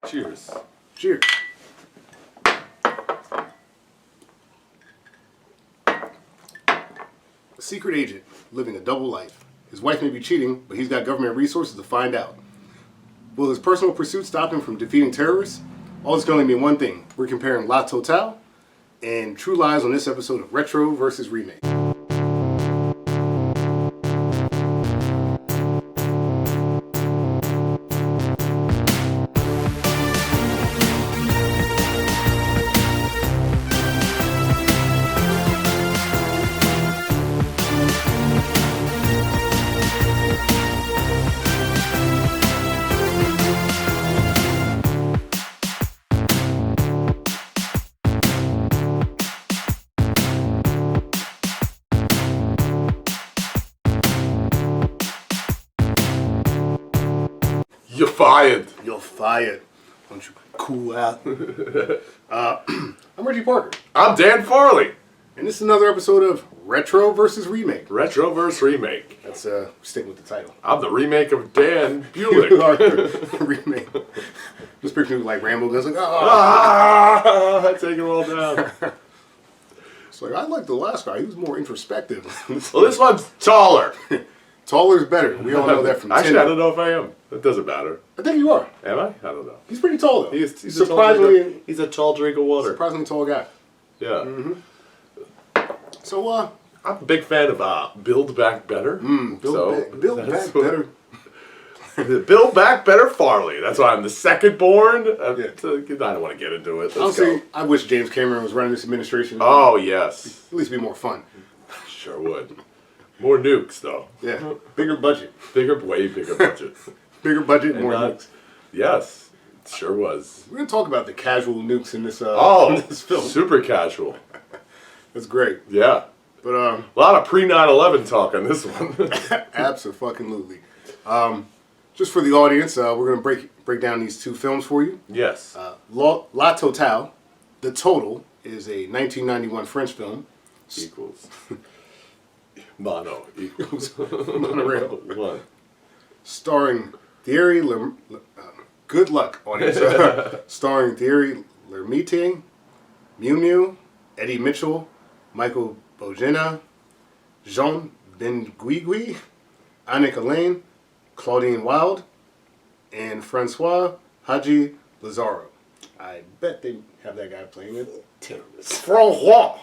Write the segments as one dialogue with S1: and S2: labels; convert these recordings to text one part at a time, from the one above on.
S1: Cheers.
S2: Cheers. A secret agent living a double life. His wife may be cheating, but he's got government resources to find out. Will his personal pursuit stop him from defeating terrorists? All this can only mean one thing. We're comparing La Totale and True Lies on this episode of Retro versus Remake.
S1: You're fired.
S2: You're fired. Why don't you cool out? I'm Reggie Parker.
S1: I'm Dan Farley.
S2: And this is another episode of Retro versus Remake.
S1: Retro versus Remake.
S2: Let's stick with the title.
S1: I'm the remake of Dan Bulick.
S2: Remake. Just picturing like Rambo goes like,
S1: Take it all down.
S2: It's like, I like the last guy. He was more introspective.
S1: Well, this one's taller.
S2: Taller's better. We all know that from
S1: Actually,
S2: Tinder.
S1: I don't know if I am. It doesn't matter.
S2: I think you are.
S1: Am I? I don't know.
S2: He's pretty tall though.
S1: He's
S2: surprisingly
S1: he's a tall drink of water.
S2: surprisingly tall guy.
S1: Yeah.
S2: Mm-hmm. So
S1: I'm a big fan of Build Back Better.
S2: Build back better.
S1: Build Back Better Farley. That's why I'm the second born. I don't want to get into it. Let's go.
S2: I wish James Cameron was running this administration.
S1: Oh, yes.
S2: At least be more fun.
S1: Sure would. More nukes, though.
S2: Yeah. Bigger budget.
S1: Way bigger budget.
S2: Bigger budget, more nukes.
S1: Yes. It sure was.
S2: We're going to talk about the casual nukes in this,
S1: this
S2: film.
S1: Super casual.
S2: That's great.
S1: Yeah.
S2: But
S1: a lot of pre-9/11 talk on this one.
S2: Absolutely. Just for the audience, we're going to break down these two films for you.
S1: Yes.
S2: La Totale, The Total, is a 1991 French film.
S1: Equals. Mono equals.
S2: Monorail.
S1: One.
S2: Starring Thierry good luck, audience. Starring Thierry Lhermitte, Miu Miu, Eddie Mitchell, Michael Bogena, Jean Benguigui, Annick Alain, Claudine Wilde, and Francois Haji Lazaro. I bet they have that guy playing it. Terrorist.
S1: Francois.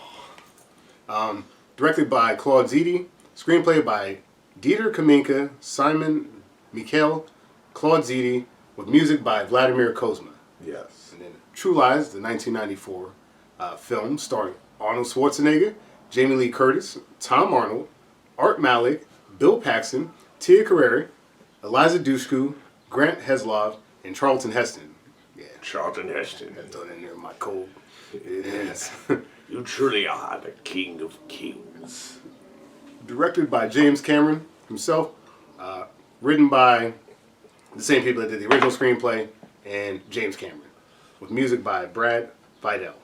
S2: Directed by Claude Zidi. Screenplay by Dieter Kaminka, Simon Michael, Claude Zidi, with music by Vladimir Kozma.
S1: Yes.
S2: And then True Lies, the 1994 film starring Arnold Schwarzenegger, Jamie Lee Curtis, Tom Arnold, Art Malik, Bill Paxton, Tia Carrere, Eliza Dushku, Grant Heslov, and Charlton Heston. Yeah,
S1: Charlton Heston.
S2: I thought in there my cold. It is.
S1: You truly are the king of kings.
S2: Directed by James Cameron himself. Written by the same people that did the original screenplay and James Cameron. With music by Brad Fiedel.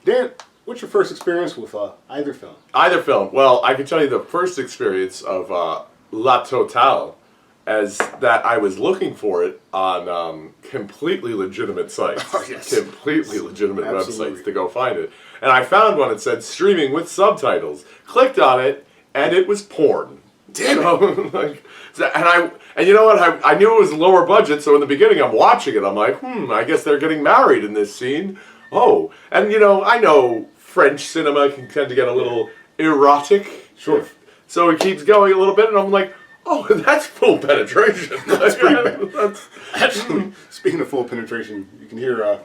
S2: Dan, what's your first experience with either film?
S1: Either film. Well, I can tell you the first experience of La Totale as that I was looking for it on completely legitimate sites.
S2: Oh, yes.
S1: Completely legitimate
S2: Absolutely.
S1: websites to go find it. And I found one that said streaming with subtitles. Clicked on it, and it was porn.
S2: Damn it.
S1: And you know what? I knew it was lower budget, so in the beginning I'm watching it. I'm like, I guess they're getting married in this scene. Oh, and I know French cinema can tend to get a little erotic.
S2: Sure.
S1: So it keeps going a little bit, and I'm like, oh, that's full penetration.
S2: That's pretty bad. Actually, speaking of full penetration, you can hear a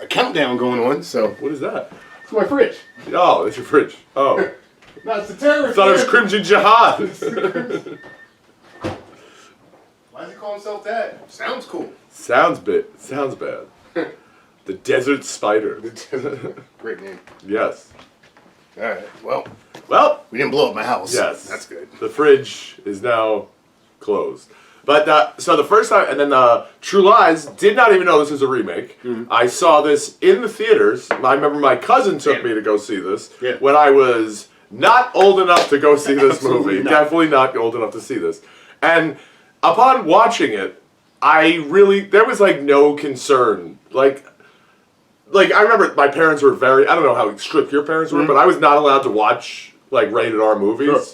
S2: countdown going on. So
S1: What is that?
S2: it's my fridge.
S1: Oh, it's your fridge. Oh.
S2: No, it's the terrorist.
S1: I thought it was Crimson Jihad.
S2: Why does he call himself that? Sounds cool.
S1: Sounds bad. The Desert Spider.
S2: Great name.
S1: Yes.
S2: All right. Well, we didn't blow up my house.
S1: Yes.
S2: That's good.
S1: The fridge is now closed. But so the first time, and then True Lies, did not even know this was a remake. Mm-hmm. I saw this in the theaters. I remember my cousin took me to go see this when I was not old enough to go see this movie.
S2: Not.
S1: Definitely not old enough to see this. And upon watching it, there was like no concern. Like I remember my parents were I don't know how strict your parents were, but I was not allowed to watch like rated R movies.
S2: Sure.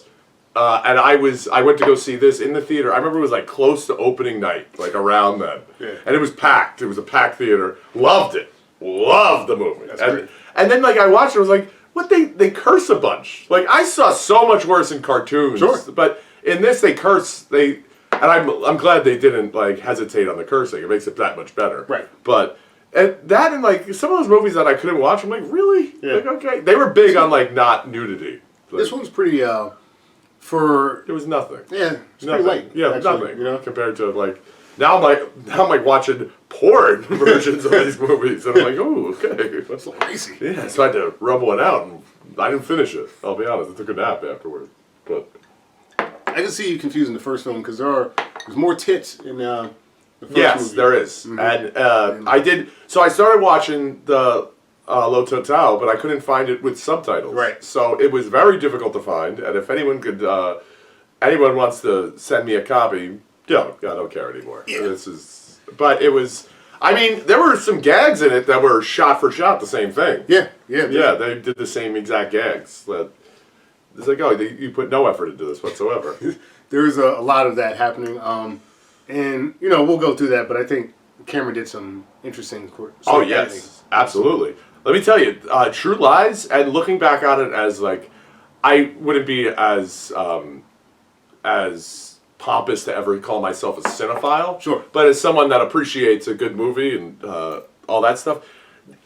S1: And I went to go see this in the theater. I remember it was like close to opening night, like around then.
S2: Yeah.
S1: And it was packed. It was a packed theater. Loved it. Loved the movie.
S2: That's great.
S1: And then like I watched it, I was like, what they curse a bunch. Like I saw so much worse in cartoons.
S2: Sure.
S1: But in this they curse and I'm glad they didn't like hesitate on the cursing. It makes it that much better.
S2: Right.
S1: But and like some of those movies that I couldn't watch, I'm like, really?
S2: Yeah.
S1: Like okay. They were big on like not nudity. Like,
S2: This one's pretty
S1: it was nothing.
S2: Yeah, it's
S1: Nothing.
S2: pretty light.
S1: Yeah,
S2: actually,
S1: nothing.
S2: You know,
S1: Compared to like now I'm like watching porn versions of these movies, and I'm like, oh, okay.
S2: it's a little racy.
S1: Yeah, so I had to rub one out, and I didn't finish it. I'll be honest. I took a nap afterward, but
S2: I can see you confusing the first film because there's more tits in the first
S1: yes,
S2: movie.
S1: there is. And I did. So I started watching the Totale, but I couldn't find it with subtitles.
S2: Right.
S1: So it was very difficult to find. And if anyone anyone wants to send me a copy, I don't care anymore.
S2: Yeah.
S1: But it was. I mean, there were some gags in it that were shot for shot the same thing.
S2: Yeah.
S1: They did the same exact gags. It's like, you put no effort into this whatsoever.
S2: There's a lot of that happening. And, we'll go through that, but I think Cameron did some interesting
S1: Oh, yes. Absolutely. Let me tell you, True Lies, and looking back on it as, like, I wouldn't be as pompous to ever call myself a cinephile.
S2: Sure.
S1: But as someone that appreciates a good movie and all that stuff,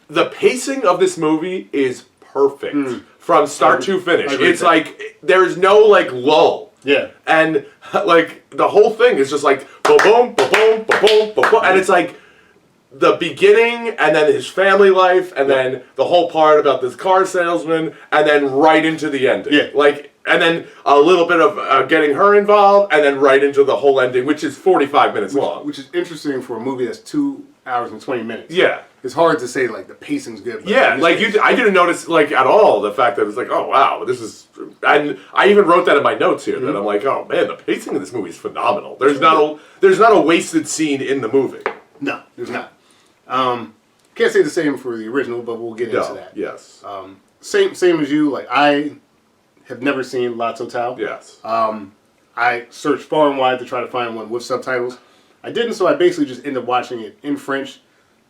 S1: the pacing of this movie is perfect from start to finish. It's like, there's no, like, lull.
S2: Yeah.
S1: And, like, the whole thing is just like, boom, boom, boom, boom, boom, boom, and it's like, the beginning, and then his family life, and then the whole part about this car salesman, and then right into the ending.
S2: Yeah.
S1: Like, and then a little bit of getting her involved, and then right into the whole ending, which is 45 minutes long.
S2: Which is interesting for a movie that's 2 hours and 20 minutes.
S1: Yeah.
S2: It's hard to say, like, the pacing's good. But
S1: Yeah, like, I didn't notice, like, at all the fact that it was like, oh, wow, this is... And I even wrote that in my notes here, that I'm like, oh, man, the pacing of this movie is phenomenal. There's not a wasted scene in the movie.
S2: No, there's not. Can't say the same for the original, but we'll get into that.
S1: Yes.
S2: Same as you. Like, I have never seen La Totale.
S1: Yes.
S2: I searched far and wide to try to find one with subtitles. I didn't, so I basically just ended up watching it in French.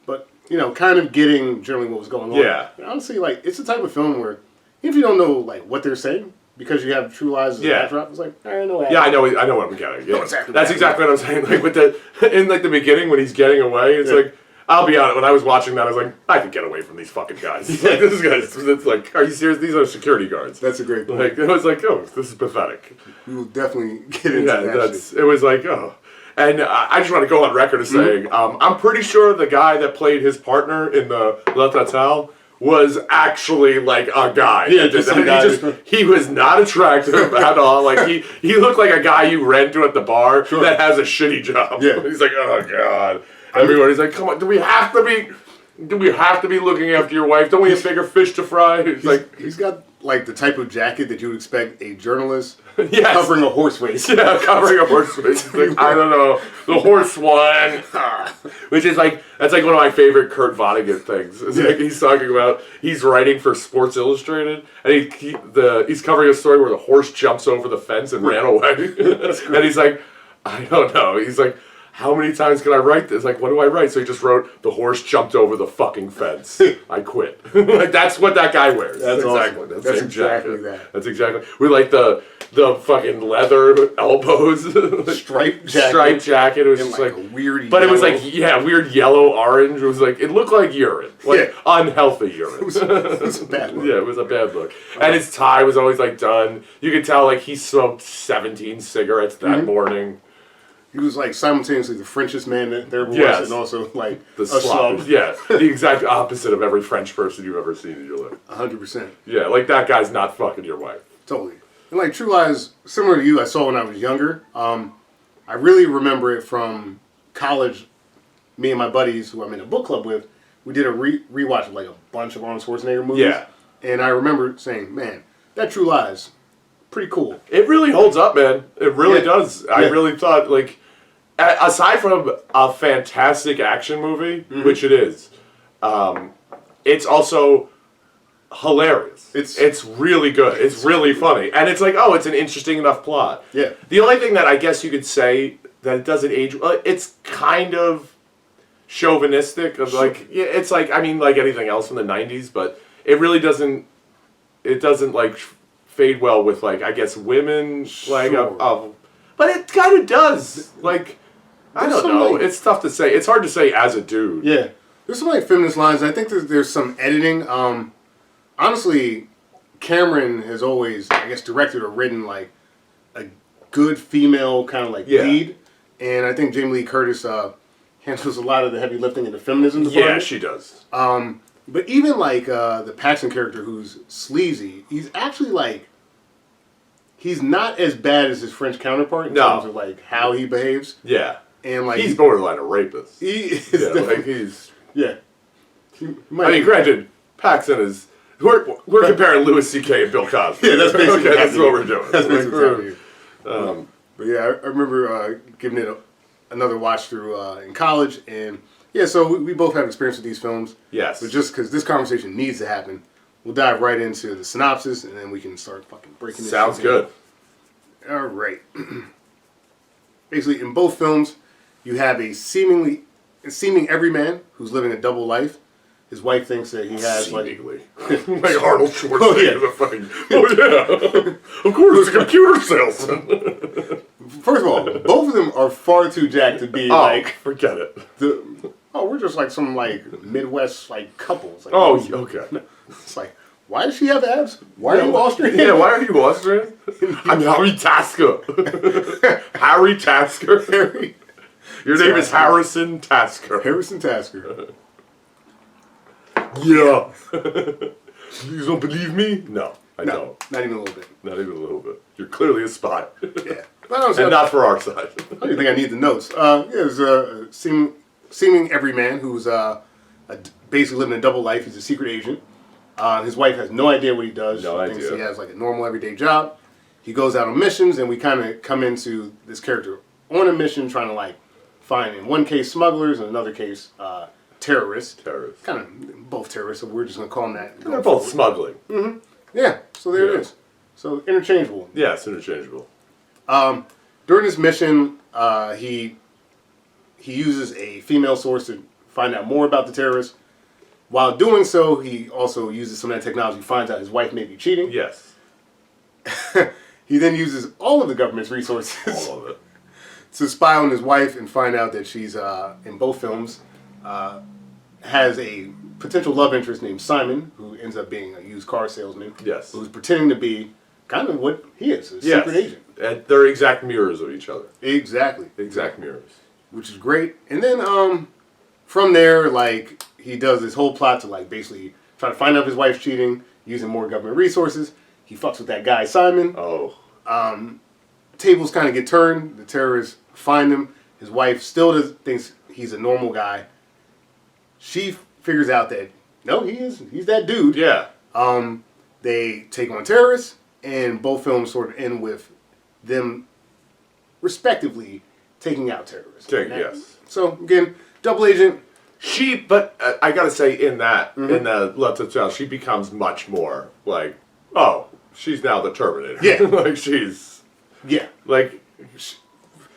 S2: But, kind of getting generally what was going on.
S1: Yeah.
S2: And honestly, like, it's the type of film where if you don't know, like, what they're saying, because you have True Lies as a backdrop, it's like, I know.
S1: Yeah, I know what I'm getting. Yeah.
S2: Exactly
S1: That's exactly what I'm saying. Like with in like the beginning when he's getting away, it's like, I'll be honest. When I was watching that, I was like, I could get away from these fucking guys. Like, this guy's. It's like, are you serious? These are security guards.
S2: That's a great point.
S1: Like it was like, oh, this is pathetic.
S2: We will definitely get into that. Shit.
S1: It was like, oh. And I just want to go on record as saying, I'm pretty sure the guy that played his partner in the La Totale was actually like a guy.
S2: Yeah, just some guy.
S1: He was not attractive at all. Like he looked like a guy you ran to at the bar that has a shitty job.
S2: Yeah.
S1: He's like, oh god. Everybody's like, come on, do we have to be looking after your wife? Don't we have bigger fish to fry?
S2: He's got like the type of jacket that you would expect a journalist
S1: yes.
S2: covering a horse race.
S1: Yeah, covering a horse race. Like, I don't know, the horse one, which is like that's like one of my favorite Kurt Vonnegut things. It's like he's talking about he's writing for Sports Illustrated, and he's covering a story where the horse jumps over the fence and ran away, and he's like, I don't know. He's like, how many times can I write this? Like, what do I write? So he just wrote, the horse jumped over the fucking fence. I quit. Like, that's what that guy wears.
S2: That's
S1: exactly.
S2: Awesome.
S1: That's
S2: exactly that.
S1: That's exactly. With like the fucking leather elbows.
S2: Striped jacket.
S1: Striped jacket. It was just
S2: like a weird
S1: but
S2: yellow.
S1: It was like, weird yellow orange. It was like, it looked like urine. Like, unhealthy urine.
S2: It was a bad look.
S1: Yeah, it was a bad look. And his tie was always like done. You could tell like he smoked 17 cigarettes that morning.
S2: He was like simultaneously the Frenchest man that there was, and also like
S1: the
S2: a slob.
S1: Yeah, the exact opposite of every French person you've ever seen in your life.
S2: 100%.
S1: Yeah, like that guy's not fucking your wife.
S2: Totally. And like True Lies, similar to you, I saw when I was younger. I really remember it from college. Me and my buddies, who I'm in a book club with, we did a rewatch of like a bunch of Arnold Schwarzenegger movies.
S1: Yeah.
S2: And I remember saying, man, that True Lies, pretty cool.
S1: It really holds up, man. It really does. I really thought, like, aside from a fantastic action movie, which it is, it's also hilarious. It's really good. It's really funny. And it's like, oh, it's an interesting enough plot.
S2: Yeah.
S1: The only thing that I guess you could say that it doesn't age well, it's kind of chauvinistic of like, yeah, it's like, I mean, like anything else from the 90s, but it really doesn't, like fade well with like, I guess women, like, but it kind of does. Like, I don't know. It's tough to say. It's hard to say as a dude.
S2: Yeah. There's some like feminist lines. I think there's some editing. Honestly, Cameron has always, I guess, directed or written like a good female kind of like lead, and I think Jamie Lee Curtis handles a lot of the heavy lifting in the feminism department.
S1: Yeah, she does.
S2: But even like the Paxton character, who's sleazy, he's actually like, he's not as bad as his French counterpart in terms of like how he behaves.
S1: Yeah,
S2: and like
S1: he's borderline a rapist.
S2: He is
S1: like he's
S2: I mean,
S1: granted, Paxton is. We're comparing Louis C.K. and Bill Cosby.
S2: Yeah, that's basically
S1: that's what we're doing.
S2: That's basically what's happening. But yeah, I remember giving it another watch through in college, and yeah, so we both have experience with these films.
S1: Yes.
S2: But just because this conversation needs to happen, we'll dive right into the synopsis, and then we can start fucking breaking this.
S1: Sounds good.
S2: All right. Basically, in both films, you have a seeming everyman who's living a double life. His wife thinks that he has
S1: seemingly. Like Arnold Schwarzenegger. Of course, it's a computer salesman.
S2: First of all, both of them are far too jacked to be like.
S1: Forget it.
S2: We're just like some like Midwest like couples. Like,
S1: okay.
S2: It's like, why does she have abs? Why are you Austrian?
S1: Yeah, why are you Austrian? I'm Harry Tasker. Harry Tasker. Your name is Harrison Tasker.
S2: Harrison Tasker.
S1: Yeah. You don't believe me? No, I don't.
S2: Not even a little bit.
S1: Not even a little bit. You're clearly a spy.
S2: Yeah.
S1: And not for our side.
S2: I don't think I need the notes. There's a seeming everyman who's basically living a double life. He's a secret agent. His wife has no idea what he does.
S1: No idea.
S2: Thinks he has like a normal everyday job. He goes out on missions, and we kind of come into this character on a mission trying to like find, in one case, smugglers, and another case, terrorists. Kind of both terrorists, so we're just going to call them that.
S1: They're both smuggling.
S2: Mm-hmm. Yeah, so there it is. So interchangeable.
S1: Yeah, it's interchangeable.
S2: During this mission, he uses a female source to find out more about the terrorists. While doing so, he also uses some of that technology, finds out his wife may be cheating.
S1: Yes.
S2: He then uses all of the government's resources
S1: All of it.
S2: to spy on his wife and find out that she's, in both films, has a potential love interest named Simon, who ends up being a used car salesman.
S1: Yes.
S2: Who's pretending to be kind of what he is, a secret agent.
S1: And they're exact mirrors of each other.
S2: Exactly.
S1: Exact mirrors.
S2: Which is great. And then from there, like, he does this whole plot to, like, basically try to find out if his wife's cheating, using more government resources. He fucks with that guy, Simon.
S1: Oh.
S2: Tables kind of get turned. The terrorists find him. His wife still thinks he's a normal guy. She figures out that, no, he's that dude.
S1: Yeah.
S2: They take on terrorists, and both films sort of end with them, respectively, taking out terrorists.
S1: Yes.
S2: So, again, double agent.
S1: But I gotta say, in that, in the Totale, she becomes much more like, oh, she's now the Terminator.
S2: Yeah.
S1: Like, she's.
S2: Yeah.
S1: Like,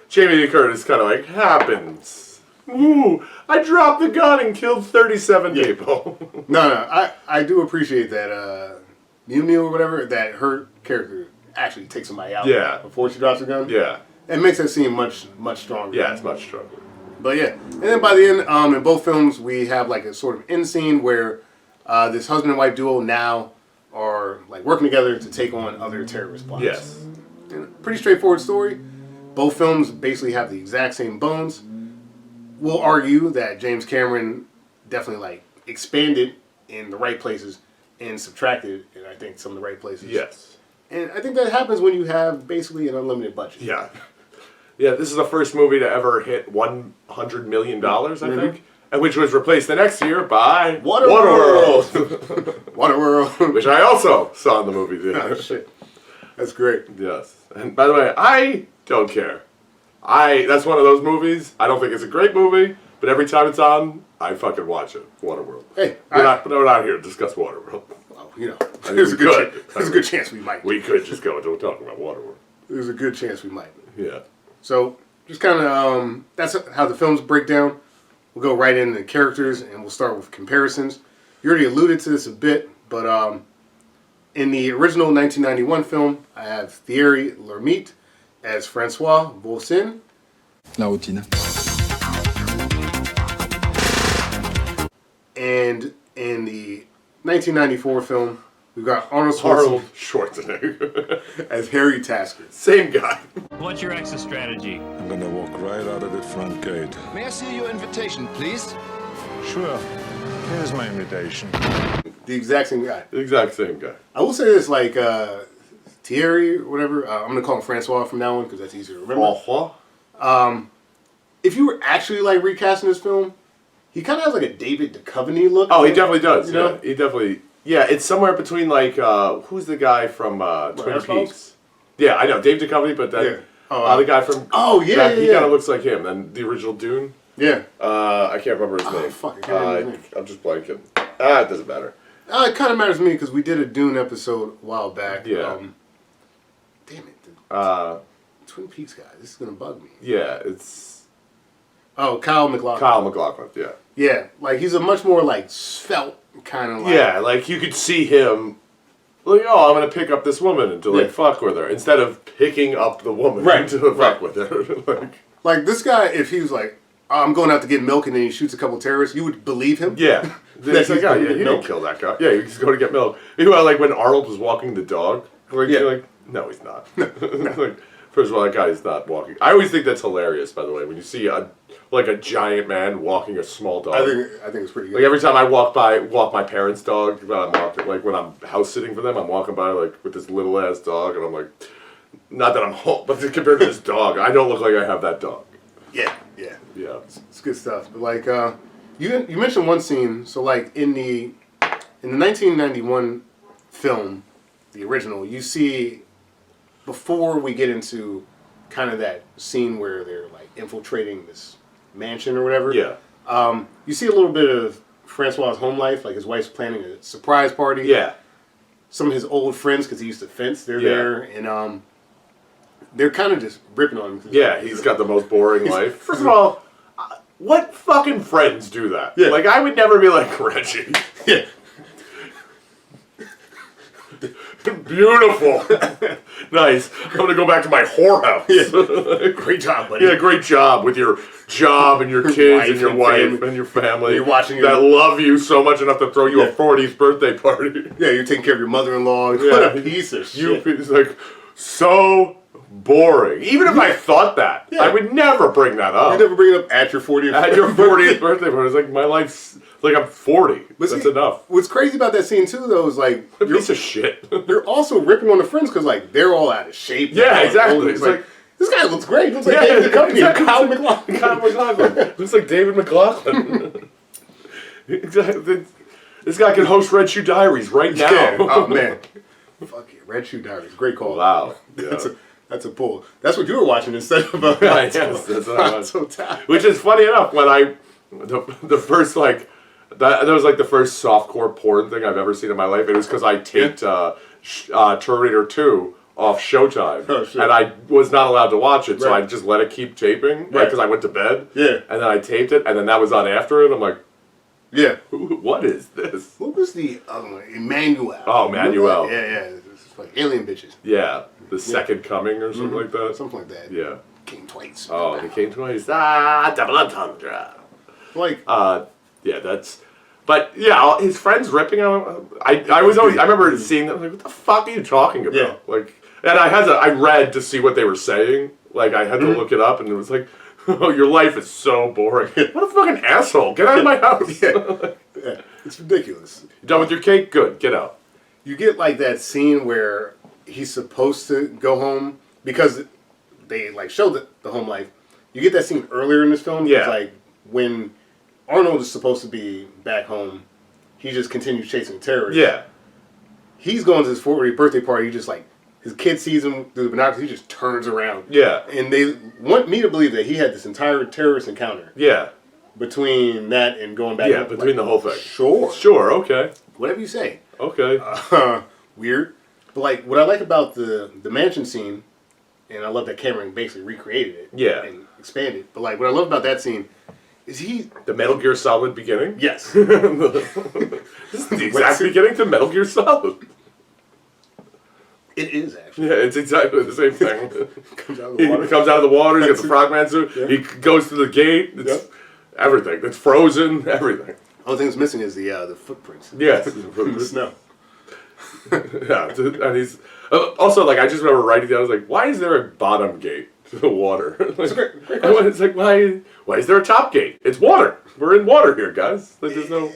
S1: Jamie Lee Curtis kind of like, happens. Ooh, I dropped the gun and killed 37 people.
S2: No, I do appreciate that Mew or whatever, that her character actually takes somebody out before she drops the gun.
S1: Yeah.
S2: It makes that scene much stronger.
S1: Yeah, it's much stronger.
S2: But yeah, and then by the end, in both films, we have like a sort of end scene where this husband and wife duo now are like working together to take on other terrorist plots.
S1: Yes.
S2: And pretty straightforward story. Both films basically have the exact same bones. We'll argue that James Cameron definitely like expanded in the right places and subtracted in, I think, some of the right places.
S1: Yes.
S2: And I think that happens when you have basically an unlimited budget.
S1: Yeah. Yeah, this is the first movie to ever hit $100 million, I think. And which was replaced the next year by
S2: Waterworld. Waterworld.
S1: Which I also saw in the movie theater.
S2: Oh, shit. That's great.
S1: Yes. And by the way, I don't care That's one of those movies. I don't think it's a great movie, but every time it's on, I fucking watch it. Waterworld.
S2: Hey,
S1: we're not here to discuss Waterworld.
S2: Well, you know,
S1: I mean,
S2: there's a good chance we might.
S1: We could just go into talking about Waterworld.
S2: There's a good chance we might.
S1: Yeah.
S2: So just kind of that's how the films break down. We'll go right into the characters, and we'll start with comparisons. You already alluded to this a bit, but in the original 1991 film, I have Thierry Lhermitte as Francois Bolsin.
S3: La routine.
S2: And in the 1994 film, we've got Arnold
S1: Schwarzenegger
S2: as Harry Tasker.
S1: Same guy.
S4: What's your exit strategy?
S5: I'm gonna walk right out of the front gate.
S6: May I see your invitation, please?
S5: Sure. Here's my invitation.
S2: The exact same guy.
S1: The exact same guy.
S2: I will say this, like Thierry or whatever. I'm gonna call him Francois from now on because that's easier to remember.
S1: Francois?
S2: If you were actually like recasting this film, he kind of has like a David Duchovny look.
S1: Oh, he definitely does.
S2: You know?
S1: Yeah, he definitely. Yeah, it's somewhere between like who's the guy from Twin Peaks? Yeah, I know Dave Duchovny, but then the guy from he kind of looks like him. And the original Dune.
S2: Yeah.
S1: I can't remember his name.
S2: Fuck, I can't remember his name.
S1: I'm just blanking. It doesn't matter.
S2: It kind of matters to me because we did a Dune episode a while back.
S1: Yeah.
S2: Damn it. The Twin Peaks guy. This is gonna bug me.
S1: Yeah, it's
S2: Kyle MacLachlan.
S1: Kyle MacLachlan. Yeah.
S2: Yeah, like he's a much more like svelte kind of like.
S1: Yeah, like you could see him. Like, oh, I'm gonna pick up this woman and to like fuck with her instead of picking up the woman to fuck with her.
S2: like this guy, if he was like, I'm going out to get milk, and then he shoots a couple terrorists, you would believe him.
S1: Yeah. It's like, he didn't kill that guy. Yeah, he's going to get milk. Meanwhile, like when Arnold was walking the dog, you're like, no, he's not. Like, first of all, that guy is not walking. I always think that's hilarious, by the way, when you see a giant man walking a small dog.
S2: I think it's pretty good.
S1: Like every time I walk my parents' dog, when I'm walking, like when I'm house sitting for them, I'm walking by like with this little ass dog, and I'm like, not that I'm home, but compared to this dog, I don't look like I have that dog.
S2: Yeah. It's good stuff. But like, you mentioned one scene. So like in the 1991 film, the original, you see before we get into kind of that scene where they're like infiltrating this mansion or whatever.
S1: Yeah.
S2: You see a little bit of Francois' home life, like his wife's planning a surprise party.
S1: Yeah.
S2: Some of his old friends, because he used to fence, they're there, and they're kind of just ripping on him.
S1: Yeah, he's got the most boring life. First of all, what fucking friends do that?
S2: Yeah.
S1: Like, I would never be like, Reggie.
S2: Yeah.
S1: Beautiful. Nice. I'm going to go back to my whorehouse.
S2: Yeah. Great job, buddy.
S1: Yeah, great job with your job and your kids and your wife
S2: family.
S1: and your family.
S2: You're watching
S1: that love you so much enough to throw you a 40th birthday party.
S2: Yeah, you're taking care of your mother-in-law.
S1: Yeah.
S2: What a piece of shit.
S1: It's like, so boring. Even if I thought that, I would never bring that up.
S2: You never bring it up at your 40th
S1: At your 40th birthday party. It's like, my life's, like I'm 40.
S2: But
S1: That's
S2: see,
S1: enough.
S2: What's crazy about that scene, too, though, is like...
S1: A piece of shit.
S2: You're also ripping on the friends because, like, they're all out of shape.
S1: Yeah, exactly.
S2: It's like, this guy looks great. Looks like David Duchovny.
S1: Exactly.
S2: Kyle MacLachlan.
S1: Kyle MacLachlan. Looks like David MacLachlan. Exactly. This guy can host Red Shoe Diaries right now.
S2: Yeah. Oh, man. Fuck it. Red Shoe Diaries. Great call.
S1: Wow. Yeah.
S2: That's a pull. That's what you were watching instead of
S1: yes, that's what I was.
S2: Totale.
S1: Which is funny enough, when the first, like, that was like the first softcore porn thing I've ever seen in my life. It was because I taped Terminator 2 off Showtime.
S2: Oh, shit.
S1: And I was not allowed to watch it, so I just let it keep taping because I went to bed.
S2: Yeah.
S1: And then I taped it, and then that was on after it. I'm like,
S2: yeah.
S1: What is this?
S2: What was the other one? Emmanuel.
S1: Oh, Emmanuel.
S2: Yeah. It's like alien bitches.
S1: Yeah. The Second Coming or something like that.
S2: Something like that.
S1: Yeah.
S2: Came twice.
S1: Oh, he came twice. Double entendre.
S2: Like,
S1: yeah, that's. But yeah, his friends ripping on him. I remember seeing that. I was like, what the fuck are you talking about?
S2: Yeah.
S1: Like, and I read to see what they were saying. Like, I had to look it up, and it was like, oh, your life is so boring. What a fucking asshole! Get out of my house.
S2: yeah, it's ridiculous.
S1: You done with your cake? Good. Get out.
S2: You get like that scene where he's supposed to go home because they like showed the home life. You get that scene earlier in this film.
S1: Yeah.
S2: It's like when Arnold is supposed to be back home, he just continues chasing terrorists.
S1: Yeah.
S2: He's going to his 40th birthday party. He just like his kid sees him through the binoculars, he just turns around.
S1: Yeah.
S2: And they want me to believe that he had this entire terrorist encounter
S1: Yeah.
S2: between that and going back.
S1: Yeah, between the whole thing.
S2: Sure.
S1: Sure, okay.
S2: Whatever you say.
S1: Okay.
S2: Weird. But like, what I like about the mansion scene, and I love that Cameron basically recreated it.
S1: Yeah.
S2: And expanded. But like, what I love about that scene is
S1: the Metal Gear Solid beginning?
S2: Yes.
S1: This is the exact beginning to Metal Gear Solid.
S2: It is actually.
S1: Yeah, it's exactly the same thing.
S2: Comes out of the water.
S1: He comes out of the water, he's got the frogman suit, he goes through the gate, it's everything. It's frozen, everything.
S2: The only thing that's missing is the footprints.
S1: Yes.
S2: In the snow.
S1: Yeah, and he's also like I just remember writing down. I was like, why is there a bottom gate to the water? Like,
S2: great
S1: it's like why is there a top gate? It's water. We're in water here, guys. Like, there's no.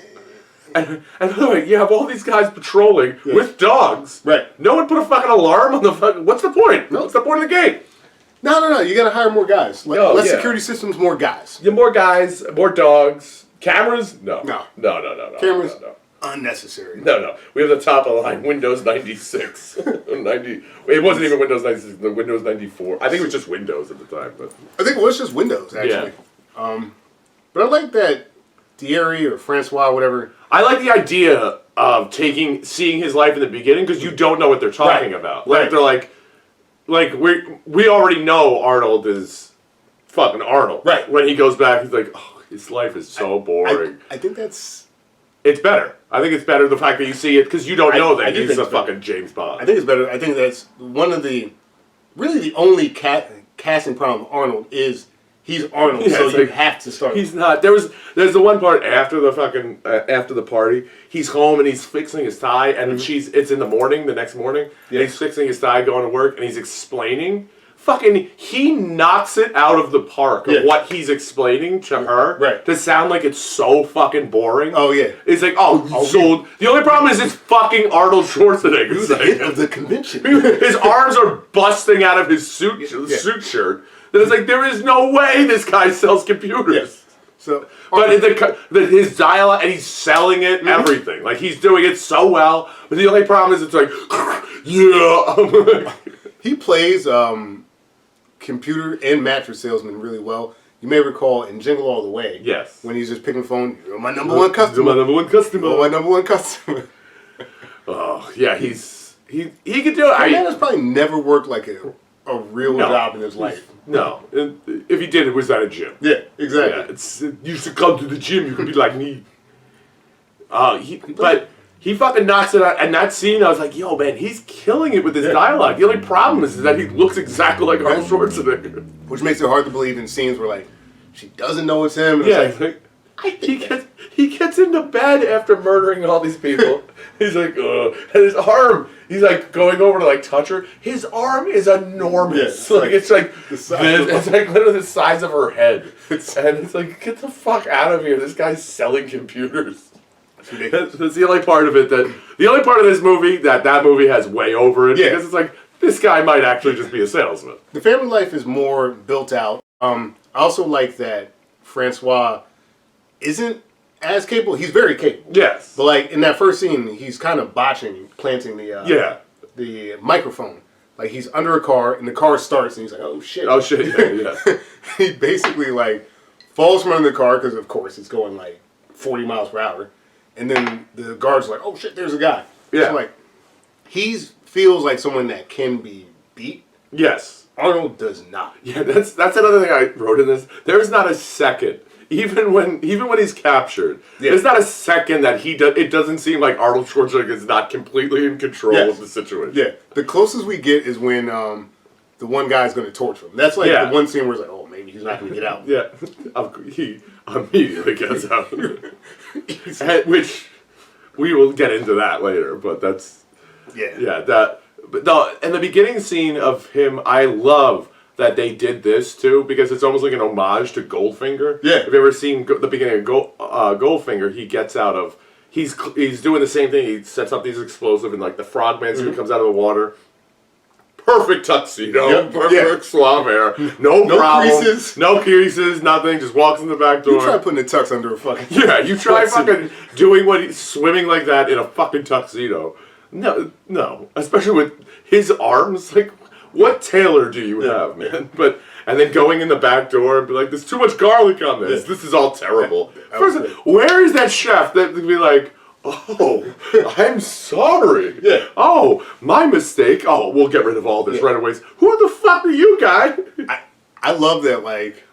S1: And by the way, you have all these guys patrolling with dogs.
S2: Right.
S1: No one put a fucking alarm on the fucking. What's the point?
S2: No.
S1: What's the point of the gate?
S2: No. You gotta hire more guys. Like,
S1: Oh,
S2: less
S1: yeah.
S2: security systems, more guys.
S1: Yeah, more guys, more dogs, cameras. No.
S2: No.
S1: Cameras.
S2: Cameras. Unnecessary.
S1: No. We have the top of the line Windows 96. 90. It wasn't even Windows 96. The Windows 94. I think it was just Windows at the time, but
S2: I think it was just Windows actually. But I like that Thierry or Francois, whatever.
S1: I like the idea of seeing his life in the beginning because you don't know what they're talking about. Like
S2: Right.
S1: they're like we already know Arnold is fucking Arnold.
S2: Right.
S1: When he goes back, he's like, oh, his life is so boring.
S2: I think that's.
S1: It's better. I think it's better the fact that you see it because you don't know
S2: I
S1: that
S2: do
S1: he's
S2: think
S1: a
S2: it's better.
S1: fucking James Bond.
S2: I think it's better. I think that's one of the, really the only casting problem with Arnold is he's Arnold,
S1: Yeah,
S2: so
S1: it's
S2: you
S1: like,
S2: have to start.
S1: He's not. There's the one part after the fucking after the party. He's home and he's fixing his tie, and it's in the morning, the next morning. And he's fixing his tie, going to work, and he's explaining. Fucking, he knocks it out of the park of what he's explaining to her to sound like it's so fucking boring.
S2: Oh yeah,
S1: It's like, so the only problem is it's fucking Arnold Schwarzenegger.
S2: He was the hit of the convention.
S1: His arms are busting out of his suit shirt. That it's like, there is no way this guy sells computers.
S2: Yes. So,
S1: But his dialogue, and he's selling it, everything. Like, he's doing it so well. But the only problem is it's like, yeah.
S2: he plays computer and mattress salesman really well. You may recall in Jingle All the Way.
S1: Yes.
S2: When he's just picking the phone, you're my number one customer.
S1: My number one customer.
S2: You're my number one customer.
S1: Oh, yeah, he could do it.
S2: That man has probably never worked like a real job in his life.
S1: No. If he did, it was at a gym.
S2: Yeah, exactly.
S1: Yeah, you should come to the gym. You could be like me. But he fucking knocks it out. And that scene, I was like, yo, man, he's killing it with his dialogue. The only problem is that he looks exactly like Arnold Schwarzenegger.
S2: Which makes it hard to believe in scenes where, like, she doesn't know it's him. And
S1: Yeah,
S2: it's like,
S1: he gets into bed after murdering all these people. He's like, ugh. And his arm, he's like going over to like touch her. His arm is enormous.
S2: Yeah,
S1: it's like
S2: the size
S1: it's like literally the size of her head. And it's like, get the fuck out of here. This guy's selling computers. That's the only part of it the only part of this movie that movie has way over it.
S2: Yeah.
S1: Because it's like, this guy might actually just be a salesman.
S2: the family life is more built out. I also like that Francois isn't as capable. He's very capable.
S1: Yes.
S2: But like in that first scene, he's kind of botching planting the microphone. Like he's under a car and the car starts and he's like, oh shit.
S1: Oh shit, yeah.
S2: He basically like falls from under the car because of course it's going like 40 miles per hour. And then the guard's like, oh shit, there's a guy.
S1: Yeah.
S2: So like he feels like someone that can be beat.
S1: Yes.
S2: Arnold does not.
S1: Yeah, that's another thing I wrote in this. There's not a second, even when he's captured, there's not a second that it doesn't seem like Arnold Schwarzenegger is not completely in control of the situation.
S2: Yeah, the closest we get is when the one guy's going to torture him. That's like the one scene where it's like, oh, maybe he's not going to get out.
S1: Yeah, he immediately gets out, which we will get into that later. But that's that. But no, in the beginning scene of him, I love that they did this too because it's almost like an homage to Goldfinger.
S2: Yeah.
S1: If you've ever seen the beginning of Goldfinger, he gets out of he's doing the same thing. He sets up these explosive and like the frogman suit comes out of the water. Perfect tuxedo, perfect suave hair, no problem,
S2: creases.
S1: no creases, nothing. Just walks in the back door.
S2: You try putting a tux under a fucking
S1: Yeah, you try fucking doing swimming like that in a fucking tuxedo. No. Especially with his arms. Like, what tailor do you have, man? And then going in the back door and be like, there's too much garlic on this. This is all terrible. First, where is that chef that would be like, oh, I'm sorry.
S2: Yeah.
S1: Oh, my mistake. Oh, we'll get rid of all this right away. Who the fuck are you, guy?
S2: I love that, like,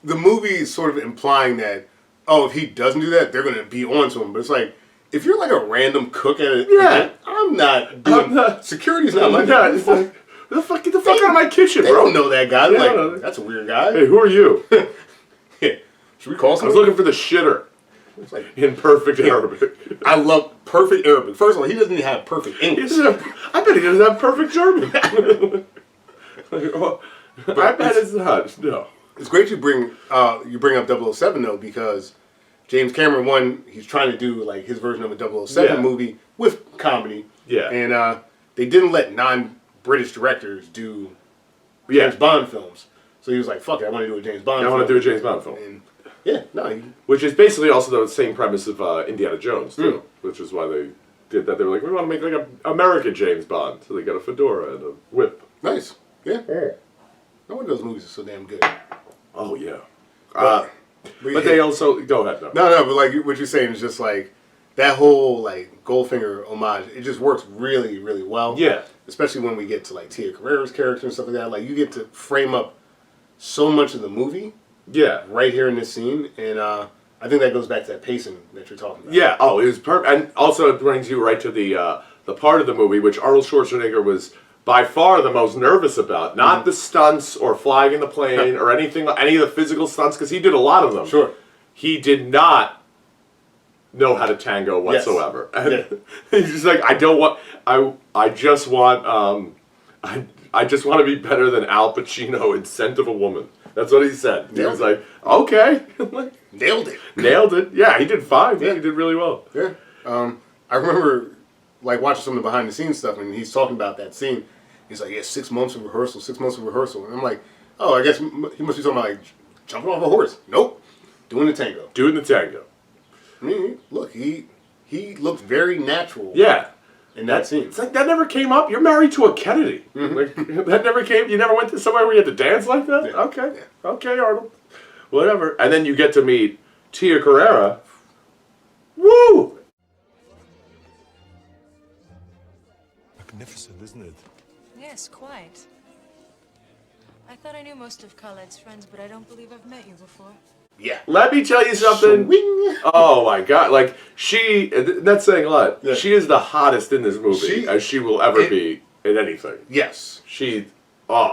S2: the movie is sort of implying that, oh, if he doesn't do that, they're going to be on to him. But it's like, if you're like a random cook at it, I'm not doing, security's not my job.
S1: It's like, get the fuck out of my kitchen,
S2: They
S1: bro.
S2: don't know that guy. Like, that's a weird guy.
S1: Hey, who are you?
S2: Yeah. Should we call
S1: I was
S2: someone?
S1: looking for the shitter.
S2: It's like,
S1: In perfect Arabic.
S2: I love perfect Arabic. First of all, he doesn't even have perfect English.
S1: I bet he doesn't have perfect German. I bet it's not. No.
S2: It's great you bring up 007 though, because James Cameron, he's trying to do like his version of a 007 movie with comedy.
S1: Yeah.
S2: And they didn't let non-British directors do James Bond films. So he was like, fuck it, I want to do a James Bond film.
S1: I want to do a James Bond film.
S2: And
S1: which is basically also the same premise of Indiana Jones, too. Which is why they did that. They were like, we want to make like an American James Bond. So they got a fedora and a whip.
S2: nice. Yeah. No wonder those movies are so damn good.
S1: Oh, yeah.
S2: But
S1: They also... Go ahead, no.
S2: No, but like what you're saying is just like that whole like Goldfinger homage. It just works really, really well.
S1: Yeah.
S2: Especially when we get to like Tia Carrere's character and stuff like that. Like you get to frame up so much of the movie.
S1: Yeah.
S2: Right here in this scene, and I think that goes back to that pacing that you're talking about.
S1: Yeah. Oh, it was perfect, and also it brings you right to the part of the movie which Arnold Schwarzenegger was by far the most nervous about. Not the stunts or flying in the plane or anything, any of the physical stunts, because he did a lot of them.
S2: Sure.
S1: He did not know how to tango whatsoever.
S2: Yes.
S1: And he's just like, I don't want. I just want. I just want to be better than Al Pacino in Scent of a Woman. That's what he said. He was like, okay.
S2: Nailed it.
S1: Nailed it. Yeah, he did fine.
S2: Yeah.
S1: He did really well.
S2: Yeah. I remember like watching some of the behind the scenes stuff, and he's talking about that scene. He's like, yeah, 6 months of rehearsal, 6 months of rehearsal. And I'm like, oh, I guess he must be talking about like jumping off a horse. Nope. Doing the tango.
S1: Doing the tango.
S2: I mean, look, he looked very natural.
S1: Yeah.
S2: In that scene.
S1: It's like that never came up. You're married to a Kennedy. Like that never came. You never went to somewhere where you had to dance like that.
S2: Yeah.
S1: Okay.
S2: Yeah.
S1: Okay, Arnold. Whatever. And then you get to meet Tia Carrere. Woo!
S5: Magnificent, isn't it?
S3: Yes, quite. I thought I knew most of Khaled's friends, but I don't believe I've met you before.
S2: Yeah.
S1: Let me tell you something.
S2: Swing.
S1: Oh my God! Like that's saying a lot.
S2: Yeah.
S1: She is the hottest in this movie as she will ever be in anything.
S2: Yes.
S1: She,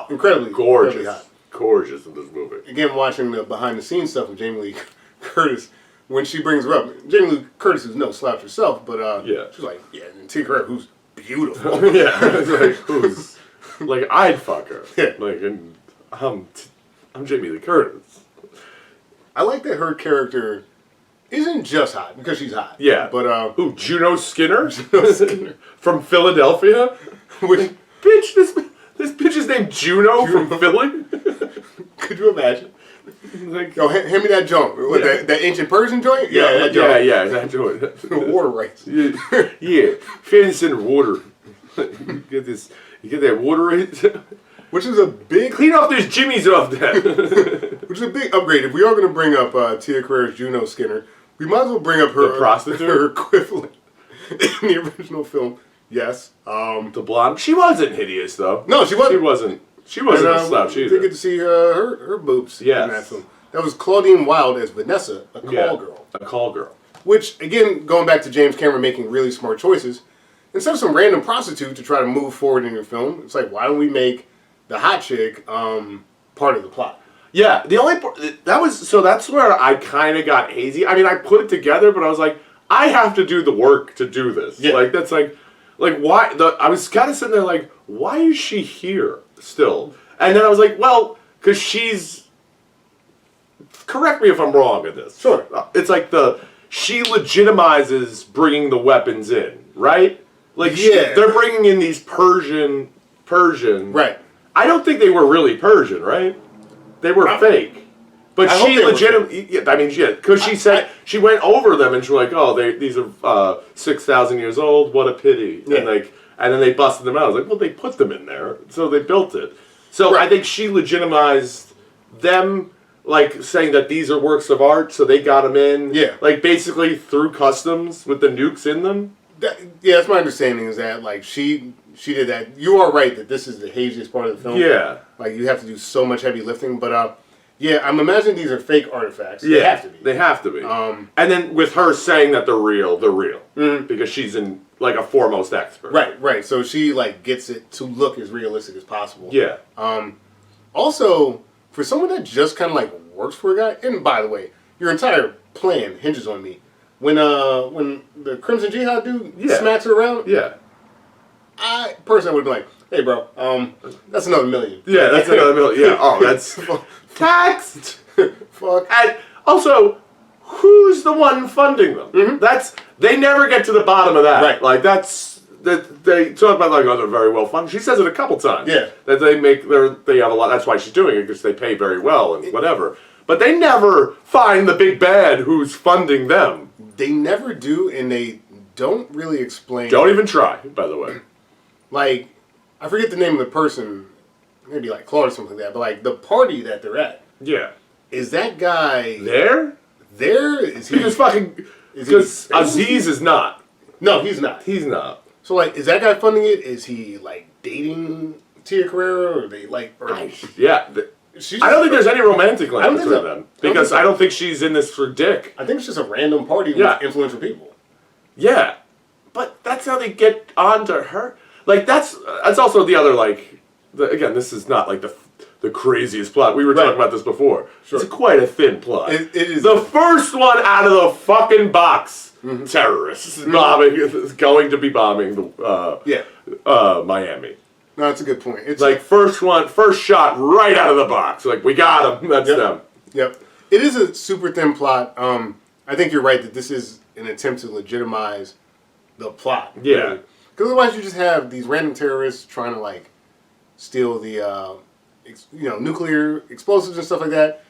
S2: Incredibly
S1: gorgeous,
S2: hot.
S1: gorgeous in this movie.
S2: Again, watching the behind the scenes stuff with Jamie Lee Curtis, when she brings her up, Jamie Lee Curtis is no slouch herself, but she's like, yeah, and Tia Carrere, who's beautiful.
S1: Yeah, it's like who's like I'd fuck her.
S2: Yeah.
S1: Like and I'm Jamie Lee Curtis.
S2: I like that her character isn't just hot because she's hot.
S1: Yeah,
S2: but
S1: who? Juno Skinner?
S2: Juno Skinner.
S1: From Philadelphia.
S2: Which,
S1: Bitch, this bitch is named Juno from Philly.
S2: could you imagine?
S1: Like,
S2: Yo, hand me that joint. What, that ancient Persian joint?
S1: yeah,
S2: that joint.
S1: yeah, that joint.
S2: Water rights.
S1: Yeah, fancy in water. You get that water right.
S2: Which is a big,
S1: Clean off those jimmies off that.
S2: which is a big upgrade. If we are going to bring up Tia Carrere's Juno Skinner, we might as well bring up her
S1: The prostitute?
S2: her equivalent in the original film. Yes.
S1: The blonde. She wasn't hideous though.
S2: No, she wasn't.
S1: She wasn't. She wasn't a slouch
S2: We
S1: either.
S2: did get to see her boobs
S1: Yes.
S2: in that film. That was Claudine Wilde as Vanessa, a call girl.
S1: A call girl.
S2: Which, again, going back to James Cameron making really smart choices, instead of some random prostitute to try to move forward in your film, it's like, why don't we make the hot chick part of the plot?
S1: Yeah, the only that's where I kind of got hazy. I mean, I put it together, but I was like, I have to do the work to do this.
S2: Yeah.
S1: Like that's like why? I was kind of sitting there like, why is she here still? And then I was like, well, because she's. Correct me if I'm wrong at this.
S2: Sure.
S1: It's like she legitimizes bringing the weapons in, right? Like
S2: Yeah.
S1: they're bringing in these Persian.
S2: Right.
S1: I don't think they were really Persian, right? They were fake. But
S2: I hope
S1: she
S2: they were
S1: legitimately, yeah, I mean, because she said, she went over them and she was like, oh, these are 6,000 years old, what a pity.
S2: Yeah.
S1: And then they busted them out. I was like, well, they put them in there, so they built it. So
S2: Right.
S1: I think she legitimized them, like, saying that these are works of art, so they got them in.
S2: Yeah.
S1: Like, basically through customs with the nukes in them.
S2: Yeah, that's my understanding is that, like, she did that. You are right that this is the haziest part of the film.
S1: Yeah.
S2: Like, you have to do so much heavy lifting. But, yeah, I'm imagining these are fake artifacts.
S1: Yeah,
S2: They have to be.
S1: They have to be. And then with her saying that they're real. Because she's like a foremost expert.
S2: Right. So she, like, gets it to look as realistic as possible.
S1: Yeah.
S2: Also, for someone that just kind of, like, works for a guy, and by the way, your entire plan hinges on me. When the Crimson Jihad dude smacks her around, I personally would be like, hey, bro, that's another $1 million.
S1: Yeah, that's another $1 million. Yeah, oh, that's taxed.
S2: Fuck.
S1: And also, who's the one funding them? They never get to the bottom of that.
S2: Right.
S1: Like they talk about like, oh, they're very well funded. She says it a couple times.
S2: Yeah.
S1: That they have a lot. That's why she's doing it, because they pay very well and whatever. But they never find the big bad who's funding them.
S2: They never do, and they don't really explain.
S1: Don't even try, by the way.
S2: Like, I forget the name of the person, maybe like Claude or something like that, but like the party that they're at.
S1: Yeah.
S2: Is that guy
S1: There?
S2: Is he?
S1: Because Aziz is not.
S2: No, he's not.
S1: He's not.
S2: So like, is that guy funding it? Is he like dating Tia Carrera, or are they like?
S1: Yeah. I don't think there's any romantic link between
S2: so.
S1: them. Because I don't think she's in this for dick.
S2: I think it's just a random party with influential people.
S1: Yeah. But that's how they get onto her. Like, that's also the other, like, again, this is not like the craziest plot. We were talking about this before.
S2: Sure.
S1: It's quite a thin plot.
S2: It is.
S1: The first one out of the fucking box, terrorists going to be bombing Miami.
S2: No, that's a good point. It's
S1: Like, first shot right out of the box. Like, we got them. That's them.
S2: Yep. It is a super thin plot. I think you're right that this is an attempt to legitimize the plot.
S1: Yeah.
S2: Because otherwise you just have these random terrorists trying to, like, steal the, nuclear explosives and stuff like that.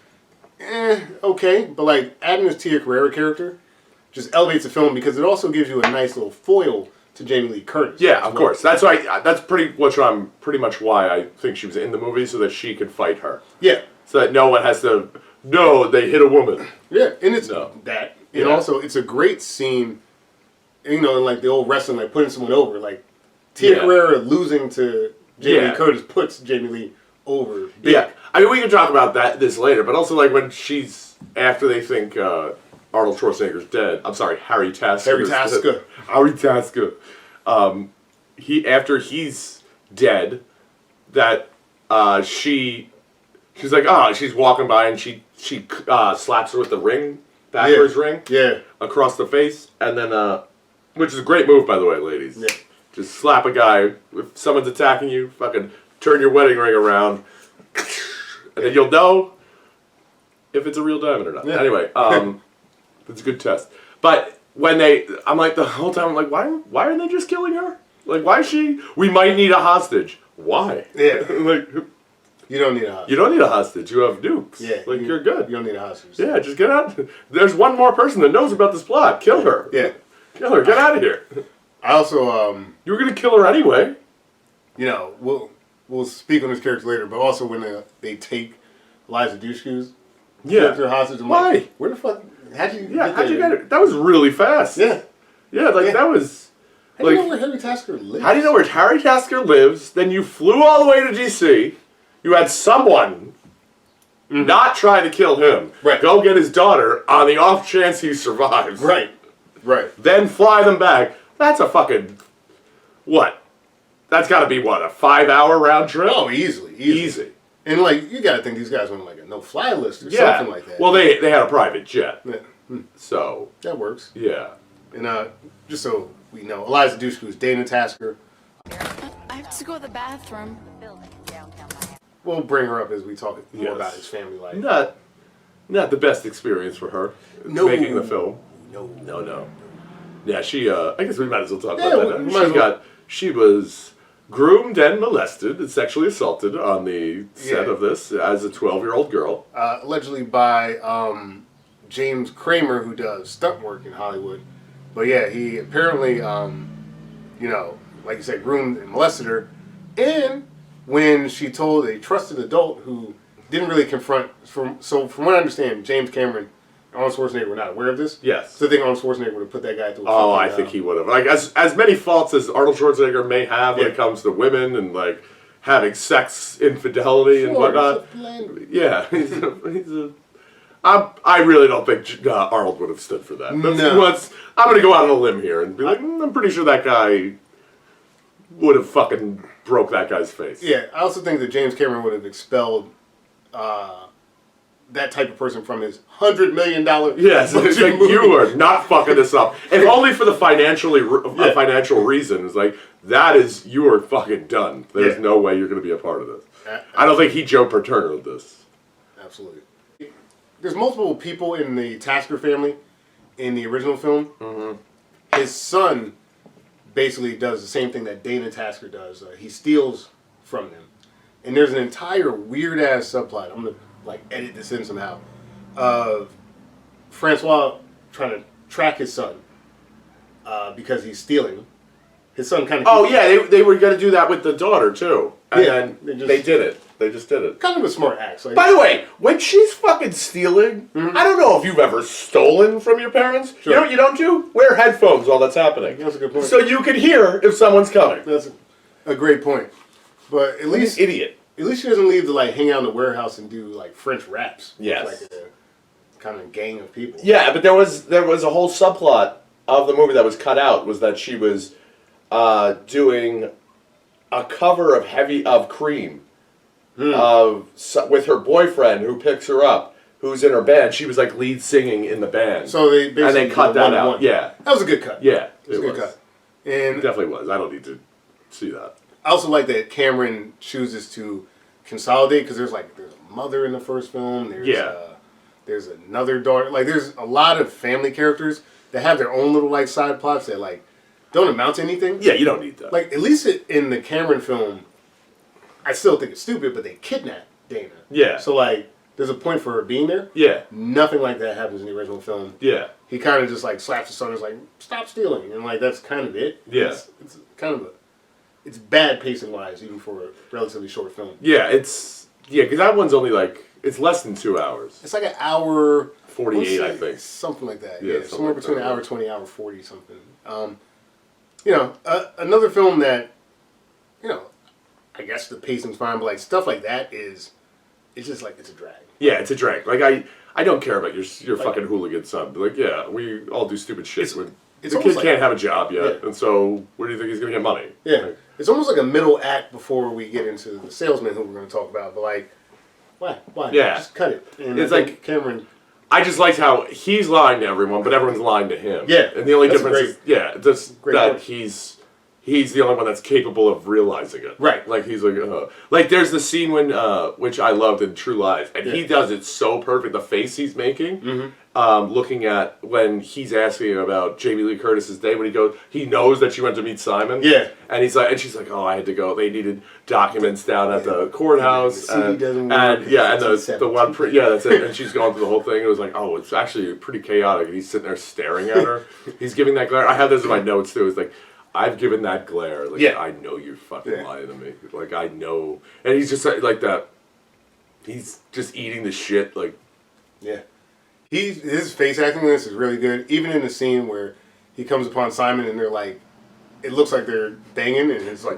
S2: Okay. But, like, adding this Tia Carrera character just elevates the film because it also gives you a nice little foil to Jamie Lee Curtis.
S1: Yeah, of course. That's why. That's pretty much why I think she was in the movie, so that she could fight her.
S2: Yeah.
S1: So that no one has to. No, they hit a woman.
S2: Yeah, and it's that. And also, it's a great scene. You know, in like the old wrestling, like putting someone over, like Tia Carrera losing to Jamie Lee Curtis puts Jamie Lee over.
S1: Yeah, I mean, we can talk about this later, but also like when she's after they think Arnold Schwarzenegger's dead. I'm sorry, Harry Tasker. Harry Tasker. After he's dead, that she's like, she's walking by and she slaps her with the ring, backwards ring, across the face, and then which is a great move, by the way, ladies.
S2: Yeah.
S1: Just slap a guy if someone's attacking you. Fucking turn your wedding ring around, and then you'll know if it's a real diamond or not.
S2: Yeah.
S1: Anyway, it's a good test. But I'm like the whole time, I'm like, why are they just killing her? Like, why is she? We might need a hostage. Why?
S2: Yeah.
S1: Like,
S2: you don't need a hostage.
S1: you don't need a hostage. You have nukes.
S2: Yeah.
S1: Like, you're good.
S2: You don't need a hostage.
S1: Yeah, just get out. There's one more person that knows about this plot. Kill her.
S2: Yeah.
S1: Kill her. Get out of here.
S2: I also,
S1: You were gonna kill her anyway.
S2: we'll speak on this character later, but also when they take Eliza Dushku's
S1: Yeah.
S2: character hostage, I'm
S1: Why?
S2: like, where the fuck? How'd you
S1: How'd you get it? That was really fast.
S2: Yeah.
S1: Yeah, that was.
S2: How do you know where Harry Tasker lives?
S1: How do you know where Harry Tasker lives? Then you flew all the way to DC. You had someone not try to kill him.
S2: Right.
S1: Go get his daughter on the off chance he survives.
S2: Right.
S1: Then fly them back. That's a fucking what? That's got to be what, a 5-hour round trip?
S2: Oh, easily. And like you got to think these guys went on like a no-fly list or something like that.
S1: Well, they had a private jet,
S2: Yeah.
S1: so
S2: That works.
S1: yeah.
S2: And just so we know, Eliza Dushku is Dana Tasker.
S3: I have to go to the bathroom.
S2: We'll bring her up as we talk more
S1: Yes.
S2: about his family life.
S1: Not the best experience for her making the film. No. Yeah, she. I guess we might as well talk
S2: Yeah,
S1: about
S2: we
S1: that.
S2: might as well.
S1: She was groomed and molested and sexually assaulted on the set of this as a 12-year-old girl.
S2: Allegedly by James Kramer, who does stunt work in Hollywood. But yeah, he apparently, you know, like you said, groomed and molested her. And when she told a trusted adult who didn't really confront, from what I understand, James Cameron and Arnold Schwarzenegger were not aware of this.
S1: Yes.
S2: So I think Arnold Schwarzenegger would have put that guy through a
S1: Oh, I think he would have. Like, as many faults as Arnold Schwarzenegger may have when it comes to women and, like, having sex infidelity and whatnot. Yeah. I really don't think Arnold would have stood for that. I'm going to go out on a limb here and be like, I'm pretty sure that guy would have fucking broke that guy's face.
S2: Yeah, I also think that James Cameron would have expelled that type of person from his $100 million
S1: Yes, like, you are not fucking this up. If only for the financial reasons. Like, you are fucking done. There's no way you're going to be a part of this. I don't think he Joe Paterno this.
S2: Absolutely. There's multiple people in the Tasker family in the original film. Mm-hmm. His son basically does the same thing that Dana Tasker does. He steals from them. And there's an entire weird-ass subplot. I'm going to like edit this in somehow. Of Francois trying to track his son because he's stealing. His son kind of...
S1: Oh, yeah, they were going to do that with the daughter, too. And then they did it. They just did it.
S2: Kind of a smart act. Like,
S1: by the way, when she's fucking stealing, I don't know if you've ever stolen from your parents.
S2: Sure.
S1: You know what you don't do? Wear headphones while that's happening.
S2: That's a good point.
S1: So you can hear if someone's coming.
S2: That's a great point. But at least...
S1: idiot.
S2: At least she doesn't leave to like hang out in the warehouse and do like French raps.
S1: Yes.
S2: Like a kind of gang of people.
S1: Yeah, but there was a whole subplot of the movie that was cut out, was that she was doing a cover of Cream with her boyfriend who picks her up, who's in her band. She was like lead singing in the band.
S2: So they basically
S1: cut that out. Yeah,
S2: that was a good cut.
S1: Yeah,
S2: it was a good cut. And
S1: it definitely was. I don't need to see that.
S2: I also like that Cameron chooses to consolidate because there's a mother in the first film. There's another daughter. Like there's a lot of family characters that have their own little like side plots that like don't amount to anything.
S1: Yeah, you don't need that.
S2: Like at least in the Cameron film, I still think it's stupid, but they kidnap Dana.
S1: Yeah.
S2: So like there's a point for her being there.
S1: Yeah.
S2: Nothing like that happens in the original film.
S1: Yeah.
S2: He kind of just like slaps his son and is like, stop stealing, and like that's kind of it.
S1: Yeah.
S2: It's kind of it's bad pacing wise, even for a relatively short film.
S1: Yeah, because that one's only like, it's less than 2 hours.
S2: It's like an hour
S1: 48, I think.
S2: Something like that.
S1: Yeah,
S2: somewhere between an hour 20, hour 40 something. You know, another film that, you know, I guess the pacing's fine, but like stuff like that it's just like it's a drag.
S1: Yeah, it's a drag. Like I don't care about your like, fucking hooligan son. Like, yeah, we all do stupid shit when the kid can't have a job yet, and so where do you think he's gonna get money?
S2: Yeah,
S1: like,
S2: it's almost like a middle act before we get into the salesman who we're going to talk about. But like, why?
S1: Yeah,
S2: just cut it. And
S1: it's like
S2: Cameron.
S1: I just liked how he's lying to everyone, but everyone's lying to him.
S2: Yeah,
S1: and the only difference is just that point. He's the only one that's capable of realizing it.
S2: Right.
S1: Like, he's like, there's the scene when, which I loved in True Lies, and he does it so perfect, the face he's making, looking at when he's asking about Jamie Lee Curtis's day, when he knows that she went to meet Simon.
S2: Yeah.
S1: And she's like, oh, I had to go. They needed documents down at the courthouse.
S2: The CD doesn't work.
S1: And the one, that's it. And she's going through the whole thing. It was like, oh, it's actually pretty chaotic. And he's sitting there staring at her. He's giving that glare. I have this in my notes, too. It's like, I've given that glare. Like, I know you're fucking lying to me. Like, I know. And he's just like that. He's just eating the shit. Like,
S2: yeah. His face acting in this is really good. Even in the scene where he comes upon Simon and they're like, it looks like they're banging and it's like,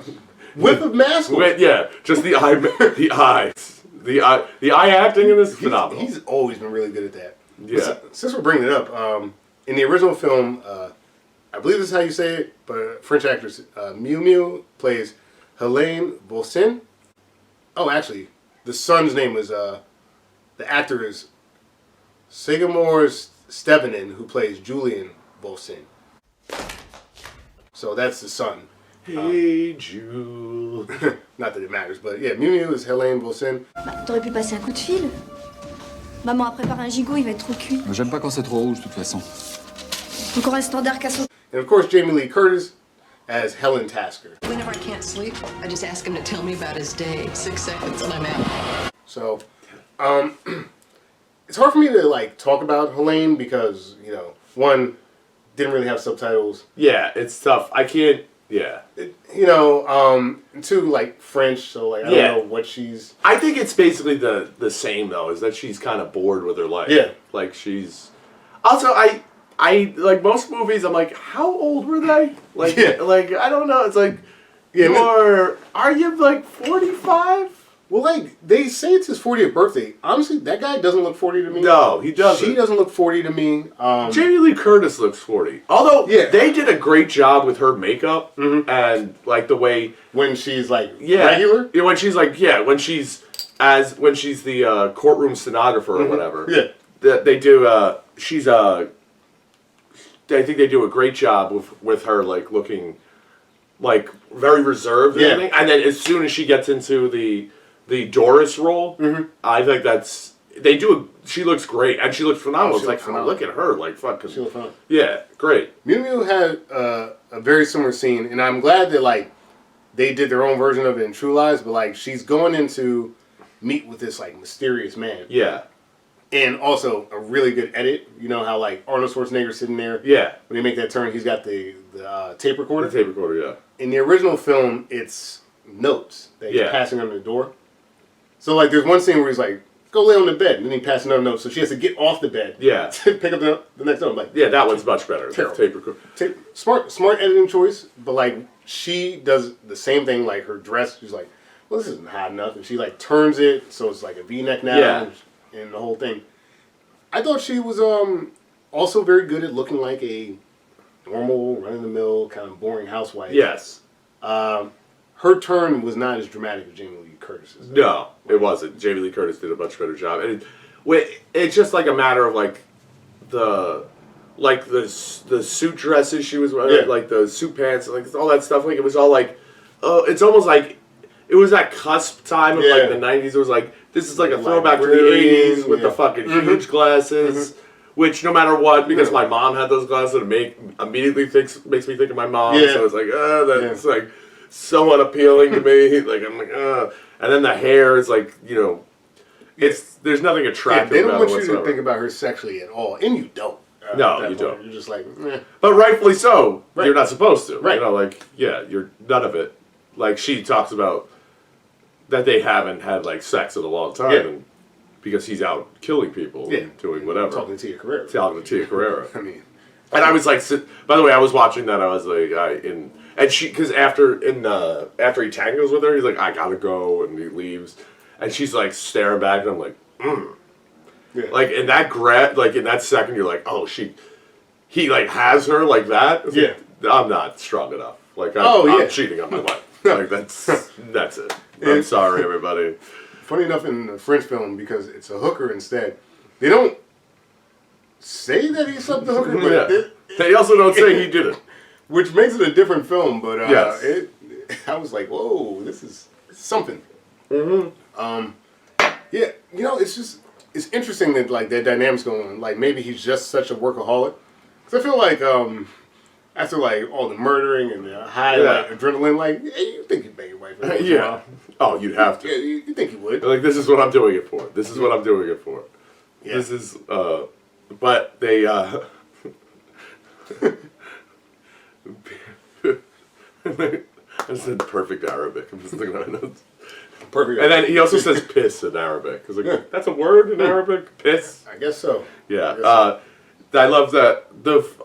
S2: whip of mask.
S1: Yeah, just the eyes. The eye acting in this is phenomenal.
S2: He's always been really good at that.
S1: Yeah.
S2: Since we're bringing it up, in the original film, I believe this is how you say it, but French actress Miu Miu plays Helene Bolsin. Oh, actually, the son's name is, the actor is Sigmar Stevenin, who plays Julian Bolsin. So that's the son.
S1: Hey, Jules.
S2: Not that it matters, but yeah, Miu Miu is Helene Bolsin.
S7: Bah, t'aurais pu passer un coup de fil. Maman a préparé un gigot, il va être trop cuit.
S6: J'aime pas quand c'est trop rouge, de toute façon.
S7: Encore un standard casso.
S2: And of course, Jamie Lee Curtis as Helen Tasker.
S8: Whenever I can't sleep, I just ask him to tell me about his day. 6 seconds and I'm out.
S2: So, it's hard for me to like talk about Helene because one didn't really have subtitles.
S1: Yeah, it's tough. I can't. Yeah.
S2: Two like French, so like I don't know what she's.
S1: I think it's basically the same though. Is that she's kind of bored with her life.
S2: Yeah.
S1: Like she's. Also, I like most movies. I'm like, how old were they? Like, like I don't know. It's like, are you like 45?
S2: Well, like, they say it's his 40th birthday. Honestly, that guy doesn't look 40 to me.
S1: No, he doesn't.
S2: She doesn't look 40 to me.
S1: Jamie Lee Curtis looks 40. Although, they did a great job with her makeup and, like, the way...
S2: When she's, like, regular?
S1: Yeah, when she's, like, when she's the courtroom stenographer or whatever.
S2: Yeah.
S1: They do, I think they do a great job with her, like, looking, like, very reserved and everything. And then as soon as she gets into the Doris role, I think she looks great, and she looks phenomenal. It's like, look at her, like, fucking.
S2: She looks phenomenal.
S1: Yeah, great.
S2: Mew Mew had a very similar scene, and I'm glad that, like, they did their own version of it in True Lies, but, like, she's going in to meet with this, like, mysterious man.
S1: Yeah.
S2: And also, a really good edit. You know how, like, Arnold Schwarzenegger's sitting there?
S1: Yeah.
S2: When they make that turn, he's got the tape recorder.
S1: The tape recorder, yeah.
S2: In the original film, it's notes that he's passing under the door. So, like, there's one scene where he's like, go lay on the bed, and then he passes another note, so she has to get off the bed to pick up the next note. I'm like,
S1: that one's much better.
S2: Terrible.
S1: Tape recorder.
S2: Smart editing choice, but, like, she does the same thing, like, her dress, she's like, well, this isn't hot enough, and she, like, turns it, so it's, like, a V-neck now, and the whole thing. I thought she was, also very good at looking like a normal, run-of-the-mill, kind of boring housewife.
S1: Yes.
S2: Her turn was not as dramatic as Jamie Lee Curtis's.
S1: No, it wasn't. Jamie Lee Curtis did a much better job, and it's just like a matter of like the suit dresses she was wearing, like the suit pants, and like all that stuff. Like it was all like, it's almost like it was that cusp time of like the '90s. It was like this is like a throwback to the '80s with the fucking huge glasses. Which, no matter what, because my mom had those glasses, it immediately makes me think of my mom. So it's like, that's like so unappealing to me. Like I'm like, and then the hair is like, there's nothing attractive.
S2: They don't
S1: about
S2: want
S1: it
S2: you
S1: whatsoever.
S2: to think about her sexually at all, and you don't.
S1: No, you don't.
S2: You're just like,
S1: But rightfully so.
S2: Right.
S1: You're not supposed to.
S2: Right.
S1: You're none of it. Like she talks about that they haven't had like sex in a long time, and because he's out killing people, and doing whatever.
S2: Talking to Tia Carrera.
S1: I mean, and I was like, by the way, I was watching that. I was like, and she, because after he tangos with her, he's like, I gotta go, and he leaves, and she's like staring back, and I'm like, like in that in that second, you're like, oh, he like has her like that. It's like, I'm not strong enough. Like, I'm cheating on my wife. Like that's it. I'm sorry, everybody.
S2: Funny enough, in the French film, because it's a hooker instead, they don't say that he slept the hooker, but
S1: they also don't say he did it,
S2: which makes it a different film. But I was like, whoa, this is something. It's interesting that like that dynamic's going on. Like maybe he's just such a workaholic. Because I feel like after like all the murdering and the high like adrenaline, like you think you'd bang your wife?
S1: Oh, you'd have to.
S2: Yeah, you think you would?
S1: Like this is what I'm doing it for. This is what I'm doing it for. Yeah. This is but they I said perfect Arabic. I'm just thinking about notes.
S2: Perfect.
S1: And then he also says piss in Arabic. I was like, that's a word in Arabic? Piss?
S2: I guess so.
S1: Yeah. I love that.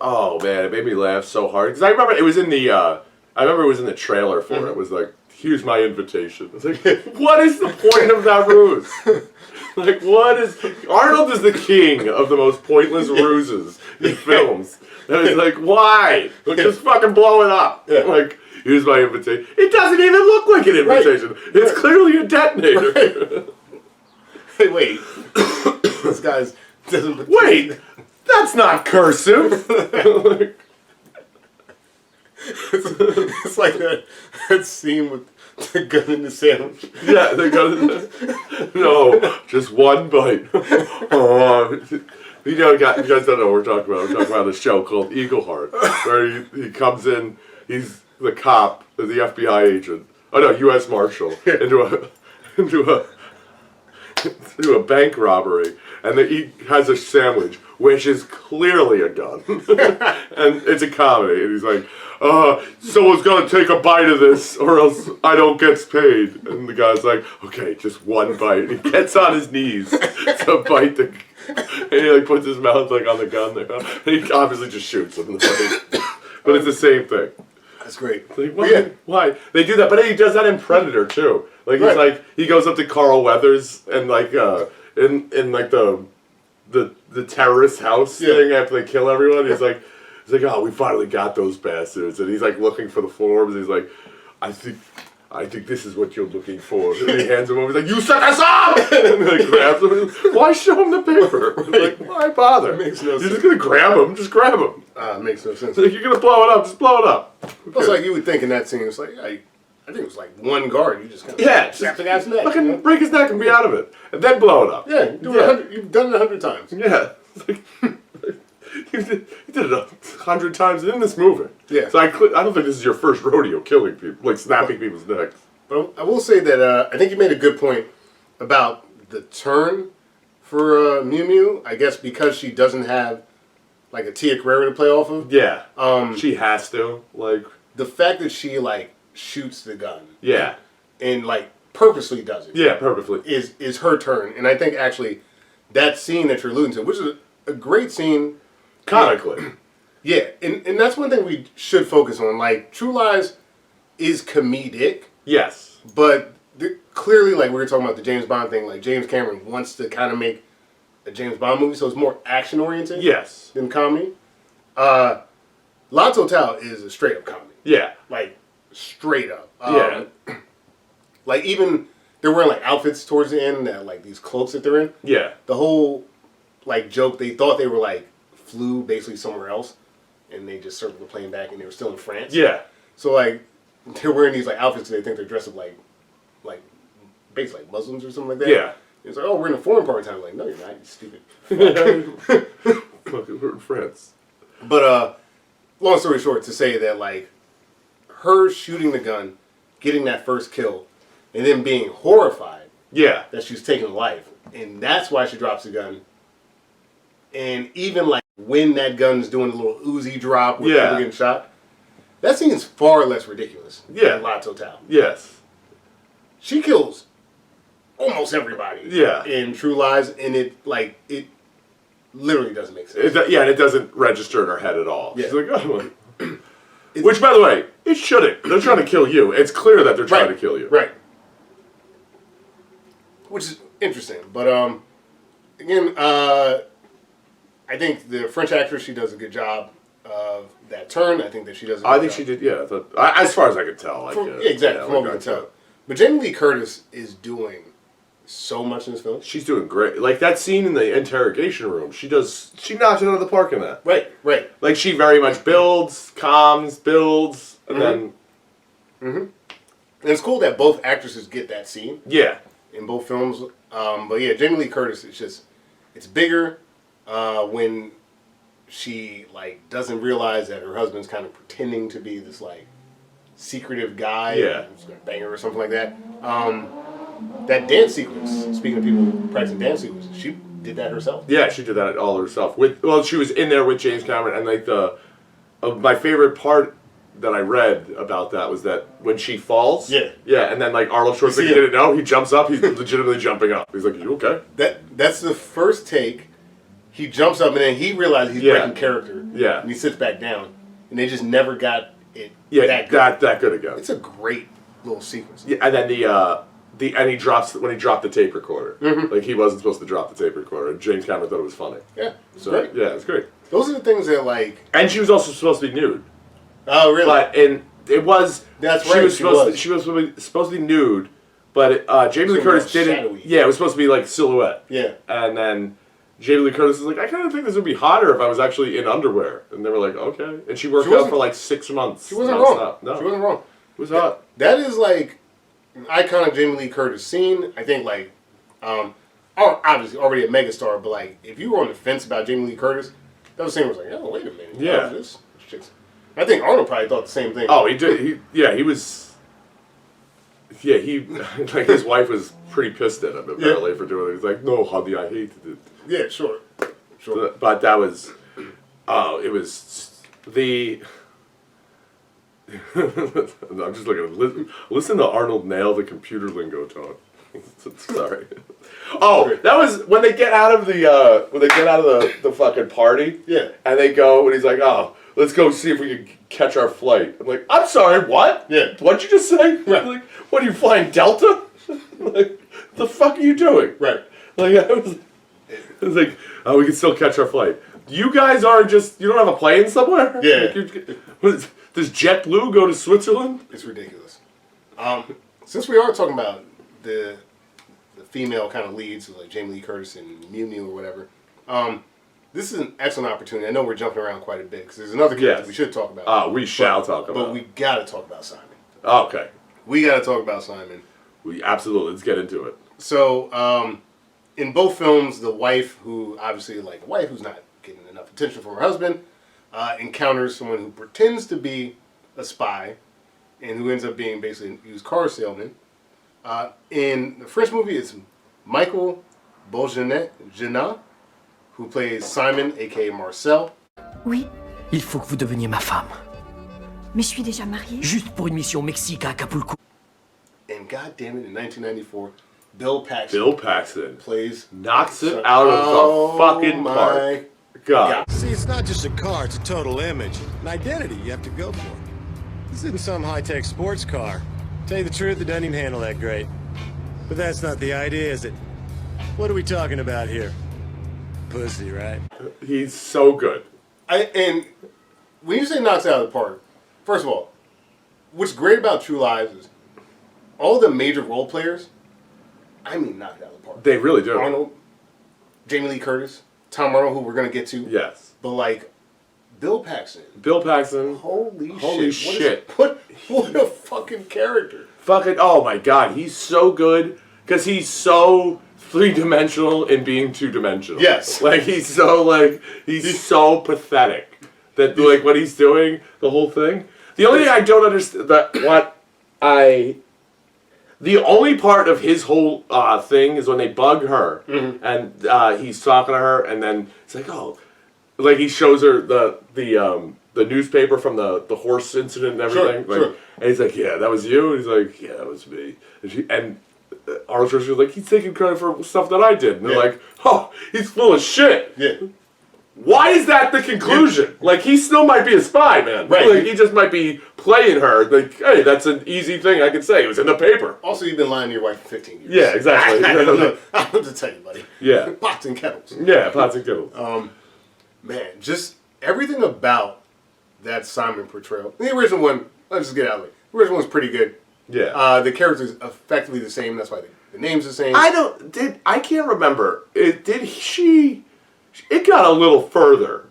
S1: Oh man, it made me laugh so hard because I remember it was in the trailer for it. It was like, here's my invitation. I was like, what is the point of that ruse? Like, what is... Arnold is the king of the most pointless ruses in films. And it's like, why? Like, just fucking blow it up. Like, here's my invitation. It doesn't even look like an invitation. Right. It's clearly a detonator.
S2: Right. Hey, wait. This guy's...
S1: Wait! That's not cursive!
S2: It's like that scene with the gun in the sandwich.
S1: Yeah, the gun in the... No, just one bite. You guys don't know what we're talking about. We're talking about a show called Eagle Heart, where he comes in, he's the cop, the FBI agent, oh no, U.S. Marshal, into a bank robbery, and he has a sandwich, which is clearly a gun, and it's a comedy, and he's like, someone's gonna take a bite of this, or else I don't get paid, and the guy's like, okay, just one bite, and he gets on his knees to bite the, and he like puts his mouth like on the gun there, and he obviously just shoots him in the face, but it's the same thing.
S2: That's great.
S1: Like, why? Why? They do that, but he does that in Predator too. Like he's like he goes up to Carl Weathers and like in like the terrorist house thing after they kill everyone. He's like, oh, we finally got those bastards, and he's like looking for the forms. He's like, I think this is what you're looking for. And he hands him over. He's like, you set us up! And he like grabs him. Why show him the paper? Like, why bother?
S2: It makes no sense.
S1: You're just gonna grab him. Just grab him.
S2: It makes no sense.
S1: Like, you're gonna blow it up. Just blow it up.
S2: It's like you would think in that scene. It's like I think it was like one guard. You just kind of snap the guy's neck.
S1: Fucking break his neck and be out of it, and then blow it up.
S2: Yeah, you've done it 100 times.
S1: Yeah. It's like, you did it 100 times in this movie.
S2: Yeah.
S1: So I don't think this is your first rodeo killing people, like snapping people's necks.
S2: But I will say that I think you made a good point about the turn for Mew Mew. I guess because she doesn't have like a Tia Carrere to play off of.
S1: Yeah. She has to like
S2: the fact that she like shoots the gun.
S1: Yeah.
S2: And like purposely does it.
S1: Yeah, perfectly.
S2: Is her turn, and I think actually that scene that you're alluding to, which is a great scene.
S1: Comically.
S2: Yeah, and that's one thing we should focus on. Like True Lies is comedic.
S1: Yes.
S2: But clearly, like we were talking about the James Bond thing, like James Cameron wants to kind of make a James Bond movie, so it's more action oriented.
S1: Yes.
S2: Than comedy. La Totale is a straight up comedy.
S1: Yeah.
S2: Like straight up.
S1: Yeah.
S2: Like even they're wearing like outfits towards the end that like these cloaks that they're in.
S1: Yeah.
S2: The whole like joke, they thought they were like flew basically somewhere else, and they just circled the plane back, and they were still in France.
S1: Yeah.
S2: So like they're wearing these like outfits, and they think they're dressed up like basically like Muslims or something like that.
S1: Yeah.
S2: It's like, oh, we're in a foreign part of town. Like, no, you're not. You stupid.
S1: Fucking we're in France.
S2: But long story short, to say that like her shooting the gun, getting that first kill, and then being horrified.
S1: Yeah.
S2: That she's taking life, and that's why she drops the gun. And even like when that gun's doing a little Uzi drop with people getting shot, that scene is far less ridiculous than La Totale.
S1: Yes.
S2: She kills almost everybody in True Lies, and it literally doesn't make sense.
S1: And it doesn't register in her head at all.
S2: Yeah.
S1: She's like, oh. Which, by the way, it shouldn't. They're trying to kill you. It's clear that they're trying to kill you.
S2: Right. Which is interesting. But, again, I think the French actress, she does a good job of that turn. I think that she does a good job.
S1: I think she did, yeah. As far as I could tell.
S2: Exactly, from what we can tell. But Jamie Lee Curtis is doing so much in this film.
S1: She's doing great. Like, that scene in the interrogation room, she knocks it out of the park in that.
S2: Right.
S1: Like, she very much builds, calms, builds, and then...
S2: Mm-hmm. And it's cool that both actresses get that scene.
S1: Yeah.
S2: In both films. But yeah, Jamie Lee Curtis, it's bigger when she, like, doesn't realize that her husband's kind of pretending to be this, like, secretive guy.
S1: Yeah.
S2: Who's going to bang her or something like that. That dance sequence, speaking of people practicing dance sequences, she did that herself.
S1: Yeah, she did that all herself. She was in there with James Cameron, and like my favorite part that I read about that was that when she falls, and then like Arnold Schwarzenegger didn't know, he jumps up, he's legitimately jumping up. He's like, "Are you okay?"
S2: That's the first take. He jumps up, and then he realizes he's breaking character.
S1: Yeah,
S2: and he sits back down, and they just never got it.
S1: That good again.
S2: It's a great little sequence.
S1: Yeah, and then and he dropped the tape recorder. Mm-hmm. Like he wasn't supposed to drop the tape recorder. And James Cameron thought it was funny.
S2: Yeah,
S1: it's great. Yeah, it's great.
S2: Those are the things that like.
S1: And she was also supposed to be nude.
S2: Oh, really?
S1: But it was.
S2: That's right.
S1: She was supposed to be nude, but Jamie Lee Curtis didn't. Shadowy. Yeah, it was supposed to be like silhouette.
S2: Yeah.
S1: And then Jamie Lee Curtis was like, I kind of think this would be hotter if I was actually in underwear. And they were like, okay. And she worked out for like 6 months.
S2: She wasn't wrong.
S1: No,
S2: she wasn't wrong.
S1: It was hot.
S2: That is like an iconic Jamie Lee Curtis scene. I think like, obviously already a megastar, but like if you were on the fence about Jamie Lee Curtis, that was scene was like, oh wait a minute,
S1: yeah,
S2: this chick's I think Arnold probably thought the same thing.
S1: Oh, he did. He was. Yeah, like his wife was pretty pissed at him apparently for doing it. He's like, "No, honey, I hated it."
S2: Yeah, sure.
S1: But that was. Oh, it was the. I'm just looking. Listen to Arnold nail the computer lingo talk. Sorry. Oh, that was when they get out of the fucking party.
S2: Yeah.
S1: And they go, and he's like, "Oh, let's go see if we can catch our flight." I'm like, "I'm sorry, what?
S2: Yeah.
S1: What'd you just say?"
S2: Right.
S1: Like, what are you flying Delta? Like, the fuck are you doing?
S2: Right.
S1: Like, it was like, "Oh, we can still catch our flight." You guys are just, you don't have a plane somewhere?
S2: Yeah.
S1: Like, does JetBlue go to Switzerland?
S2: It's ridiculous. Since we are talking about the female kind of leads, like Jamie Lee Curtis and Mew Mew or whatever, this is an excellent opportunity. I know we're jumping around quite a bit because there's another character we should talk about.
S1: We shall talk about.
S2: But we got to talk about Simon.
S1: Okay.
S2: We got to talk about Simon.
S1: We absolutely, let's get into it.
S2: So, in both films, the wife who obviously, like a wife who's not getting enough attention from her husband, encounters someone who pretends to be a spy and who ends up being basically a used car salesman. In the French movie, it's Michael Beaugenat, who plays Simon, aka Marcel.
S9: Oui. Il faut que vous deveniez ma femme.
S7: Mais je suis déjà mariée.
S9: Juste pour une mission au Mexique à Acapulco.
S2: And goddamn it, in 1994, Bill Paxton
S1: plays,
S2: plays
S1: knocks it out of the fucking park. God.
S10: See, it's not just a car, it's a total image. An identity you have to go for. This isn't some high-tech sports car. Tell you the truth, it doesn't even handle that great. But that's not the idea, is it? What are we talking about here? Pussy, right?
S1: He's so good.
S2: And when you say knocks it out of the park, first of all, what's great about True Lies is all the major role players, I mean, knock it out of the park.
S1: They really do.
S2: Arnold, Jamie Lee Curtis, Tom Arnold, who we're going to get to.
S1: Yes.
S2: But, like, Bill Paxton. Holy
S1: shit.
S2: What a fucking character.
S1: Fucking, oh my God, he's so good. Because he's so three-dimensional in being two-dimensional.
S2: Yes.
S1: Like, he's so pathetic. That, like, what he's doing, the whole thing. The only thing I don't understand, the only part of his whole thing is when they bug her, and he's talking to her, and then it's like, oh, like he shows her the newspaper from the horse incident and everything,
S2: Sure.
S1: And he's like, yeah, that was you, and he's like, yeah, that was me, and Arnold Schwarzenegger's like, he's taking credit for stuff that I did, and they're like, oh, he's full of shit.
S2: Yeah.
S1: Why is that the conclusion? Like, he still might be a spy, man.
S2: Right.
S1: Like, he just might be playing her. Like, hey, that's an easy thing I could say. It was in the paper.
S2: Also, you've been lying to your wife for 15 years.
S1: Yeah, exactly.
S2: I don't know what to tell you, buddy.
S1: Yeah.
S2: Pots and kettles.
S1: Yeah, pots and kettles.
S2: Man, just everything about that Simon portrayal. The original one, let's just get out of it. The original one's pretty good.
S1: Yeah.
S2: The character's effectively the same. That's why the name's the same.
S1: I can't remember. It got a little further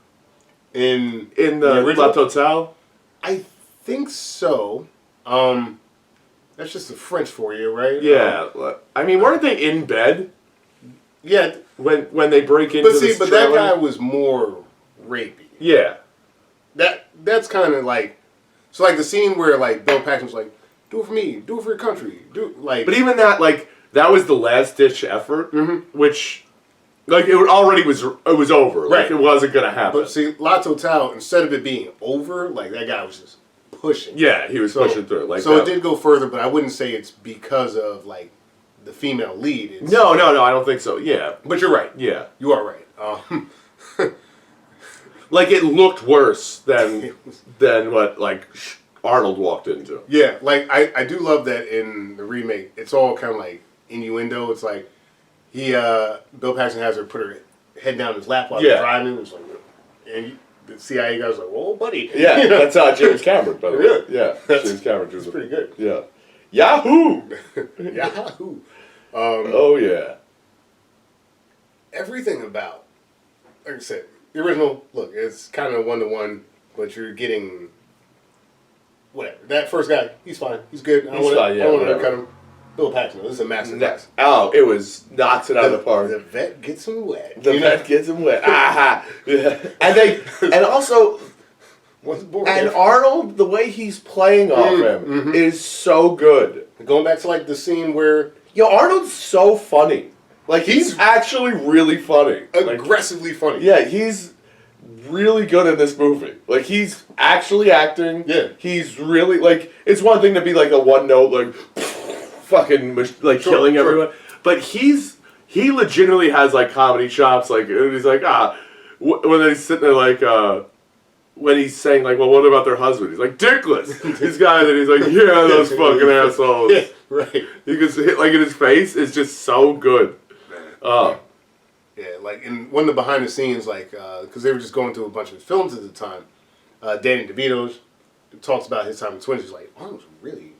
S2: in
S1: the
S2: original?
S1: La Totale.
S2: I think so. That's just the French for you, right?
S1: Yeah. I mean, weren't they in bed?
S2: Yeah.
S1: When they break into this
S2: But
S1: trailer?
S2: that guy was more rapey.
S1: Yeah.
S2: That's kind of like, so like the scene where like Bill Paxton's like, do it for me, do it for your country,
S1: But even that, like, that was the last ditch effort, which, like, it was over. Like,
S2: Right.
S1: it wasn't gonna happen.
S2: But see, La Totale, instead of it being over, like that guy was just pushing.
S1: Yeah, he was pushing through. Like,
S2: so it did go further, but I wouldn't say it's because of like the female lead. It's,
S1: No, I don't think so. Yeah.
S2: but you're right.
S1: Yeah.
S2: You are right.
S1: Like, it looked worse than what, like, Arnold walked into.
S2: Yeah, like I do love that in the remake. It's all kind of like innuendo. It's like Bill Paxton has her put her head down his lap while they're driving. It's like, and the CIA guy's like, "Whoa, buddy."
S1: Yeah, you know? That's James Cameron, by the way.
S2: Really?
S1: Yeah, James Cameron.
S2: That's pretty good.
S1: Yeah. Yahoo!
S2: Yahoo!
S1: Oh yeah.
S2: Everything about, like I said, the original. Look, it's kind of 1-to-1, but you're getting whatever. That first guy, he's fine. He's good. I don't want to cut him. Bill Paxton. This is a massive mess.
S1: Oh, it was knocks it out of the park.
S2: The vet gets him wet.
S1: The vet gets him wet. Aha! Yeah. And also,
S2: Once bored.
S1: And Arnold, the way he's playing off him is so good.
S2: Going back to like the scene where
S1: Arnold's so funny. Like he's actually really funny.
S2: aggressively funny.
S1: Yeah, he's really good in this movie. Like he's actually acting.
S2: Yeah.
S1: He's really like it's one thing to be like a one note like fucking like killing everyone, but he legitimately has like comedy chops. Like he's like when he's sitting there like when he's saying like, well, what about their husband? He's like dickless. These guys and he's like, yeah, those fucking assholes.
S2: Yeah, right.
S1: You can see like in his face is just so good.
S2: Yeah, like in one of the behind the scenes, like because they were just going through a bunch of films at the time. Danny DeVito's talks about his time in Twins. He's like, Arnold's really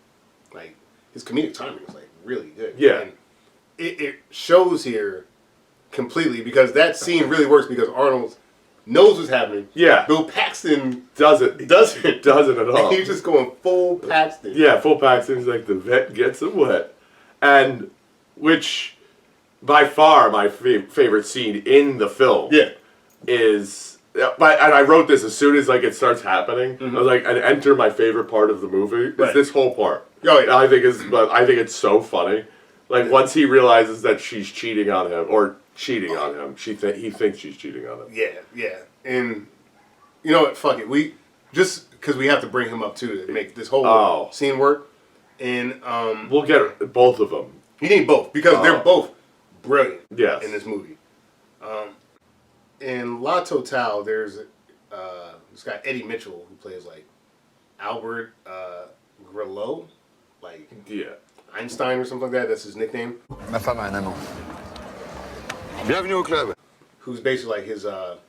S2: like his comedic timing is like really good.
S1: Yeah,
S2: and it shows here completely because that scene really works because Arnold knows what's happening.
S1: Yeah,
S2: Bill Paxton
S1: doesn't at all.
S2: He's just going full Paxton.
S1: Yeah, full Paxton. He's like the vet gets him wet, and which. By far, my favorite scene in the film is, and I wrote this as soon as like it starts happening. I was like, and enter my favorite part of the movie is this whole part.
S2: Oh, yeah.
S1: I think it's so funny. Like once he realizes that she's cheating on him or cheating on him, he thinks she's cheating on him.
S2: Yeah, and you know what? Fuck it. We just because we have to bring him up too to make this whole scene work, and
S1: we'll get both of them.
S2: You need both because they're both brilliant
S1: in
S2: this movie. In La Totale, there's this guy Eddie Mitchell who plays like Albert Grillo, like Einstein or something like that. That's his nickname.
S6: Ma femme a un amant. Bienvenue au club.
S2: Who's basically like his the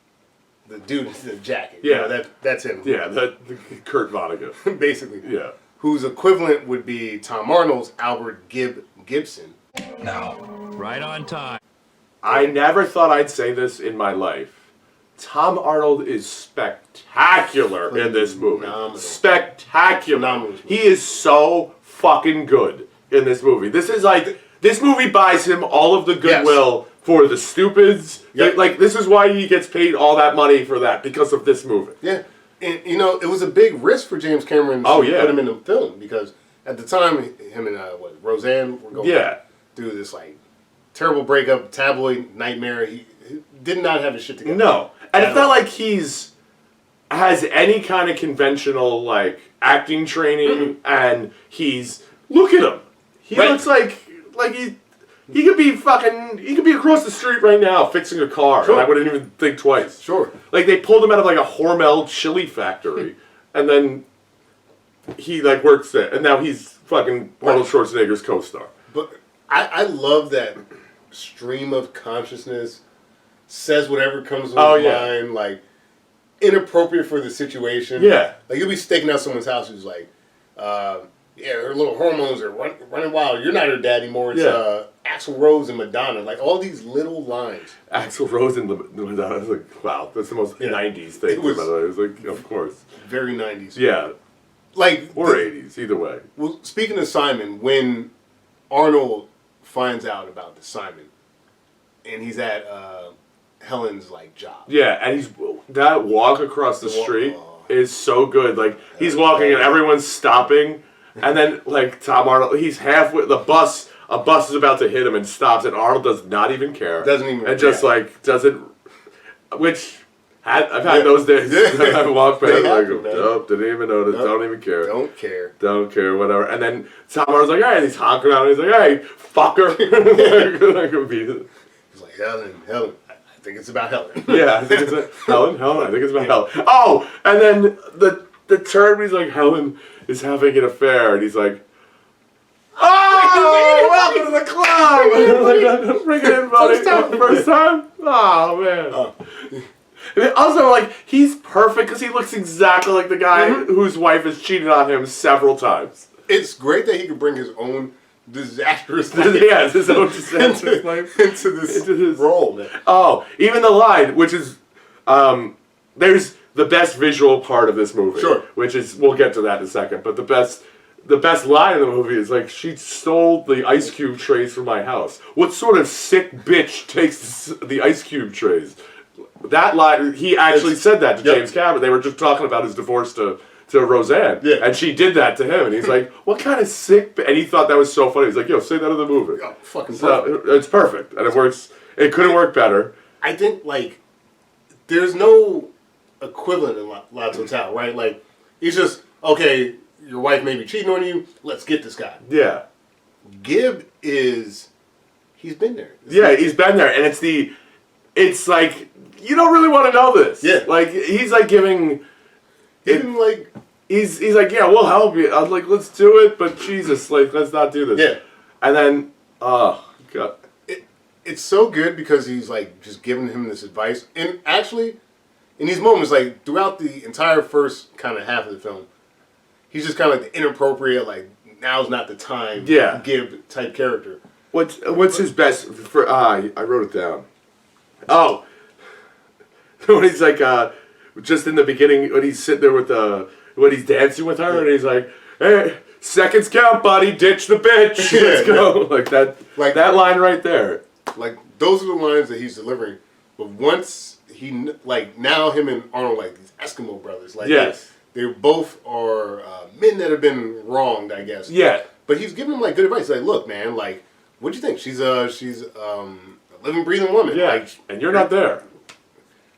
S2: dude in the jacket.
S1: Yeah,
S2: you know, that's him.
S1: Yeah, the Kurt Vonnegut.
S2: Basically.
S1: Yeah.
S2: Whose equivalent would be Tom Arnold's Albert Gibson.
S4: Now, right on time.
S1: I never thought I'd say this in my life. Tom Arnold is spectacular in this movie. Spectacular.
S2: Phenomenal.
S1: He is so fucking good in this movie. This is like this movie buys him all of the goodwill for the stupids.
S2: Yep.
S1: Like this is why he gets paid all that money for that because of this movie.
S2: Yeah. And you know, it was a big risk for James Cameron to put him in the film because at the time him and Roseanne were going through this like terrible breakup, tabloid nightmare. He did not have his shit together.
S1: No. And it's not like has any kind of conventional like acting training and look at him. He looks like he could be across the street right now fixing a car and I wouldn't even think twice.
S2: Sure.
S1: Like they pulled him out of like a Hormel chili factory and then he like works there and now he's fucking Arnold Schwarzenegger's co-star.
S2: But I love that stream of consciousness, says whatever comes to his mind, like inappropriate for the situation.
S1: Yeah.
S2: Like you'll be staking out someone's house who's like, her little hormones are running wild. You're not her dad anymore. It's Axl Rose and Madonna. Like all these little lines.
S1: Axl Rose and Madonna. I was like, wow, that's the most 90s thing. It was like, of course.
S2: Very 90s.
S1: Yeah.
S2: Like
S1: or 80s, either way.
S2: Well, speaking of Simon, when Arnold finds out about the Simon, and he's at Helen's like job.
S1: Yeah, and that walk across the street is so good. Like he's walking and everyone's stopping, and then like Tom Arnold, he's halfway. A bus is about to hit him and stops, and Arnold does not even care.
S2: Doesn't even.
S1: And just like doesn't. Which I've had those days. I walk past like, nope, didn't even notice. Nope. Don't even care. Don't care. Whatever. And then Tom Arnold's like, hey, he's honking around. And he's like, hey, fucker.
S2: He's like, Helen. I think it's about Helen.
S1: Yeah, I think it's Helen. I think it's about Helen. Oh, and then the turn where he's like, Helen is having an affair, and he's like, oh, welcome to the club. Like, bring it in, buddy. First time. Oh man. And also, like, he's perfect because he looks exactly like the guy whose wife has cheated on him several times.
S2: It's great that he can bring his own disastrous life.
S1: Yeah, his own disastrous life
S2: into this role, man.
S1: Oh, even the line, which is, there's the best visual part of this movie.
S2: Sure.
S1: Which is, we'll get to that in a second, but the best line in the movie is like, she stole the ice cube trays from my house. What sort of sick bitch takes the ice cube trays? That line, he actually said that to James Cameron. They were just talking about his divorce to Roseanne.
S2: Yeah.
S1: And she did that to him. And he's like, what kind of sick... And he thought that was so funny. He's like, yo, say that in the movie.
S2: Oh, fucking
S1: perfect. It's perfect. And it works. It couldn't work better.
S2: I think, like, there's no equivalent in La Totale, right? Like, it's just, okay, your wife may be cheating on you, let's get this guy.
S1: Yeah.
S2: Gib is... He's been there.
S1: He's been there. And it's like... You don't really want to know this.
S2: Yeah.
S1: Like, he's like giving...
S2: like...
S1: He's like, yeah, we'll help you. I'm like, let's do it, but Jesus, like, let's not do this.
S2: Yeah.
S1: And then, oh, God.
S2: It's so good because he's, like, just giving him this advice. And actually, in these moments, like, throughout the entire first kind of half of the film, he's just kind of like the inappropriate, like, now's not the time Gib type character.
S1: What's his best... I wrote it down. Oh. When he's like, just in the beginning, when he's sitting there with when he's dancing with her, and he's like, hey, seconds count, buddy, ditch the bitch, let's go. Like that line right there.
S2: Like, those are the lines that he's delivering. But once now him and Arnold, like, these Eskimo brothers, like, they both are men that have been wronged, I guess.
S1: Yeah.
S2: But he's giving them, like, good advice. Like, look, man, like, what do you think? She's a living, breathing woman.
S1: Yeah,
S2: like,
S1: and you're not there.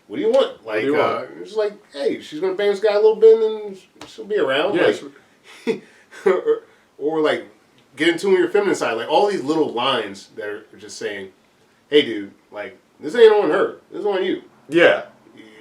S2: What do you want? Like, it's like, hey, she's gonna bang this guy a little bit, and she'll be around.
S1: Yeah.
S2: Like, or like, get in tune with your feminine side. Like, all these little lines that are just saying, hey, dude, like, this ain't on her. This is on you.
S1: Yeah.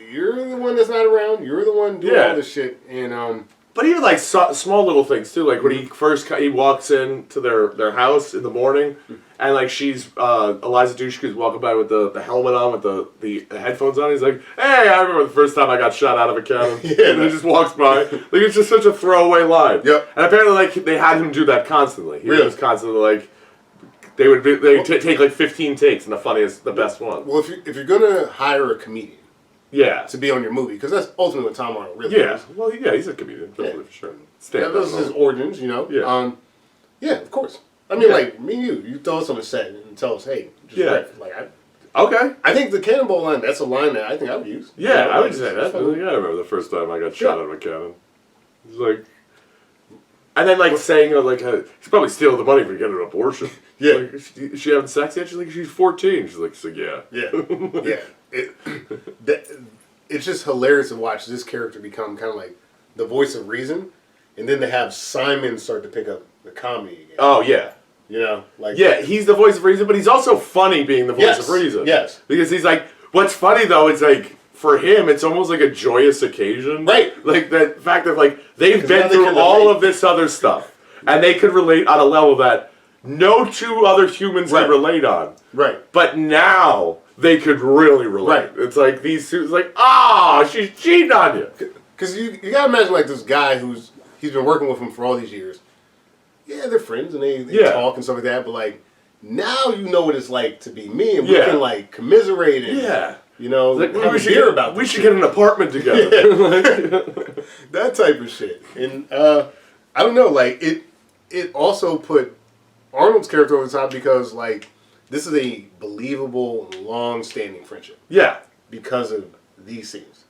S2: You're the one that's not around. You're the one doing all this shit. And
S1: but even like small little things too, like when he walks into their house in the morning, and like she's Eliza Dushku's walking by with the helmet on, with the headphones on. He's like, "Hey, I remember the first time I got shot out of a cannon." And he just walks by. Like, it's just such a throwaway line.
S2: Yep.
S1: And apparently, like, they had him do that constantly. He was constantly like, they take like 15 takes, and the best one.
S2: Well, if you're gonna hire a comedian.
S1: Yeah.
S2: To be on your movie, because that's ultimately what Tom Arnold really is.
S1: Well, yeah, he's a comedian, for sure.
S2: That's his origins, you know.
S1: Yeah.
S2: Yeah, of course. I mean, like, me and you throw us on the set and tell us, hey, just riff. Like, I think the cannonball line, that's a line that I think I would use.
S1: Yeah,
S2: you know,
S1: I would say that. I remember the first time I got shot out of a cannon. It's like, and then like saying like he's probably stealing the money for getting an abortion.
S2: Yeah.
S1: Like, is she having sex yet? She's like, she's 14. She's like, yeah.
S2: Yeah. It's just hilarious to watch this character become kind of like the voice of reason, and then to have Simon start to pick up the comedy again.
S1: Oh yeah.
S2: You know, like,
S1: yeah, he's the voice of reason, but he's also funny being the voice of reason.
S2: Yes.
S1: Because he's like, what's funny though is like, for him, it's almost like a joyous occasion.
S2: Right.
S1: Like the fact that like they've been through all of this other stuff, and they could relate on a level that no two other humans could relate on.
S2: Right.
S1: But now they could really relate.
S2: Right.
S1: It's like these two, it's like, she's cheating on you.
S2: Because you gotta imagine like this guy he's been working with him for all these years. Yeah, they're friends and they talk and stuff like that, but like now you know what it's like to be me, and we can like commiserate and you know,
S1: like,
S2: we should hear about.
S1: We should get an apartment together.
S2: That type of shit. And I don't know, like it also put Arnold's character over the top because like this is a believable, long-standing friendship.
S1: Yeah,
S2: because of these scenes.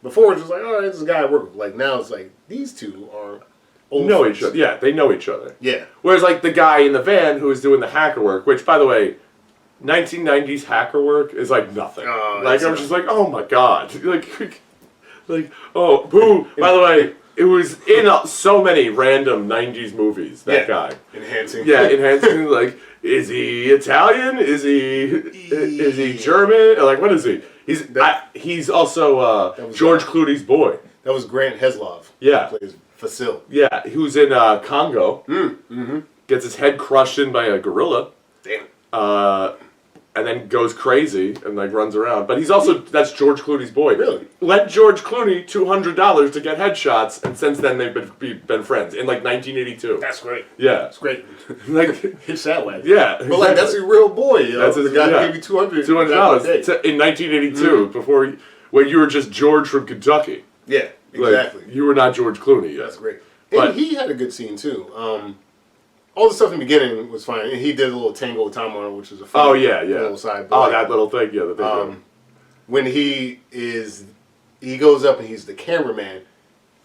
S2: Before it's just like, oh, this is a guy I work with. Like now it's like these two are old friends.
S1: each other. Yeah, they know each other.
S2: Yeah.
S1: Whereas like the guy in the van who is doing the hacker work, which by the way, 1990s hacker work is like nothing. Like I'm just like, oh my god, like oh boo. By the way, it was in so many random 90s movies. That guy
S2: enhancing.
S1: Yeah, enhancing. Like, is he Italian? Is he German? Like, what is he? He's also George Clooney's boy.
S2: That was Grant Heslov.
S1: Yeah,
S2: He plays Facil.
S1: Yeah, who's in Congo. Gets his head crushed in by a gorilla.
S2: Damn.
S1: And then goes crazy and like runs around. But he's also, that's George Clooney's boy.
S2: Really?
S1: Lent George Clooney $200 to get headshots, and since then they've been friends in like 1982.
S2: That's great.
S1: Yeah,
S2: that's great.
S1: Like
S2: it's that way.
S1: Yeah,
S2: but like that's a real boy. You know?
S1: That's
S2: the guy who gave you $200
S1: in 1982 before when you were just George from Kentucky.
S2: Yeah, exactly.
S1: Like, you were not George Clooney yet.
S2: That's great. And he had a good scene too. All the stuff in the beginning was fine. And he did a little tango with Tom Arnold, which was a fun little side.
S1: That little thing, that they did.
S2: when he goes up and he's the cameraman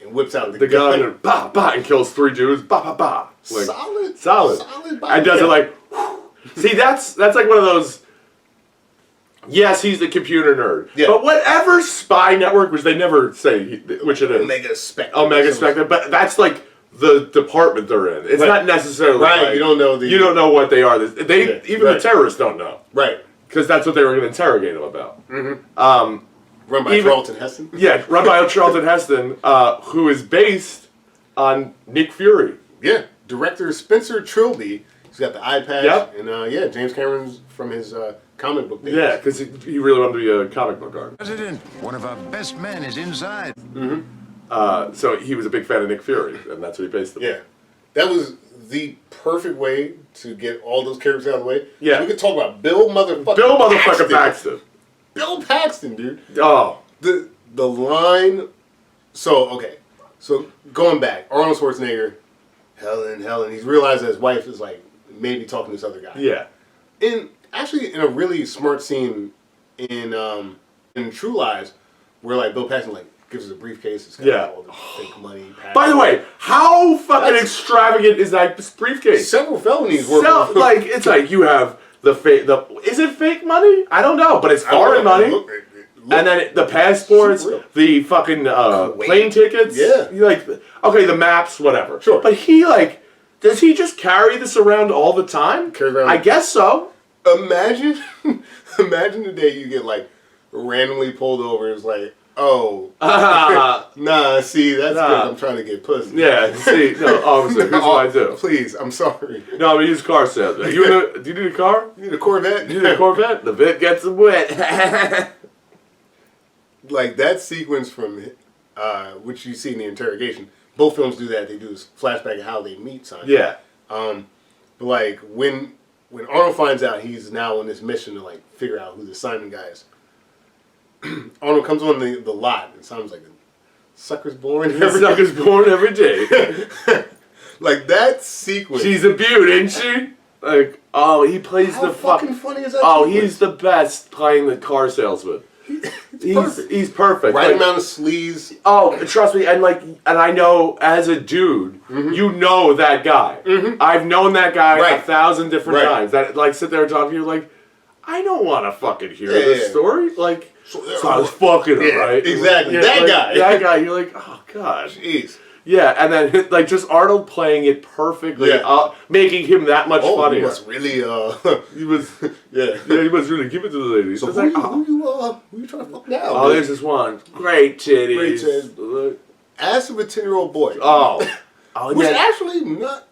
S2: and whips out the gun
S1: and bah, bah, and kills 3 dudes. Bah, bah, bah. Like,
S2: solid.
S1: And does it like, whew. See, that's like one of those. Yes, he's the computer nerd. Yeah. But whatever spy network, which they never say which it is. Omega Spectrum. But that's like the department they're in. It's not necessarily
S2: right.
S1: Like,
S2: you don't know
S1: what they are. Even the terrorists don't know.
S2: Right.
S1: Because that's what they were going to interrogate him about.
S2: Mm-hmm. Run by Charlton Heston.
S1: Yeah, run by Charlton Heston, who is based on Nick Fury.
S2: Yeah, director Spencer Trilby. He's got the eye patch.
S1: Yep.
S2: And James Cameron's from his comic book days.
S1: Yeah, because he really wanted to be a comic book artist.
S6: President, one of our best men is inside.
S2: Mm-hmm.
S1: So he was a big fan of Nick Fury, and that's what he based it on.
S2: Yeah. That was the perfect way to get all those characters out of the way.
S1: Yeah.
S2: So we could talk about Bill motherfucking
S1: Paxton.
S2: Bill Paxton, dude.
S1: Oh.
S2: The line. So going back, Arnold Schwarzenegger, Helen. He's realized that his wife is like maybe talking to this other guy.
S1: Yeah.
S2: In a really smart scene in True Lies, where like Bill Paxton like gives us a briefcase. It's got all the fake money.
S1: By the way, how fucking extravagant is that briefcase?
S2: Several felonies.
S1: Like it's like you have the fake. Is it fake money? I don't know, but it's foreign money. And then the passports, the fucking plane tickets.
S2: Yeah.
S1: You like, okay, the maps, whatever.
S2: Sure.
S1: But does he just carry this around all the time? I guess so.
S2: Imagine the day you get like randomly pulled over. It's like, oh, nah. See, that's because I'm trying to get pussy.
S1: Yeah. See, no, officer, here's what I do.
S2: Please, I'm sorry.
S1: No, I'm a used car salesman. Do you need a car?
S2: You need a Corvette?
S1: You need a Corvette? The bit gets them wet.
S2: Like that sequence from which you see in the interrogation. Both films do that. They do this flashback of how they meet Simon.
S1: Yeah.
S2: But like when Arnold finds out he's now on this mission to like figure out who the Simon guy is, Arnold comes on the lot and Simon's like, "Sucker's born
S1: every day."
S2: Like that sequence.
S1: She's a beaut, isn't she? Like, oh, he plays
S2: how fucking funny is that?
S1: Oh,
S2: sequence?
S1: he's the best playing the car salesman. He's perfect.
S2: Right
S1: like,
S2: amount of sleaze.
S1: Oh, trust me, and I know as a dude, you know that guy. I've known that guy 1,000 different times. That like sit there and talk to you like, I don't want to fucking hear this story. Like, so I was fucking her, right?
S2: Exactly.
S1: Yeah, that guy. You're like, oh god.
S2: Jeez.
S1: Yeah, and then like just Arnold playing it perfectly, making him that much funnier.
S2: He was really,
S1: he was, he was really give it to the ladies.
S2: So who you trying to fuck now?
S1: Oh, there's this one. Great titties.
S2: Great titties. Ass of a 10-year-old boy.
S1: Oh,
S2: which actually not,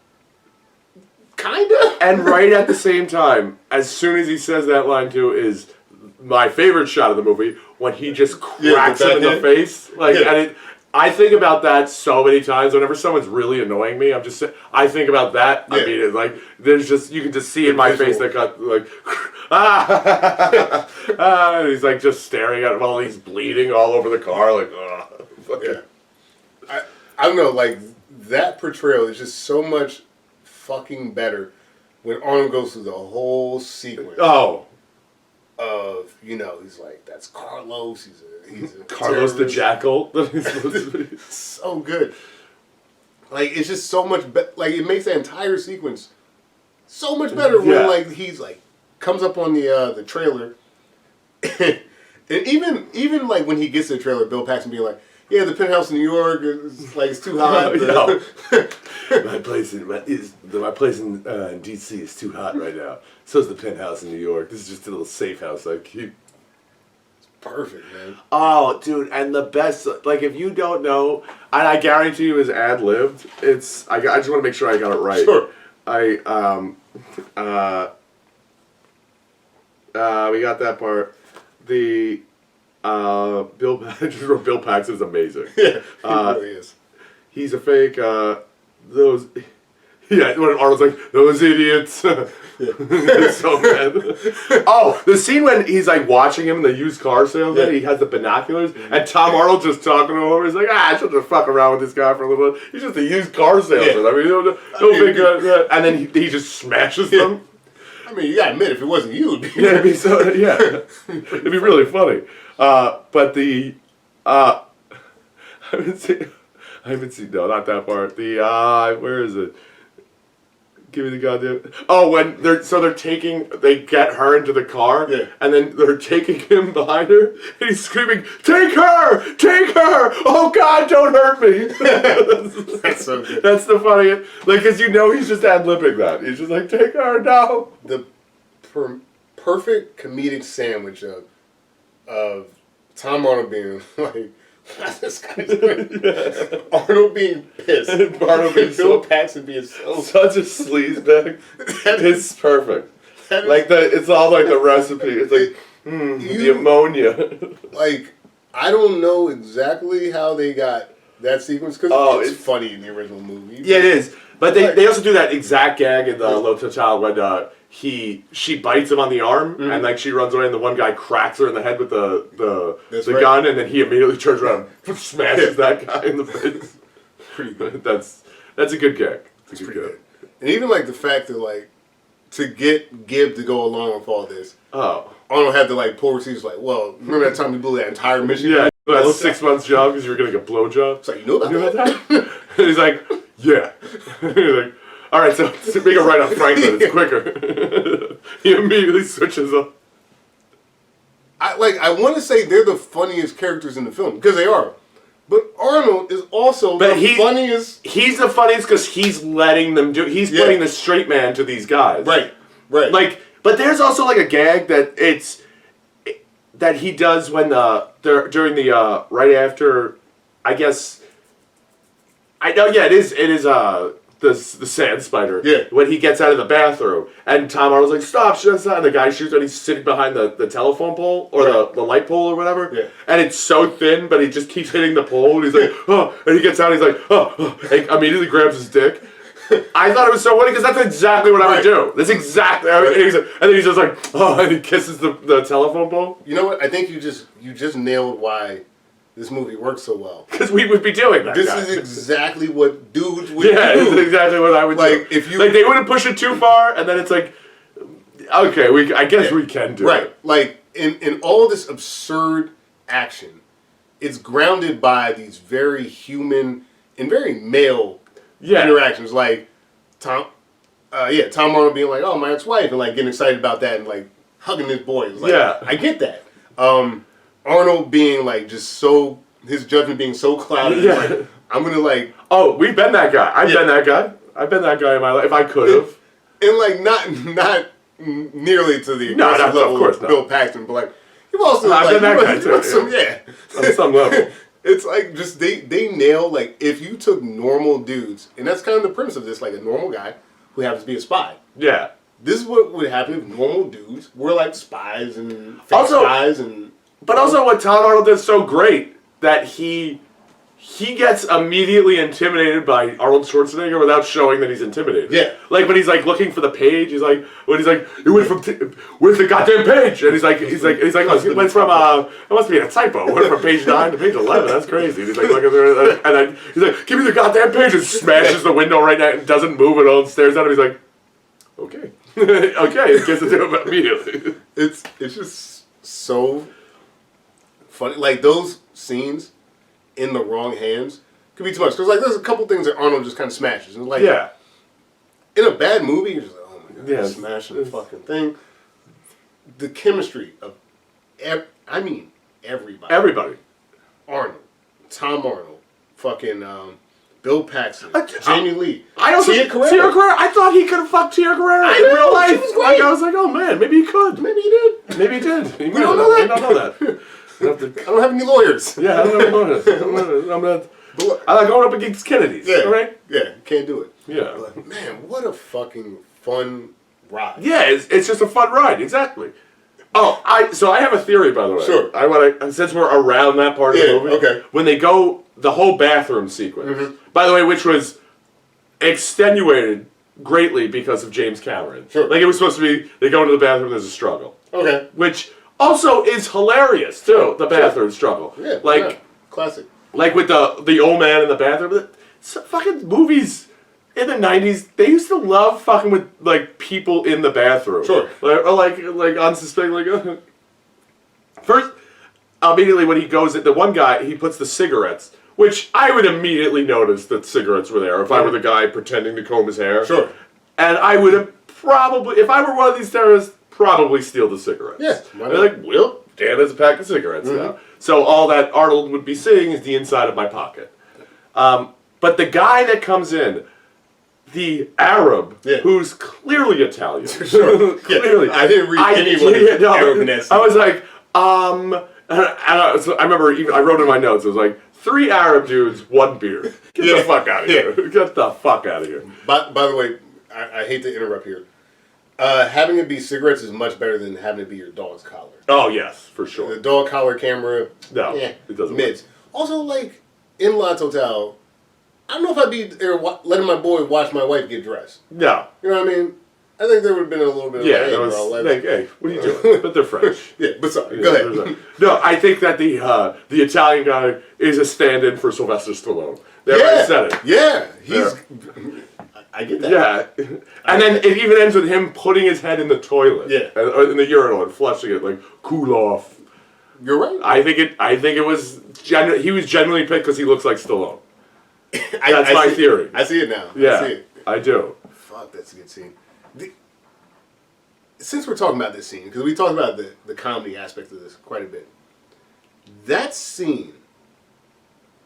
S2: kinda.
S1: And right at the same time, as soon as he says that line too, is my favorite shot of the movie when he just cracks him in the face, like, and I think about that so many times. Whenever someone's really annoying me, I think about that. I mean, it's like there's just you can just see in my face that got like, and he's like just staring at him while he's bleeding all over the car, like,
S2: I don't know, like that portrayal is just so much fucking better when Arnold goes through the whole sequence. Of he's like, that's Carlos. He's a
S1: Carlos the Jackal.
S2: So good. Like it's just so much better. Like it makes that entire sequence so much better when like he's like comes up on the trailer, and even like when he gets to the trailer, Bill Paxton being like, yeah, the penthouse in New York is like it's too hot.
S1: My place in DC is too hot right now. So's the penthouse in New York. This is just a little safe house I keep.
S2: It's perfect, man.
S1: Oh, dude, and the best, like, if you don't know, and I guarantee you it's ad-libbed, I just want to make sure I got it right.
S2: Sure.
S1: We got that part. The, Bill Paxton's amazing.
S2: Yeah, he really is.
S1: He's a fake, when Arnold's like, those idiots. It's so bad. Oh, the scene when he's like watching him in the used car salesman, he has the binoculars, and Tom Arnold just talking to him. He's like, I should just fuck around with this guy for a little bit. He's just a used car salesman. I mean, no big guy. And then he just smashes them.
S2: I mean, you gotta admit, if it wasn't you, it'd be
S1: Yeah, it'd be really funny. But the I haven't seen. No, not that part. The where is it? Give me the goddamn. Oh, when they get her into the car,
S2: Yeah.
S1: and then they're taking him behind her, and he's screaming, "Take her! Take her! Oh God, don't hurt me!"
S2: That's so good.
S1: That's the funniest. Like, cause he's just ad-libbing that. He's just like, "Take her now."
S2: The perfect comedic sandwich of Tom Arnold being like, this guy's doing? Arnold being pissed.
S1: Arnold being
S2: Bill Paxton being so
S1: such a sleazebag. It's perfect. Like it's all like the recipe. It's like the ammonia.
S2: Like, I don't know exactly how they got that sequence because it's funny in the original movie.
S1: Yeah, it is. But they also do that exact gag in the Totale when she bites him on the arm and like she runs away and the one guy cracks her in the head with the gun and then he immediately turns around and smashes that guy in the face.
S2: Pretty good.
S1: That's a good gag.
S2: It's pretty good. And even like the fact that like to get Gibb to go along with all this.
S1: Oh.
S2: Arnold had to like pull receipts like, well, remember that time we blew that entire mission?
S1: Yeah, that was 6 months job because you were getting a blowjob.
S2: It's like, you know about that?
S1: And he's like, yeah. He's like, all right, so make it right on Franklin. It's quicker. He immediately switches up.
S2: I want to say they're the funniest characters in the film because they are. But Arnold is also the funniest.
S1: He's the funniest because he's letting them do. He's putting the straight man to these guys.
S2: Right.
S1: Like, but there's also like a gag that he does when during the right after, I guess. I know. Yeah, it is the sand spider.
S2: Yeah.
S1: When he gets out of the bathroom and Tom Arnold's like, stop, and the guy shoots and he's sitting behind the telephone pole or the light pole or whatever.
S2: Yeah.
S1: And it's so thin, but he just keeps hitting the pole and he's like, oh, and he gets out and he's like, oh, and immediately grabs his dick. I thought it was so funny because that's exactly what I would do. That's exactly. And then he's just like, oh, and he kisses the telephone pole.
S2: You know what? I think you just nailed why this movie works so well.
S1: Because we would be doing that.
S2: This is exactly what dudes would do.
S1: Yeah, it's exactly what I would do.
S2: Like if you
S1: they wouldn't push it too far, and then it's like, okay, I guess we can do it.
S2: Right. Like in all this absurd action, it's grounded by these very human and very male interactions. Like Tom Arnold being like, "Oh, my ex-wife," and like getting excited about that and like hugging his boy. Like, I get that. Arnold being like just so, his judgment being so clouded.
S1: Yeah.
S2: Like, I'm gonna like.
S1: Oh, we've been that guy. I've been that guy. I've been that guy in my life. If I could have.
S2: And like not nearly to the aggressive level
S1: of course not.
S2: Bill Paxton, but like you've also
S1: I've been that guy too.
S2: On
S1: some level.
S2: It's like just they nail like if you took normal dudes, and that's kind of the premise of this, like a normal guy who happens to be a spy.
S1: Yeah.
S2: This is what would happen if normal dudes were like spies and fake spies and.
S1: But also, what Tom Arnold does so great that he gets immediately intimidated by Arnold Schwarzenegger without showing that he's intimidated.
S2: Yeah.
S1: Like when he's like looking for the page, he's like, it went from where's the goddamn page? And he's like, oh, it went from it must be a typo. It went from page 9 to page 11. That's crazy. And he's like looking through it, and then he's like, give me the goddamn page, and smashes the window right now and doesn't move at all and stares at him. He's like, okay, okay, he gets to do it immediately.
S2: It's just so funny. Like those scenes in the wrong hands could be too much. Because like there's a couple things that Arnold just kind of smashes. And like in a bad movie, you're just like, oh my god, smashing the fucking thing. The chemistry of everybody.
S1: Everybody.
S2: Arnold, Tom Arnold, fucking Bill Paxton, Jamie Lee,
S1: Tia Carrere. I thought he could have fucked Tia Carrere in real life.
S2: She was great.
S1: I was like, oh man, maybe he could.
S2: Maybe he did.
S1: Maybe he did.
S2: We don't know that.
S1: We don't know that.
S2: I don't have any lawyers.
S1: Yeah, I don't have lawyers. I'm not going up against Kennedy's.
S2: Yeah,
S1: right?
S2: Yeah, can't do it.
S1: Yeah.
S2: But, man, what a fucking fun ride.
S1: Yeah, it's just a fun ride. Exactly. Oh, I have a theory, by the way.
S2: Sure.
S1: Since we're around that part of the movie.
S2: Okay.
S1: When they go, the whole bathroom sequence, by the way, which was extenuated greatly because of James Cameron.
S2: Sure.
S1: Like it was supposed to be, they go into the bathroom, there's a struggle.
S2: Okay.
S1: Which also is hilarious too, the bathroom struggle.
S2: Yeah.
S1: Like
S2: classic.
S1: Like with the old man in the bathroom. Fucking movies in the 90s, they used to love fucking with, like, people in the bathroom.
S2: Sure.
S1: Or like unsuspecting, like, first, immediately when he goes, the one guy, he puts the cigarettes, which I would immediately notice that cigarettes were there if I were the guy pretending to comb his hair.
S2: Sure.
S1: And I would have probably, if I were one of these terrorists, probably steal the cigarettes.
S2: Yeah.
S1: And they're like, well, Dan has a pack of cigarettes now. So all that Arnold would be seeing is the inside of my pocket. But the guy that comes in, the Arab, who's clearly Italian.
S2: Sure.
S1: Clearly.
S2: I didn't read anyone Arab-ness.
S1: I was like, I remember I wrote in my notes, it was like, 3 Arab dudes, 1 beer. Get the fuck out of here. Get the fuck out of here.
S2: By the way, I hate to interrupt here. Having it be cigarettes is much better than having it be your dog's collar.
S1: Oh, yes, for sure.
S2: The dog collar camera,
S1: no, it doesn't
S2: mids.
S1: work.
S2: Also, like, in La Totale, I don't know if I'd be there letting my boy watch my wife get dressed.
S1: No.
S2: You know what I mean? I think there would have been a little bit of
S1: hey, hey, what are you doing? But they're French.
S2: But sorry, go ahead.
S1: No, I think that the Italian guy is a stand-in for Sylvester Stallone. I said it.
S2: Yeah, I get that.
S1: Yeah, and then it even ends with him putting his head in the toilet. Or in the urinal and flushing it, like, cool off.
S2: You're right.
S1: I think it was he was genuinely picked because he looks like Stallone. That's my theory.
S2: I see it now.
S1: Yeah,
S2: I see it.
S1: I do.
S2: Fuck, that's a good scene. Since we're talking about this scene, because we talked about the comedy aspect of this quite a bit, that scene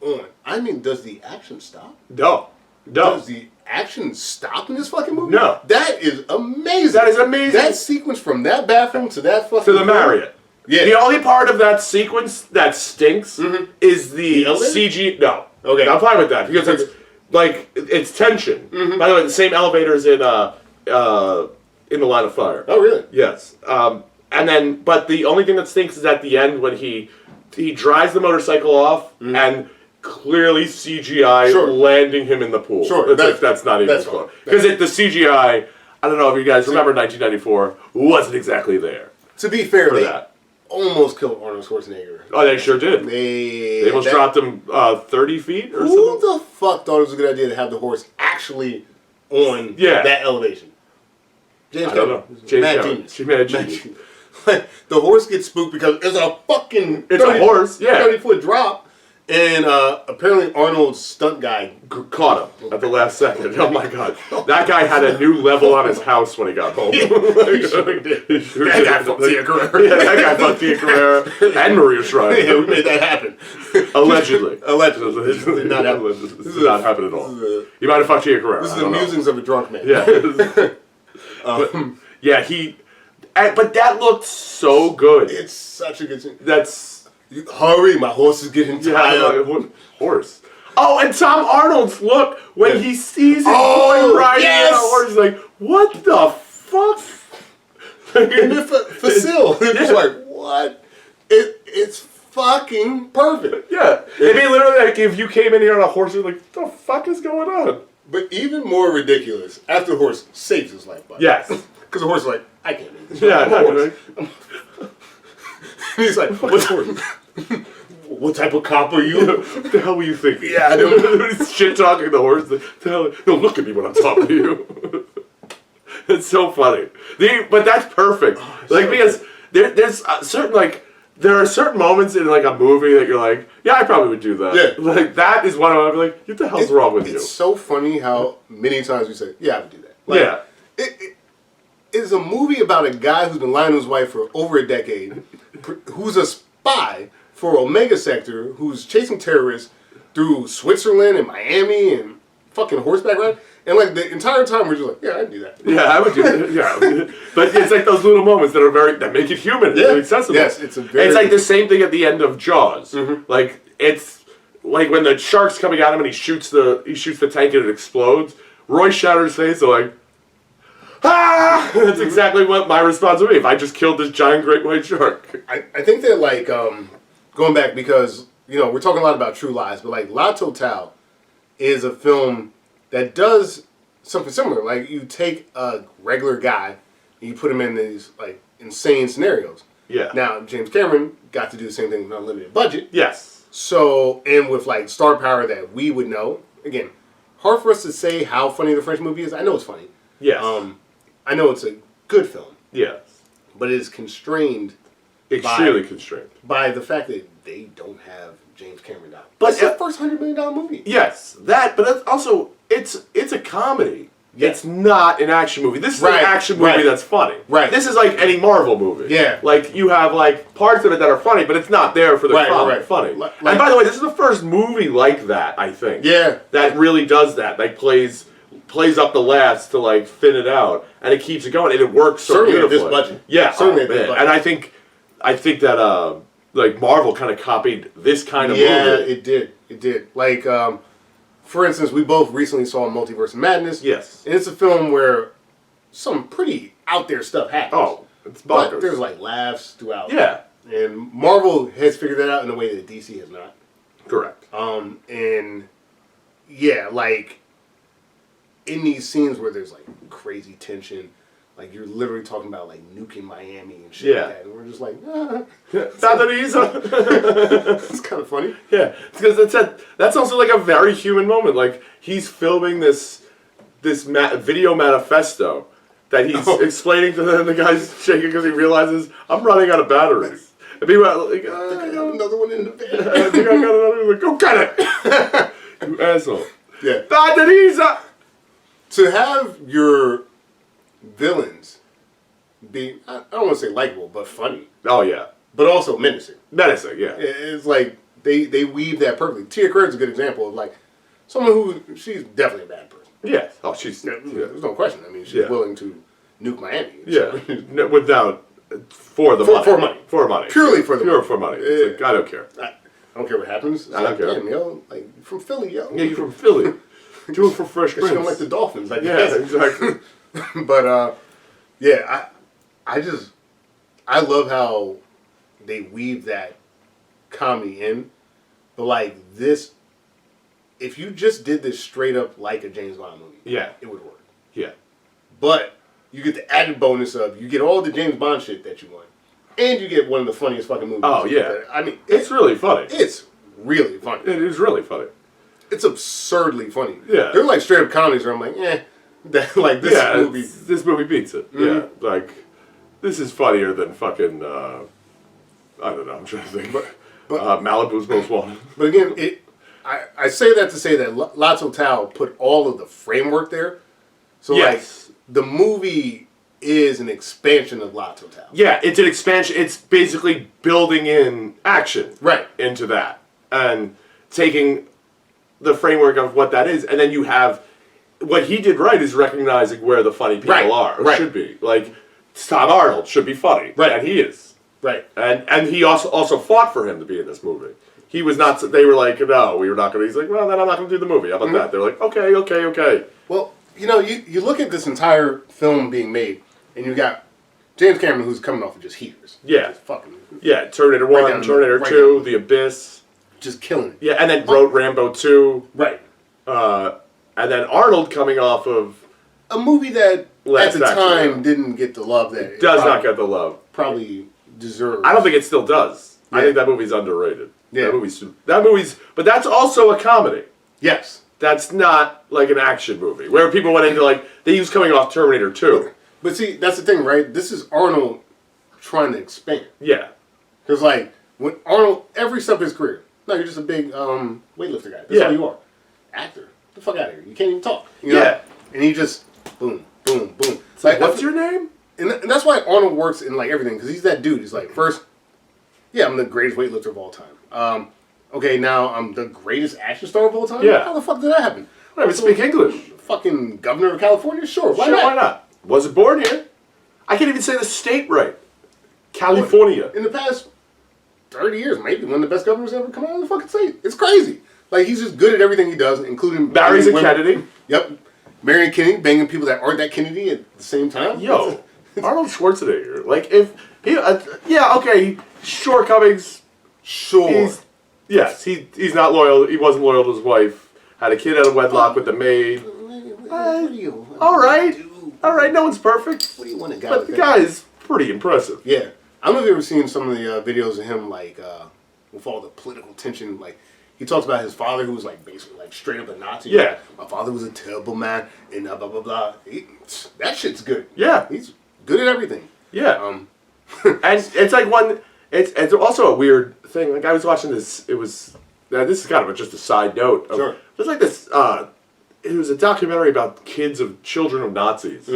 S2: does the action stop?
S1: No.
S2: Does the action stop in this fucking movie?
S1: No.
S2: That is amazing.
S1: That is amazing.
S2: That sequence from that bathroom to that fucking...
S1: To the Marriott.
S2: Yeah.
S1: The only part of that sequence that stinks is the CG... No.
S2: Okay.
S1: I'm fine with that, because it's, like, it's tension. By the way, the same elevator's in The Line of Fire.
S2: Oh, really?
S1: Yes. And then, but the only thing that stinks is at the end when he drives the motorcycle off and clearly CGI landing him in the pool.
S2: Sure.
S1: That's not even close. Because the CGI, I don't know if you guys remember 1994, wasn't exactly there.
S2: To be fair, they almost killed Arnold Schwarzenegger.
S1: Oh, they sure did.
S2: They
S1: almost dropped him 30 feet or something.
S2: Who the fuck thought it was a good idea to have the horse actually on that elevation? James Cameron. Mad genius. Like, the horse gets spooked because it's a fucking 30-foot drop. And apparently Arnold's stunt guy
S1: caught him at the last second. Oh my god. That guy had a new level on his house when he got home.
S2: He sure did. That guy fucked Tia Carrera.
S1: Yeah, that guy fucked Tia Carrera and Maria Shriver.
S2: Yeah, we made that happen.
S1: Allegedly.
S2: This did not happen.
S1: This did not happen at all. You might have fucked Tia Carrera.
S2: This is the musings of a drunk man.
S1: Yeah. But that looked so good.
S2: It's such a good scene.
S1: Hurry,
S2: my horse is getting tired.
S1: Horse. Oh, and Tom Arnold's look when he sees his boy riding on a horse. He's like, what the fuck?
S2: Facile. It's like, what? It's fucking perfect.
S1: Yeah. It'd be literally like if you came in here on a horse, you're like, what the fuck is going on?
S2: But even more ridiculous, after the horse saves his life.
S1: Yes.
S2: Because the horse is like, I can't make this.
S1: Yeah, no,
S2: he's like, what's horse? What type of cop are you?
S1: What the hell were you thinking?
S2: Yeah, I don't
S1: He's shit talking the horse. The hell? No, look at me when I'm talking to you. It's so funny. But that's perfect. Because there's certain there are certain moments in like a movie that you're like, yeah, I probably would do that.
S2: Yeah.
S1: Like that is one of them. I'd be like, what the hell's wrong with you?
S2: It's so funny how many times we say, yeah, I would do that. It's a movie about a guy who's been lying to his wife for over a decade, who's a spy for Omega Sector, who's chasing terrorists through Switzerland and Miami and fucking horseback ride. And like the entire time we're just like, yeah, I'd do that.
S1: Yeah, I would do that. Yeah. But it's like those little moments that make it human and accessible.
S2: Yes, it's
S1: like the same thing at the end of Jaws. Like it's like when the shark's coming at him and he shoots the tank and it explodes. Roy Scheider's face, so like, ah! That's exactly what my response would be if I just killed this giant great white shark.
S2: I think that like going back because we're talking a lot about True Lies, but like La Totale is a film that does something similar. Like you take a regular guy and you put him in these like insane scenarios.
S1: Yeah.
S2: Now James Cameron got to do the same thing with an unlimited budget.
S1: Yes.
S2: So and with like star power that we would know again. hard for us to say how funny the French movie is. I know it's funny.
S1: Yes.
S2: I know it's a good film.
S1: Yes.
S2: But it is constrained.
S1: Extremely constrained.
S2: By the fact that they don't have James Cameron now.
S1: But
S2: it's the first $100 million movie.
S1: Yes, that. But that's also it's a comedy.
S2: Yeah.
S1: It's not an action movie. This is an action movie that's funny.
S2: Right.
S1: This is like any Marvel movie.
S2: Yeah.
S1: Like you have like parts of it that are funny, but it's not there for the funny.
S2: Like,
S1: and by the way, this is the first movie like that, I think.
S2: Yeah.
S1: That really does that. Like plays up the laughs to like thin it out, and it keeps it going, and it works so
S2: certainly
S1: beautifully.
S2: At this budget.
S1: Yeah.
S2: Certainly at this budget.
S1: And I think that like Marvel kind of copied this kind of movie.
S2: Yeah, it did. It did. Like, for instance, we both recently saw Multiverse of Madness.
S1: Yes.
S2: And it's a film where some pretty out there stuff happens.
S1: Oh, it's bonkers.
S2: But there's like laughs throughout.
S1: Yeah.
S2: And Marvel has figured that out in a way that DC has not.
S1: Correct.
S2: And yeah, like in these scenes where there's like crazy tension, like you're literally talking about like nuking Miami and shit like that, and we're just like, it's kind of funny.
S1: Yeah, because that's also like a very human moment. Like he's filming this video manifesto that he's explaining to them. The guy's shaking because he realizes I'm running out of batteries. And people are like,
S2: I got another one in the bed.
S1: I think I got another one. Go get it, you asshole.
S2: Yeah,
S1: batteries.
S2: To have your villains be, I don't want to say likable, but funny.
S1: Oh yeah.
S2: But also menacing.
S1: Menacing, yeah.
S2: It's like they weave that perfectly. Tia Carrere's a good example of like someone who she's definitely a bad person.
S1: Yeah. Oh, she's.
S2: There's no question. I mean, she's willing to nuke Miami.
S1: Yeah. Without for money. For money.
S2: Purely for the money.
S1: For money. It's like, I don't care.
S2: I don't care what happens. It's
S1: I don't care.
S2: Damn, yo, like you're from Philly, yo.
S1: Yeah, you're from Philly. Do it for Fresh Prince.
S2: You don't like the Dolphins, I
S1: Yeah,
S2: guess.
S1: exactly.
S2: But yeah, I love how they weave that comedy in. But like this, if you just did this straight up like a James Bond movie,
S1: Yeah.
S2: it would work.
S1: Yeah.
S2: But you get the added bonus of you get all the James Bond shit that you want, and you get one of the funniest fucking movies.
S1: Oh yeah.
S2: I mean,
S1: it's really funny.
S2: It's really funny.
S1: It is really funny.
S2: It's absurdly funny.
S1: Yeah.
S2: They're like straight up comedies where I'm like, like this movie.
S1: This movie beats it.
S2: Mm-hmm.
S1: Yeah. Like, this is funnier than fucking, I don't know, I'm trying to think. But Malibu's Most Wanted.
S2: But again, I say that to say that La Totale put all of the framework there. So
S1: Yes.
S2: like, the movie is an expansion of La Totale.
S1: Yeah, it's an expansion. It's basically building in action into that. And taking the framework of what that is, and then you have what he did right is recognizing where the funny people are or should be. Like Tom Arnold should be funny, and he is.
S2: Right.
S1: And he also fought for him to be in this movie. He was not. They were like, no, we were not going to. He's like, well, then I'm not going to do the movie. How about that? They're like, okay.
S2: Well, you know, you look at this entire film being made, and you got James Cameron who's coming off of just heaters.
S1: Yeah.
S2: Just fucking.
S1: Yeah, Terminator 1, Terminator 2, The Abyss.
S2: Just killing it.
S1: Yeah, and then wrote Rambo 2.
S2: Right.
S1: And then Arnold coming off of
S2: a movie that
S1: Last
S2: at the
S1: Action
S2: time
S1: Hero.
S2: didn't get the love that it
S1: Does not get the love.
S2: Probably deserves.
S1: I don't think it still does.
S2: Yeah.
S1: I think that movie's underrated.
S2: Yeah.
S1: That movie's, but that's also a comedy.
S2: Yes.
S1: That's not like an action movie where people went into like they used coming off Terminator 2.
S2: But see, that's the thing, right? This is Arnold trying to expand.
S1: Yeah.
S2: Because like when Arnold, every step of his career, no, you're just a big weightlifter guy. That's all you are. Actor. Get the fuck out of here. You can't even talk. You know?
S1: Yeah.
S2: And he just boom, boom, boom.
S1: Like, what's your name?
S2: And that's why Arnold works in like everything, because he's that dude. He's like, first, yeah, I'm the greatest weightlifter of all time. Okay, now I'm the greatest action star of all time?
S1: Yeah.
S2: How the fuck did that happen?
S1: I don't speak English.
S2: Fucking governor of California? Sure, why
S1: Sure,
S2: not?
S1: why not? Wasn't born here. I can't even say the state right. California.
S2: In the past 30 years, maybe one of the best governors ever come out of the fucking state. It's crazy. Like, he's just good at everything he does, including...
S1: Marries a Kennedy.
S2: Yep. Marrying Kennedy, banging people that aren't that Kennedy at the same time.
S1: Yo, Arnold Schwarzenegger. Like, if he... yeah, okay, shortcomings.
S2: Sure.
S1: He's not loyal. He wasn't loyal to his wife. Had a kid out of wedlock with the maid. All right, no one's perfect.
S2: What do you want to guy
S1: But
S2: like
S1: the
S2: that?
S1: guy is pretty impressive.
S2: Yeah. I don't know if you've ever seen some of the videos of him, like, with all the political tension. Like, he talks about his father, who was like basically like straight up a Nazi.
S1: Yeah.
S2: My father was a terrible man, and blah blah blah. That shit's good.
S1: Yeah.
S2: He's good at everything.
S1: Yeah. And it's like it's also a weird thing. Like I was watching this. It was this is kind of just a side note.
S2: Sure.
S1: There's like this. It was a documentary about children of Nazis,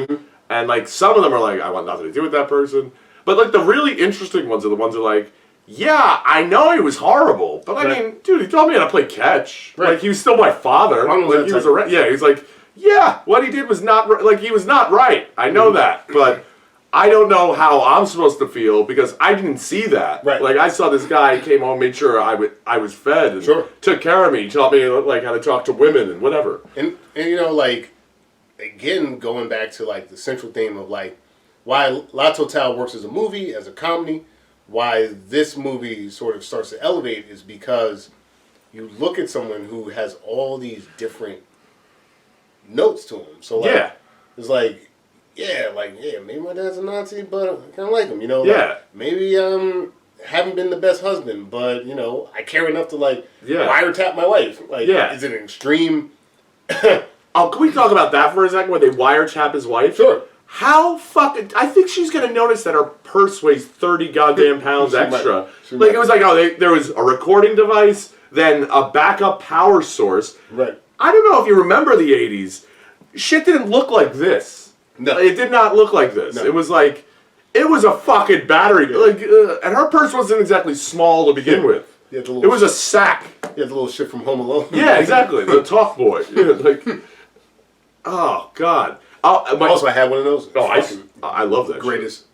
S1: and like some of them are like, I want nothing to do with that person. But like the really interesting ones are the ones that are like, yeah, I know he was horrible, but I mean, dude, he taught me how to play catch. Right. Like he was still my father. Like, he was he's like, yeah, what he did was not like he was not right. I know that, but I don't know how I'm supposed to feel because I didn't see that.
S2: Right.
S1: Like I saw this guy came home, made sure I was fed, and took care of me, taught me like how to talk to women and whatever.
S2: And you know, like again, going back to like the central theme of like why La Totale works as a movie, as a comedy, why this movie sort of starts to elevate is because you look at someone who has all these different notes to him. So like, it's like. Yeah, maybe my dad's a Nazi, but I kind of like him, you know? Like, maybe haven't been the best husband, but, you know, I care enough to, like, wiretap my wife. Like, is it an extreme...
S1: Oh, can we talk about that for a second, when they wiretap his wife?
S2: Sure.
S1: How fucking... I think she's going to notice that her purse weighs 30 goddamn pounds extra. It was like, there was a recording device, then a backup power source.
S2: Right.
S1: I don't know if you remember the 80s. Shit didn't look like this. No. It did not look like this. No. It was like, it was a fucking battery. Like, and her purse wasn't exactly small to begin with. It was a sack.
S2: Yeah, the little shit from Home Alone.
S1: Yeah, exactly. The talk boy. Oh, God.
S2: Also, I had one of those.
S1: Oh, I love that
S2: greatest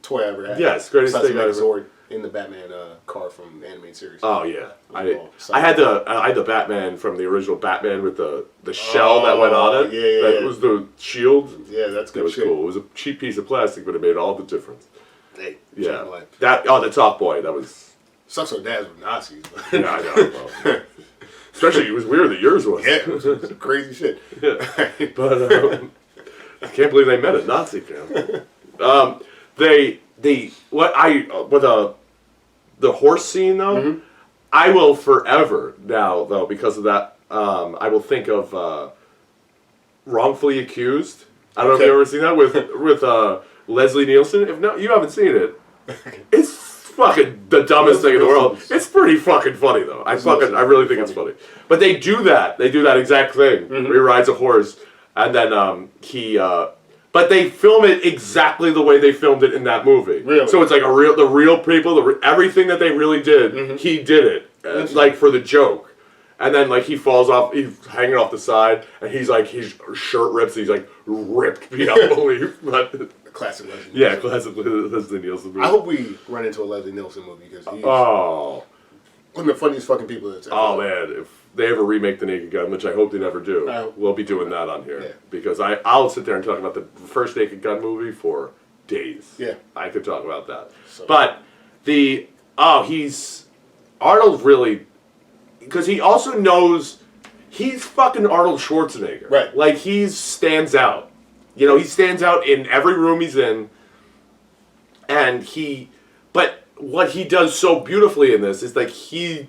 S2: toy I ever had.
S1: Yes, greatest thing I ever
S2: Sword in the Batman car from the animated series.
S1: Oh, yeah. I had the Batman from the original Batman with the shell that went on it.
S2: Yeah.
S1: That was the shield.
S2: Yeah, that's good.
S1: That was cool. It was a cheap piece of plastic, but it made all the difference.
S2: Hey,
S1: yeah. The top boy. That was.
S2: Sucks our dads were Nazis.
S1: Yeah, I know. Well, especially, it was weird that yours was.
S2: Yeah, it was crazy shit.
S1: Yeah. But I can't believe they met at Nazi camp. The horse scene though, I will forever now though because of that. I will think of Wrongfully Accused. I don't know if you've ever seen that with Leslie Nielsen. If no, you haven't seen it. It's fucking the dumbest thing in the world. It's pretty fucking funny though. I really think it's funny. But they do that. They do that exact thing. Where he rides a horse, and then but they film it exactly the way they filmed it in that movie.
S2: Really?
S1: So it's like the real people, everything that they really did, he did it, like for the joke. And then like he falls off, he's hanging off the side, and he's like his shirt rips, and he's like ripped beyond belief. But
S2: classic Leslie Nielsen.
S1: Yeah, classic Leslie Nielsen movie.
S2: I hope we run into a Leslie Nielsen movie because he's one of the funniest fucking people that's ever.
S1: Oh man, if they ever remake The Naked Gun, which I hope they never do, we'll be doing that on here.
S2: Yeah.
S1: Because I'll sit there and talk about the first Naked Gun movie for days.
S2: Yeah.
S1: I could talk about that. So. But Arnold's really, because he also knows, he's fucking Arnold Schwarzenegger.
S2: Right.
S1: Like he stands out. You know, he stands out in every room he's in. And but what he does so beautifully in this is like he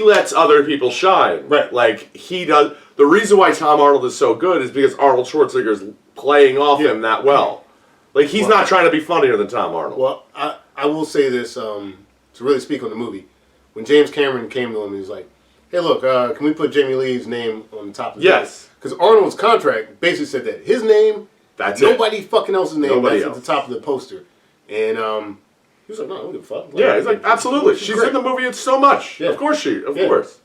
S1: lets other people shine.
S2: Right.
S1: Like he does. The reason why Tom Arnold is so good is because Arnold Schwarzenegger is playing off him that well. Like he's not trying to be funnier than Tom Arnold.
S2: Well, I will say this to really speak on the movie. When James Cameron came to him, he was like, "Hey, look, can we put Jamie Lee's name on the top of the
S1: Yes.
S2: Because Arnold's contract basically said that his name, nobody fucking else's name, that's at the top of the poster. And he was like, "No, I don't give a fuck." Like,
S1: yeah, he's like, absolutely. She's in the movie so much. Yeah. Of course of course.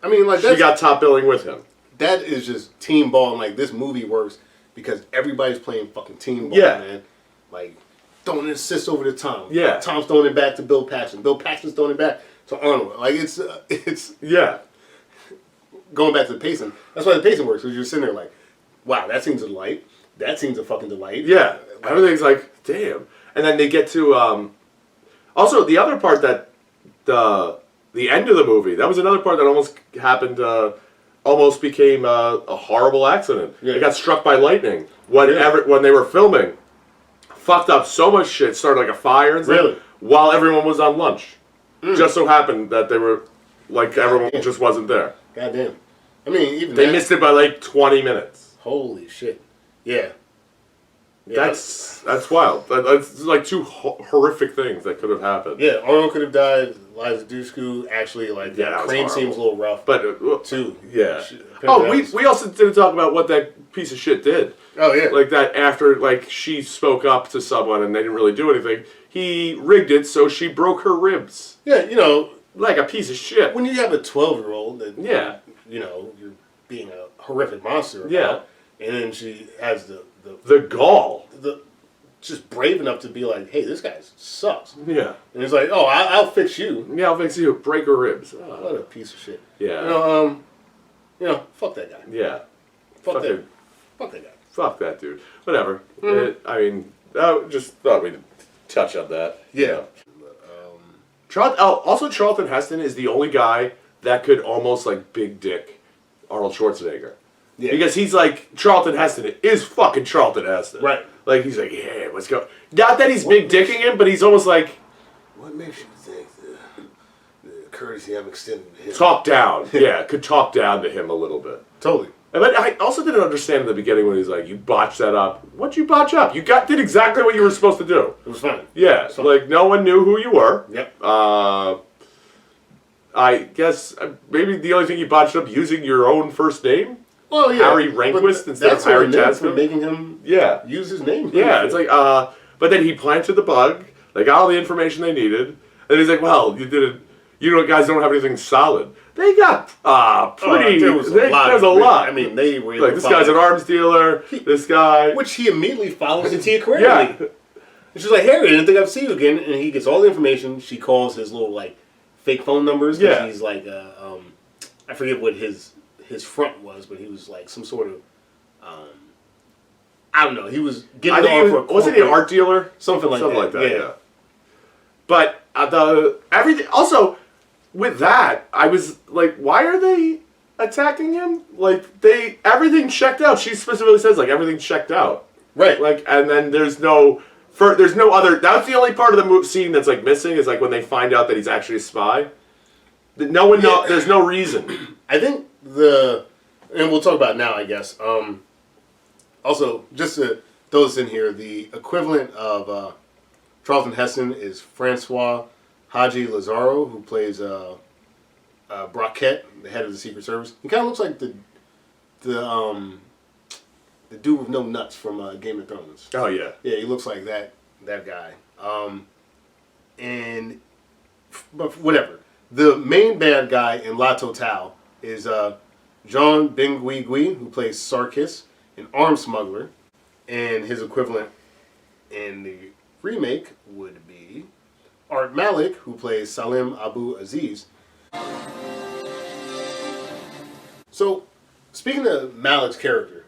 S2: I mean, like
S1: she got top billing with him.
S2: That is just team ball, and like this movie works because everybody's playing fucking team ball, man. Like throwing an assist over to Tom.
S1: Yeah.
S2: Tom's throwing it back to Bill Paxton. Bill Paxton's throwing it back to Arnold. Like it's going back to the pacing. That's why the pacing works, because you're sitting there like, wow, that seems a delight. That seems a fucking delight.
S1: Yeah. Everything's like, damn. And then they get to also the other part that the end of the movie, that was another part that almost happened, almost became a horrible accident. Yeah. It got struck by lightning when they were filming. Fucked up so much shit, started like a fire and stuff, while everyone was on lunch. Just so happened that they were like everyone just wasn't there.
S2: Goddamn. I mean, even
S1: they missed it by like 20 minutes.
S2: Holy shit. Yeah.
S1: That's wild. That's like two horrific things that could have happened.
S2: Yeah, Arnold could have died. Liza Dushku actually, like, that crane seems a little rough.
S1: But,
S2: too.
S1: Yeah. Oh, we also didn't talk about what that piece of shit did.
S2: Oh, yeah.
S1: Like that after, like, she spoke up to someone and they didn't really do anything. He rigged it so she broke her ribs.
S2: Yeah, you know.
S1: Like a piece of shit.
S2: When you have a 12-year-old that,
S1: yeah,
S2: you know, you're being a horrific monster about,
S1: yeah.
S2: And then she has the
S1: gall.
S2: Just brave enough to be like, hey, this guy sucks.
S1: Yeah.
S2: And it's like, oh, I'll fix you.
S1: Yeah, I'll fix you. Break her ribs.
S2: Oh, what a piece of shit.
S1: Yeah.
S2: You know, fuck that guy.
S1: Yeah.
S2: Fuck that guy.
S1: Fuck that dude. Whatever. I mean, I just thought we'd touch on that.
S2: Yeah.
S1: Also, Charlton Heston is the only guy that could almost like big dick Arnold Schwarzenegger. Yeah. Because he's like, Charlton Heston is fucking Charlton Heston.
S2: Right.
S1: Like, he's like, yeah, let's go. Not that he's big dicking him, but he's almost like...
S2: What makes you think the courtesy I'm extending to him?
S1: Talk down. Yeah, could talk down to him a little bit.
S2: Totally.
S1: But I also didn't understand in the beginning when he's like, you botched that up. What'd you botch up? You did exactly what you were supposed to do.
S2: It was fine.
S1: Yeah, like, no one knew who you were.
S2: Yep.
S1: I guess maybe the only thing you botched up using your own first name?
S2: Well, yeah.
S1: Harry Rehnquist instead of Harry Tasman.
S2: Making him use his name.
S1: Yeah, it's like, but then he planted the bug. They got all the information they needed. And he's like, well, you did it. Guys don't have anything solid. They got pretty.
S2: There was a lot. I mean, they were
S1: like, this guy's an arms dealer. This guy.
S2: Which he immediately follows to Tia Carrere.
S1: Yeah.
S2: And she's like, Harry, I didn't think I'd see you again. And he gets all the information. She calls his little, like, fake phone numbers. Yeah. He's like, I forget what his front was, but he was like some sort of, I don't know. He was getting
S1: wasn't he an art dealer?
S2: Something like that.
S1: Yeah. But everything also with that, I was like, why are they attacking him? Like everything checked out. She specifically says like everything checked out.
S2: Right.
S1: Like, and then there's no other. That's the only part of the scene that's like missing is like when they find out that he's actually a spy. No one know. There's no reason.
S2: I think and we'll talk about it now, I guess. Also, just to throw this in here, the equivalent of Charlton Heston is Francois Haji Lazaro, who plays Brockett, the head of the Secret Service. He kind of looks like the dude with no nuts from Game of Thrones.
S1: Oh yeah,
S2: yeah, he looks like that guy. But whatever. The main bad guy in La Totale is Jean Benguigui, who plays Sarkis, an arms smuggler, and his equivalent in the remake would be Art Malik, who plays Salim Abu Aziz. So, speaking of Malik's character,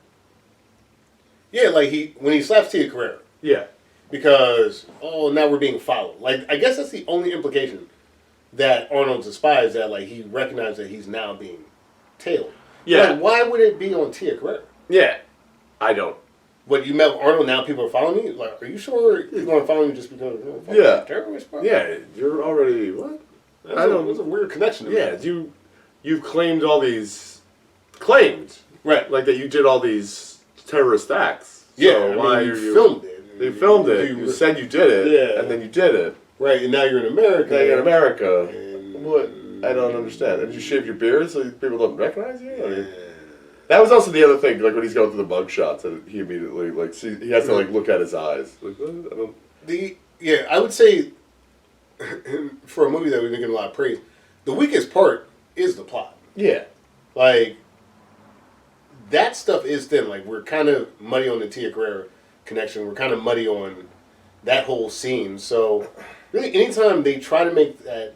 S2: yeah, like when he slaps Tia Carrere.
S1: Yeah.
S2: Because, now we're being followed. Like, I guess that's the only implication that Arnold's a spy is that, like, he recognized that he's now being tailed.
S1: Yeah.
S2: Like, why would it be on Tia Carrere?
S1: Yeah. I don't.
S2: What, you met Arnold, now people are following me? Like, are you sure people aren't following you just because you're a terrorist, bro?
S1: Yeah, you're already, what?
S2: That's a weird connection to me.
S1: Yeah, you've claimed all these, right, like that you did all these terrorist acts.
S2: Yeah,
S1: so why
S2: you
S1: are you...
S2: filmed it.
S1: They filmed it, you said you did it, and then you did it.
S2: Right, and now you're in America.
S1: Now you're in America. What? I don't understand. Did you shave your beard so people don't recognize you? I mean, that was also the other thing, like when he's going through the mug shots, and he immediately, like, he has to, like, look at his eyes. Like, I don't...
S2: I would say, for a movie that we've been getting a lot of praise, the weakest part is the plot.
S1: Yeah.
S2: Like, that stuff is thin. Like, we're kind of muddy on the Tia Carrere connection. We're kind of muddy on that whole scene. So, really, anytime they try to make that,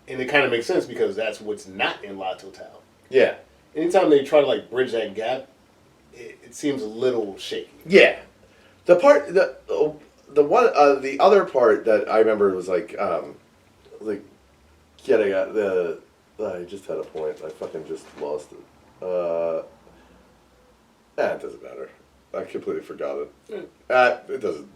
S2: and it kind of makes sense because that's what's not in La Totale.
S1: Yeah.
S2: Anytime they try to, like, bridge that gap, it seems a little shaky.
S1: Yeah. The other part that I remember was like getting at I just had a point. I fucking just lost it. It doesn't matter. I completely forgot it. It doesn't.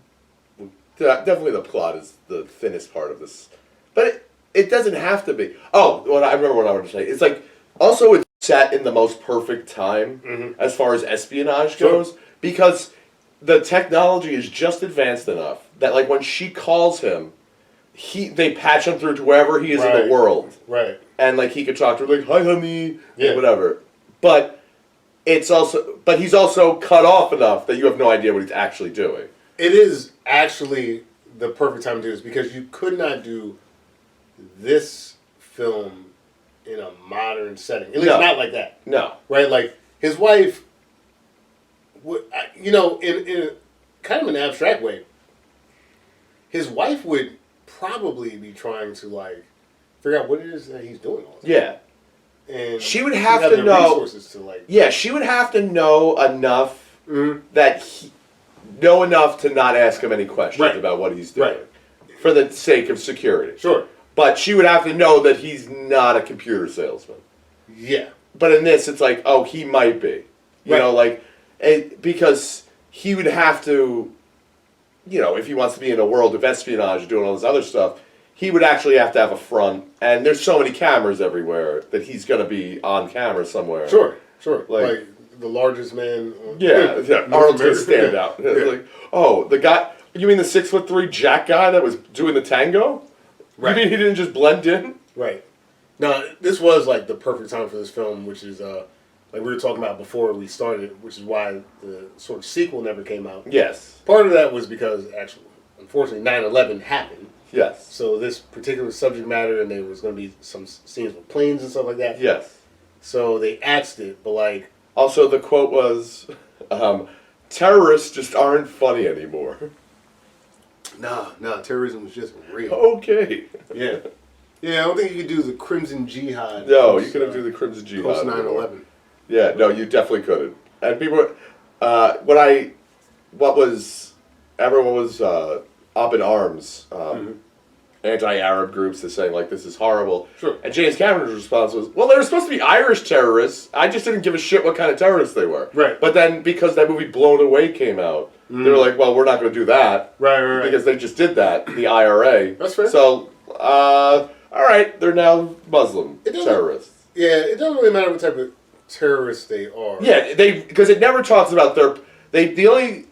S1: Definitely the plot is the thinnest part of this. But it doesn't have to be. Oh, well, I remember what I wanted to say. It's like, also it's set in the most perfect time as far as espionage goes, because the technology is just advanced enough that, like, when she calls him, they patch him through to wherever he is in the world.
S2: Right.
S1: And, like, he could talk to her, like, hi, honey,
S2: Yeah.
S1: whatever. But he's also cut off enough that you have no idea what he's actually doing.
S2: It is actually the perfect time to do this, because you could not do this film in a modern setting. At least not like that.
S1: No.
S2: Right? Like, his wife, you know, in kind of an abstract way, his wife would probably be trying to, like, figure out what it is that he's doing all the time.
S1: Yeah.
S2: And
S1: she would have to know
S2: resources to, like,
S1: yeah, she would have to know enough know enough to not ask him any questions about what he's doing. For the sake of security.
S2: Sure.
S1: But she would have to know that he's not a computer salesman.
S2: Yeah.
S1: But in this, it's like, oh, he might be. You know, like, because he would have to, you know, if he wants to be in a world of espionage doing all this other stuff, he would actually have to have a front. And there's so many cameras everywhere that he's going to be on camera somewhere.
S2: Sure. Like the largest man.
S1: Yeah. Arnold's going to stand out.
S2: Yeah.
S1: Like, oh, the guy, you mean the 6'3" Jack guy that was doing the tango?
S2: Right.
S1: You mean he didn't just blend in?
S2: Right. Now, this was, like, the perfect time for this film, which is, like we were talking about before we started, which is why the sort of sequel never came out.
S1: Yes.
S2: Part of that was because, actually, unfortunately, 9/11 happened.
S1: Yes.
S2: So this particular subject matter, and there was going to be some scenes with planes and stuff like that.
S1: Yes.
S2: So they axed it, but, like...
S1: Also, the quote was, terrorists just aren't funny anymore.
S2: Nah, terrorism was just real.
S1: Okay.
S2: Yeah. Yeah, I don't think you could do the Crimson Jihad.
S1: No, you couldn't do the Crimson Jihad.
S2: Post 9/11.
S1: Yeah, no, you definitely couldn't. And people, everyone was up in arms, anti-Arab groups that saying, like, this is horrible.
S2: Sure.
S1: And James Cameron's response was, well, they were supposed to be Irish terrorists. I just didn't give a shit what kind of terrorists they were.
S2: Right.
S1: But then, because that movie Blown Away came out, they were like, well, we're not going to do that.
S2: Right.
S1: Because they just did that, the IRA.
S2: That's fair.
S1: So, all right, they're now Muslim terrorists.
S2: Yeah, it doesn't really matter what type of terrorists they are.
S1: Yeah, because it never talks about the only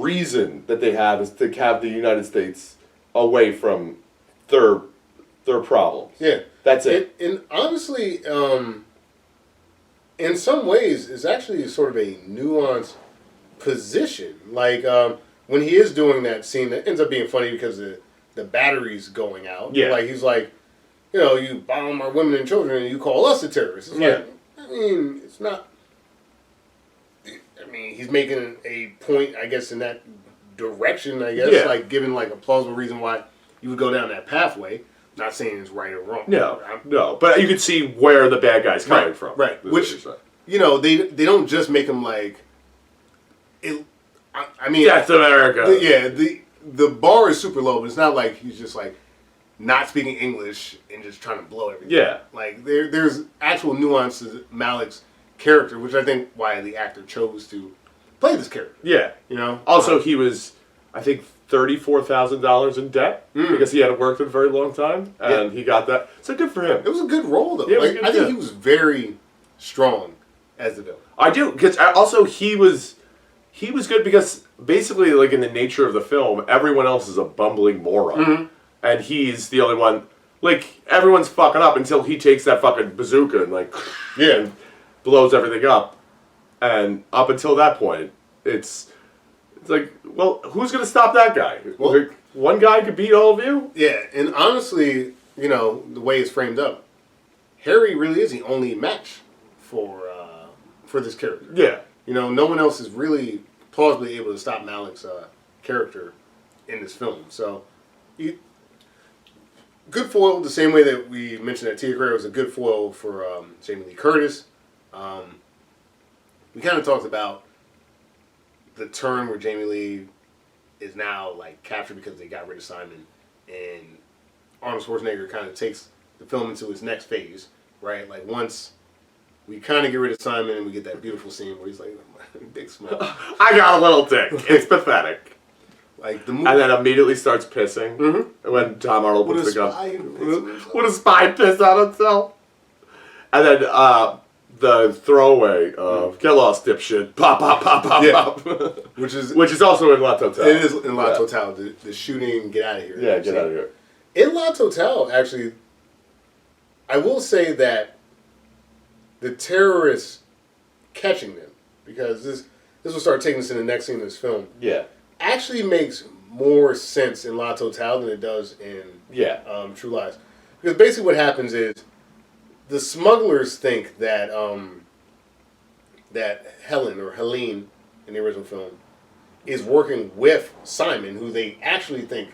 S1: reason that they have is to have the United States away from their problems.
S2: Yeah.
S1: That's it.
S2: And honestly, in some ways, it's actually sort of a nuanced position. Like, when he is doing that scene, that ends up being funny because the battery's going out.
S1: Yeah.
S2: Like, he's like, you know, you bomb our women and children and you call us the terrorists. It's like, I mean, it's not... I mean, he's making a point, I guess, in that direction, I guess.
S1: Yeah.
S2: Like, giving, like, a plausible reason why you would go down that pathway. Not saying it's right or wrong.
S1: No. But you could see where the bad guy's coming from.
S2: Right. Which, you know, they don't just make him like... I mean...
S1: That's America.
S2: The bar is super low, but it's not like he's just, like, not speaking English and just trying to blow everything.
S1: Yeah.
S2: Like, there's actual nuances to Malik's character, which I think why the actor chose to play this character.
S1: Yeah.
S2: You know?
S1: Also, he was, I think, $34,000 in debt because he hadn't worked in a very long time, and he got that. So good for him.
S2: It was a good role, though.
S1: Yeah,
S2: like, I think he was very strong as the villain.
S1: I do, because also he was good because basically, like, in the nature of the film, everyone else is a bumbling moron. And he's the only one, like, everyone's fucking up until he takes that fucking bazooka and, like, and blows everything up. And up until that point, it's like, well, who's going to stop that guy? Well, like, one guy could beat all of you?
S2: Yeah, and honestly, you know, the way it's framed up, Harry really is the only match for this character.
S1: Yeah.
S2: You know, no one else is really plausibly able to stop Malik's character in this film. So, good foil, the same way that we mentioned that Tia Carrere was a good foil for Jamie Lee Curtis. We kind of talked about the turn where Jamie Lee is now, like, captured because they got rid of Simon, and Arnold Schwarzenegger kind of takes the film into its next phase, right? Like, once we kind of get rid of Simon and we get that beautiful scene where he's like, big smile.
S1: I got a little dick. It's pathetic.
S2: Like the movie.
S1: And then immediately starts pissing when Tom Arnold
S2: With
S1: puts
S2: a
S1: the gun.
S2: spy who pisses on himself.
S1: Would a spy piss on himself? And then the throwaway of get lost, dipshit, pop, pop, pop, pop, pop.
S2: Which
S1: is also in La Totale.
S2: It is in La Totale, the shooting, get out of here.
S1: Yeah, get out of here.
S2: In La Totale, actually, I will say that the terrorists catching them, because this will start taking us in the next scene of this film.
S1: Yeah.
S2: Actually makes more sense in La Totale than it does in True Lies. Because basically what happens is the smugglers think that that Helen or Helene in the original film is working with Simon, who they actually think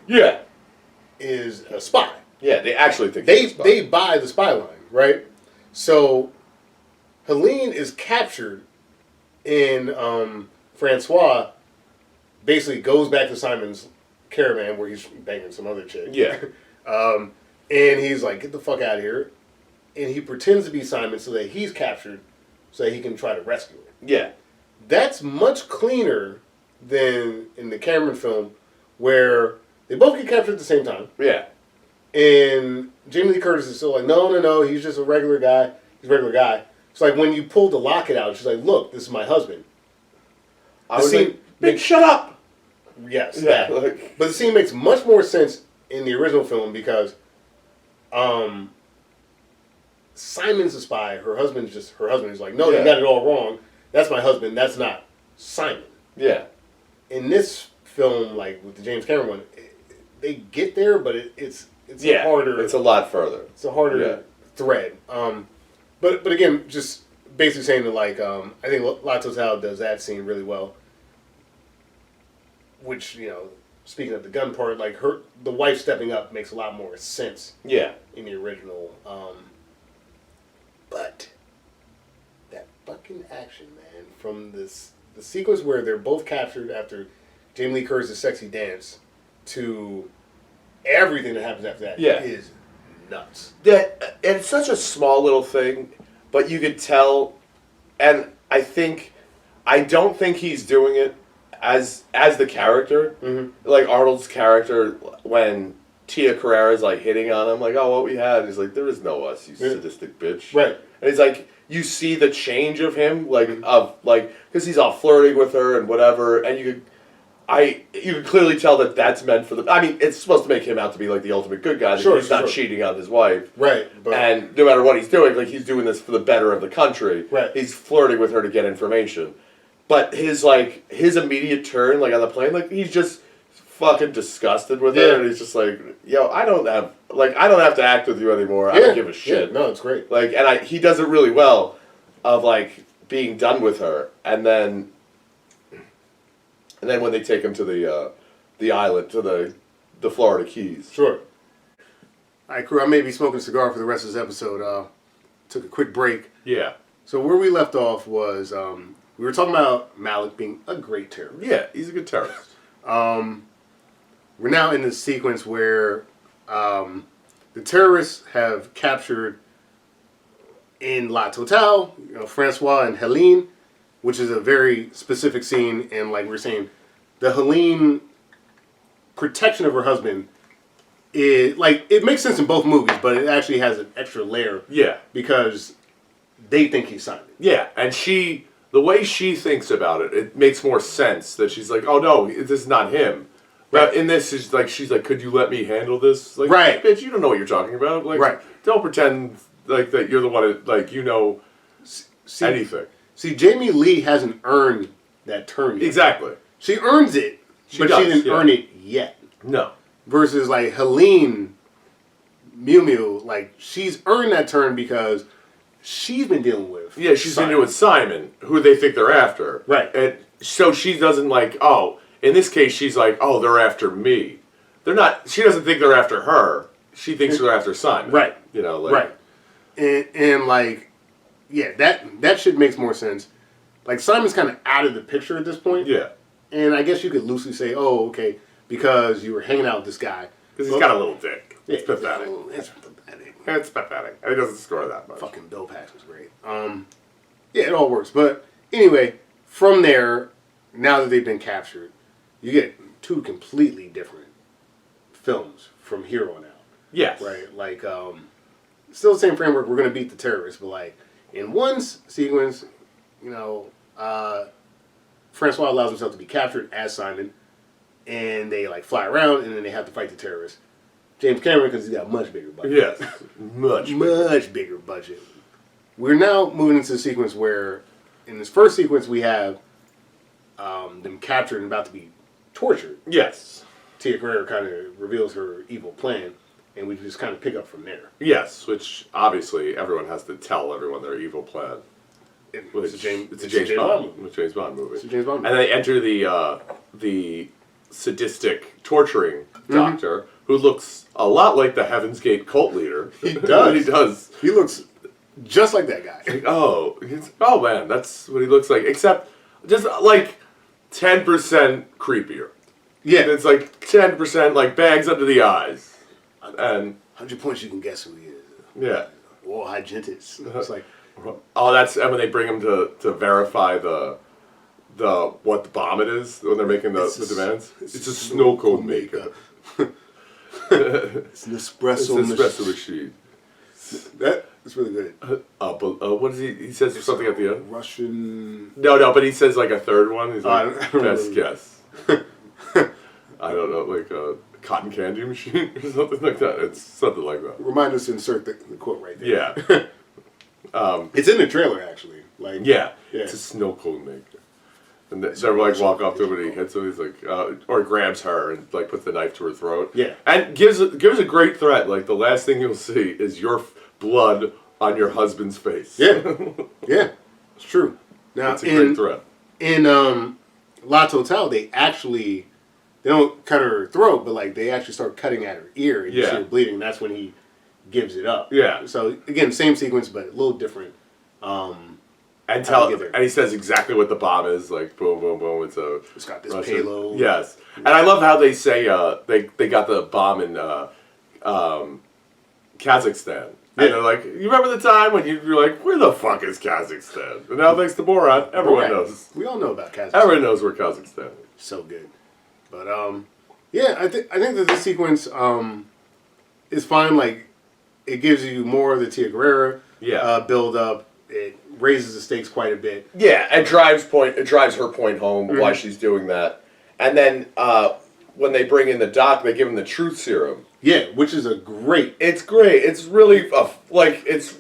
S2: is a spy.
S1: Yeah, they actually think
S2: they buy the spy line, right? So Helene is captured in Francois basically goes back to Simon's caravan where he's banging some other chick.
S1: Yeah.
S2: And he's like, get the fuck out of here. And he pretends to be Simon so that he's captured so that he can try to rescue her.
S1: Yeah.
S2: That's much cleaner than in the Cameron film where they both get captured at the same time.
S1: Yeah.
S2: And Jamie Lee Curtis is still like, no, he's just a regular guy. He's a regular guy. It's like when you pull the locket out, she's like, look, this is my husband.
S1: I was like, bitch, shut up!
S2: Yes,
S1: Yeah,
S2: that. But the scene makes much more sense in the original film because Simon's a spy. Her husband is like, no, you got it all wrong. That's my husband. That's not Simon.
S1: Yeah.
S2: In this film, like with the James Cameron one, they get there, but it's a harder.
S1: It's a lot further.
S2: It's a harder thread. But again, just basically saying that like I think La Totale does that scene really well. Which, you know, speaking of the gun part, like the wife stepping up makes a lot more sense.
S1: Yeah.
S2: In the original. But that fucking action, man, from the sequence where they're both captured after Jamie Lee Curtis' sexy dance to everything that happens after that is nuts.
S1: That and it's such a small little thing, but you could tell, and I don't think he's doing it as the character, like Arnold's character when Tia Carrera's like hitting on him, like, oh, what we had. He's like, there is no us, you sadistic bitch.
S2: Right.
S1: And he's like, you see the change of him, like because he's all flirting with her and whatever, and you could clearly tell that that's meant for the. I mean, it's supposed to make him out to be like the ultimate good guy. That he's not cheating on his wife.
S2: Right.
S1: And no matter what he's doing, like he's doing this for the better of the country.
S2: Right.
S1: He's flirting with her to get information. But his immediate turn, like on the plane, like he's just fucking disgusted with her, and he's just like, yo, I don't have to act with you anymore. I don't give a shit.
S2: No, it's great.
S1: Like, and he does it really well, of like being done with her, and then when they take him to the island, to the Florida Keys.
S2: Sure. All right, crew. I may be smoking a cigar for the rest of this episode. Took a quick break.
S1: Yeah.
S2: So where we left off was we were talking about Malik being a great terrorist.
S1: Yeah, he's a good terrorist.
S2: We're now in this sequence where the terrorists have captured in La Totale, Francois and Helene, which is a very specific scene. And like we were saying, the Helene protection of her husband is like it makes sense in both movies, but it actually has an extra layer.
S1: Yeah,
S2: because they think he's Simon.
S1: Yeah, and the way she thinks about it, it makes more sense that she's like, oh no, this is not him. But in this, she's like, could you let me handle this? Like,
S2: right,
S1: bitch, you don't know what you're talking about. Like, don't pretend like that you're the one that, like, you know anything. See,
S2: Jamie Lee hasn't earned that turn yet.
S1: Exactly.
S2: She earns it, but she didn't earn it yet.
S1: No.
S2: Versus like Helene Mew Mew, like she's earned that turn because she's been dealing with.
S1: Yeah, she's been dealing with Simon, who they think they're after.
S2: Right.
S1: And so she doesn't like, oh, in this case, she's like, oh, they're after me. They're not, she doesn't think they're after her. She thinks they're after Simon.
S2: Right.
S1: You know, like.
S2: Right. And like, yeah, that shit makes more sense. Like, Simon's kind of out of the picture at this point.
S1: Yeah.
S2: And I guess you could loosely say, oh, okay, because you were hanging out with this guy.
S1: Because he's got a little dick. It's pathetic.
S2: It's pathetic.
S1: It's pathetic. And he doesn't score that much.
S2: Fucking Bill Paxton's great. Yeah, it all works. But anyway, from there, now that they've been captured, you get two completely different films from here on out.
S1: Yes.
S2: Right? Like, still the same framework. We're going to beat the terrorists, but like in one sequence, you know, Francois allows himself to be captured as Simon, and they like fly around, and then they have to fight the terrorists. James Cameron, because he's got a much bigger budget.
S1: Yes, much
S2: bigger budget. We're now moving into a sequence where, in this first sequence, we have them captured and about to be tortured.
S1: Yes.
S2: Tia Carrere kind of reveals her evil plan, and we just kind of pick up from there.
S1: Yes, which obviously everyone has to tell everyone their evil plan.
S2: It's a James Bond movie.
S1: It's a James Bond movie.
S2: It's a James Bond movie.
S1: And they enter the sadistic torturing doctor, who looks a lot like the Heaven's Gate cult leader.
S2: He does.
S1: He does.
S2: He looks just like that guy.
S1: Like, oh man, that's what he looks like. Except just like 10% creepier.
S2: Yeah.
S1: It's like 10% like bags under the eyes. And
S2: 100 points you can guess who he is.
S1: yeah.
S2: Or Hygintis. It's like,
S1: oh, that's and when they bring him to verify the what the bomb it is when they're making the demands. It's a snow cone maker.
S2: It's an espresso
S1: machine.
S2: That's really good.
S1: But what is he? He says something at the end.
S2: Russian.
S1: No, but he says like a third one. He's like,
S2: I don't
S1: best guess. I don't know, like a cotton candy machine or something like that. It's something like that.
S2: Remind us to insert the quote right there.
S1: Yeah.
S2: It's in the trailer actually. Like
S1: yeah. It's a snow cone maker. And they like walk up to him and he hits him. He's like, or grabs her and like puts the knife to her throat.
S2: Yeah.
S1: And gives a great threat. Like the last thing you'll see is your blood on your husband's face.
S2: Yeah. Yeah. It's true. Now
S1: it's a great threat.
S2: In La Totale, they don't cut her throat, but like they actually start cutting at her ear and you see her bleeding. And that's when he gives it up.
S1: Yeah.
S2: So again, same sequence, but a little different.
S1: And he says exactly what the bomb is, like boom, boom, boom. It's
S2: got this
S1: Russian
S2: payload.
S1: Yes, and I love how they say they got the bomb in Kazakhstan, and they're like, you remember the time when you're like, where the fuck is Kazakhstan? And now thanks to Borat, everyone knows.
S2: We all know about Kazakhstan.
S1: Everyone knows where Kazakhstan is.
S2: So good, but yeah, I think that this sequence is fine. Like it gives you more of the Tia Carrere build up. It raises the stakes quite a bit.
S1: Yeah, it drives her point home why she's doing that. And then when they bring in the doc, they give him the truth serum.
S2: Yeah, which is great.
S1: It's great. It's really like it's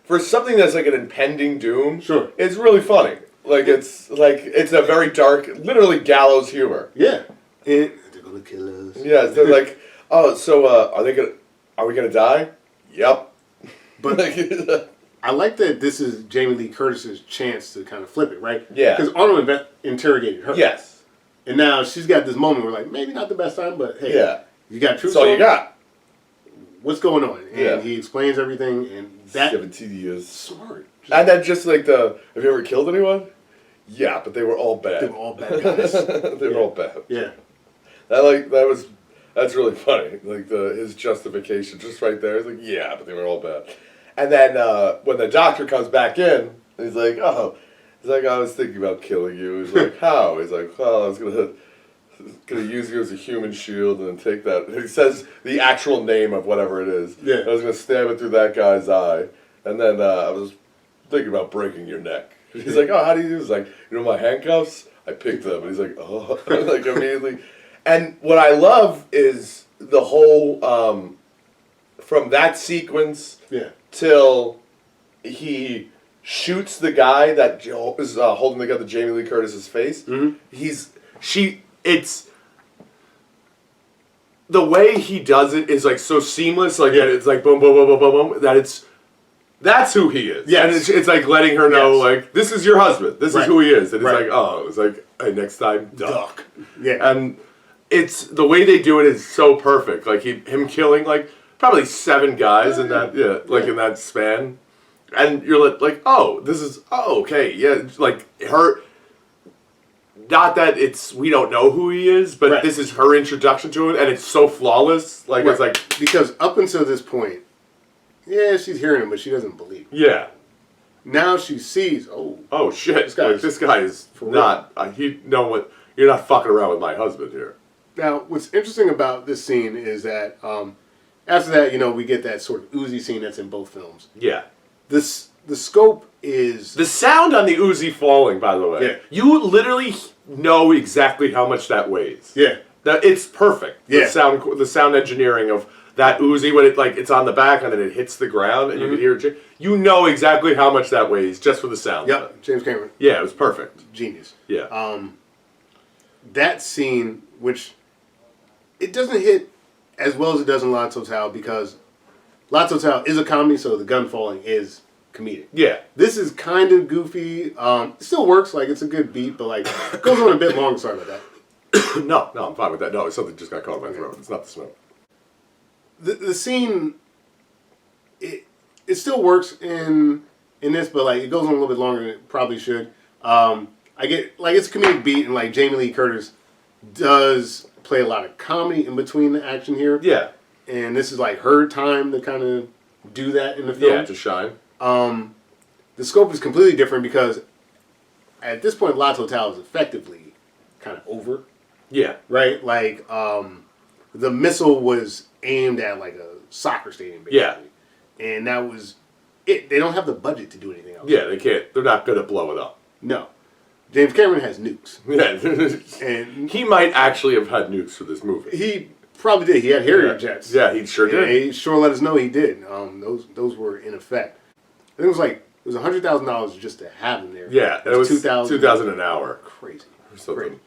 S1: for something that's like an impending doom.
S2: Sure,
S1: it's really funny. It's a very dark, literally gallows humor.
S2: Yeah, they're gonna kill us.
S1: Yeah, they're like, oh, so are we gonna die? Yep.
S2: But I like that this is Jamie Lee Curtis's chance to kind of flip it, right?
S1: Yeah.
S2: Because Arnold interrogated her.
S1: Yes.
S2: And now she's got this moment where, like, maybe not the best time, but hey, you got truth.
S1: That's all you got.
S2: What's going on? And he explains everything, and that
S1: 17 years.
S2: Smart.
S1: And then just like have you ever killed anyone? Yeah, but they were all bad.
S2: They were all bad guys.
S1: They were all bad.
S2: Yeah.
S1: That's really funny. Like his justification just right there. He's like, yeah, but they were all bad. And then when the doctor comes back in, he's like, I was thinking about killing you. He's like, how? He's like, well, I was gonna use you as a human shield and then take that. He says the actual name of whatever it is.
S2: Yeah.
S1: I was gonna stab it through that guy's eye, and then I was thinking about breaking your neck. He's like, oh, how do you do? He's like, you know my handcuffs? I picked them. And he's like, oh, like immediately. And what I love is the whole from that sequence.
S2: Yeah.
S1: Till he shoots the guy that is holding the gun to Jamie Lee Curtis's face.
S2: Mm-hmm.
S1: It's the way he does it is like so seamless, like that it's like boom, boom, boom, boom, boom, boom. That's who he is.
S2: Yes.
S1: And it's like letting her know, like, this is your husband. This is who he is. And it's like, hey, next time, duck.
S2: Yeah.
S1: And it's the way they do it is so perfect. Like him killing like probably 7 guys in that in that span, and you're like, okay, yeah, like her. Not that we don't know who he is, but this is her introduction to it, and it's so flawless. Like it's like
S2: because up until this point, she's hearing him, but she doesn't believe.
S1: Yeah.
S2: Now she sees. Oh
S1: shit! This guy is not. you're not fucking around with my husband here.
S2: Now, what's interesting about this scene is that after that, you know, we get that sort of Uzi scene that's in both films.
S1: Yeah.
S2: The scope is...
S1: The sound on the Uzi falling, by the way.
S2: Yeah.
S1: You literally know exactly how much that weighs.
S2: Yeah.
S1: It's perfect.
S2: Yeah.
S1: The sound engineering of that Uzi when it's on the back and then it hits the ground and you can hear it. You know exactly how much that weighs just for the sound.
S2: Yep. James Cameron.
S1: Yeah, it was perfect.
S2: Genius.
S1: Yeah.
S2: That scene, which it doesn't hit as well as it does in La Totale because La Totale is a comedy, so the gun falling is comedic.
S1: Yeah.
S2: This is kind of goofy. It still works, like it's a good beat, but like it goes on a bit long. Sorry about that.
S1: No, I'm fine with that. No, it's something just got caught in my throat. It's not the smoke.
S2: The scene, it still works in this, but like it goes on a little bit longer than it probably should. I get like it's a comedic beat, and like Jamie Lee Curtis does play a lot of comedy in between the action here.
S1: Yeah.
S2: And this is like her time to kind of do that in the film.
S1: Yeah, to shine.
S2: The scope is completely different because at this point, La Totale is effectively kind of over.
S1: Yeah.
S2: Right? Like, the missile was aimed at like a soccer stadium, basically.
S1: Yeah.
S2: And that was it. They don't have the budget to do anything else.
S1: Yeah, they can't. They're not going to blow it up.
S2: No. James Cameron has nukes.
S1: Yeah.
S2: And
S1: he might actually have had nukes for this movie.
S2: he probably did. He had Harrier jets.
S1: Yeah, he sure did.
S2: He sure let us know he did. Those were in effect. I think it was like $100,000 just to have them there.
S1: Yeah, it was
S2: 2,000
S1: an hour.
S2: Crazy.
S1: Or something.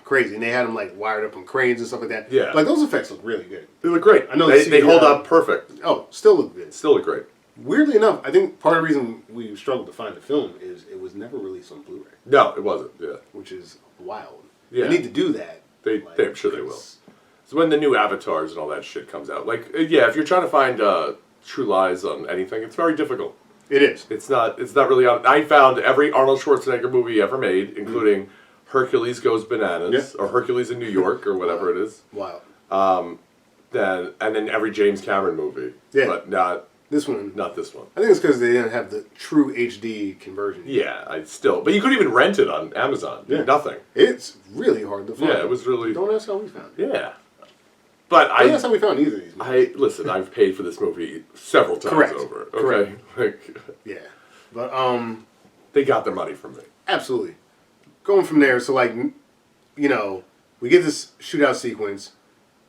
S2: Crazy. And they had them like wired up on cranes and stuff like that.
S1: Yeah.
S2: Like those effects look really good.
S1: They look great.
S2: I know
S1: they hold up perfect.
S2: Oh, still look good.
S1: Still look great.
S2: Weirdly enough, I think part of the reason we struggled to find the film is it was never released on Blu-ray.
S1: No, it wasn't. Yeah.
S2: Which is wild.
S1: Yeah.
S2: They need to do that.
S1: I'm sure they will. So when the new avatars and all that shit comes out, like, yeah, if you're trying to find True Lies on anything, it's very difficult.
S2: It is.
S1: It's not really on. I found every Arnold Schwarzenegger movie ever made, including Hercules Goes Bananas, or Hercules in New York, or whatever it is.
S2: Wow.
S1: And then every James Cameron movie.
S2: Yeah.
S1: But not
S2: this one.
S1: Not this one.
S2: I think it's because they didn't have the true HD conversion.
S1: Yeah, but you could even rent it on Amazon.
S2: Yeah.
S1: Nothing.
S2: It's really hard to find.
S1: Yeah, it was really.
S2: Don't ask how we found it.
S1: Yeah. But
S2: That's how we found either of these movies.
S1: Listen, I've paid for this movie several times
S2: Correct.
S1: over. Okay.
S2: Correct. Yeah. But
S1: they got their money from me.
S2: Absolutely. Going from there, so like, you know, we get this shootout sequence.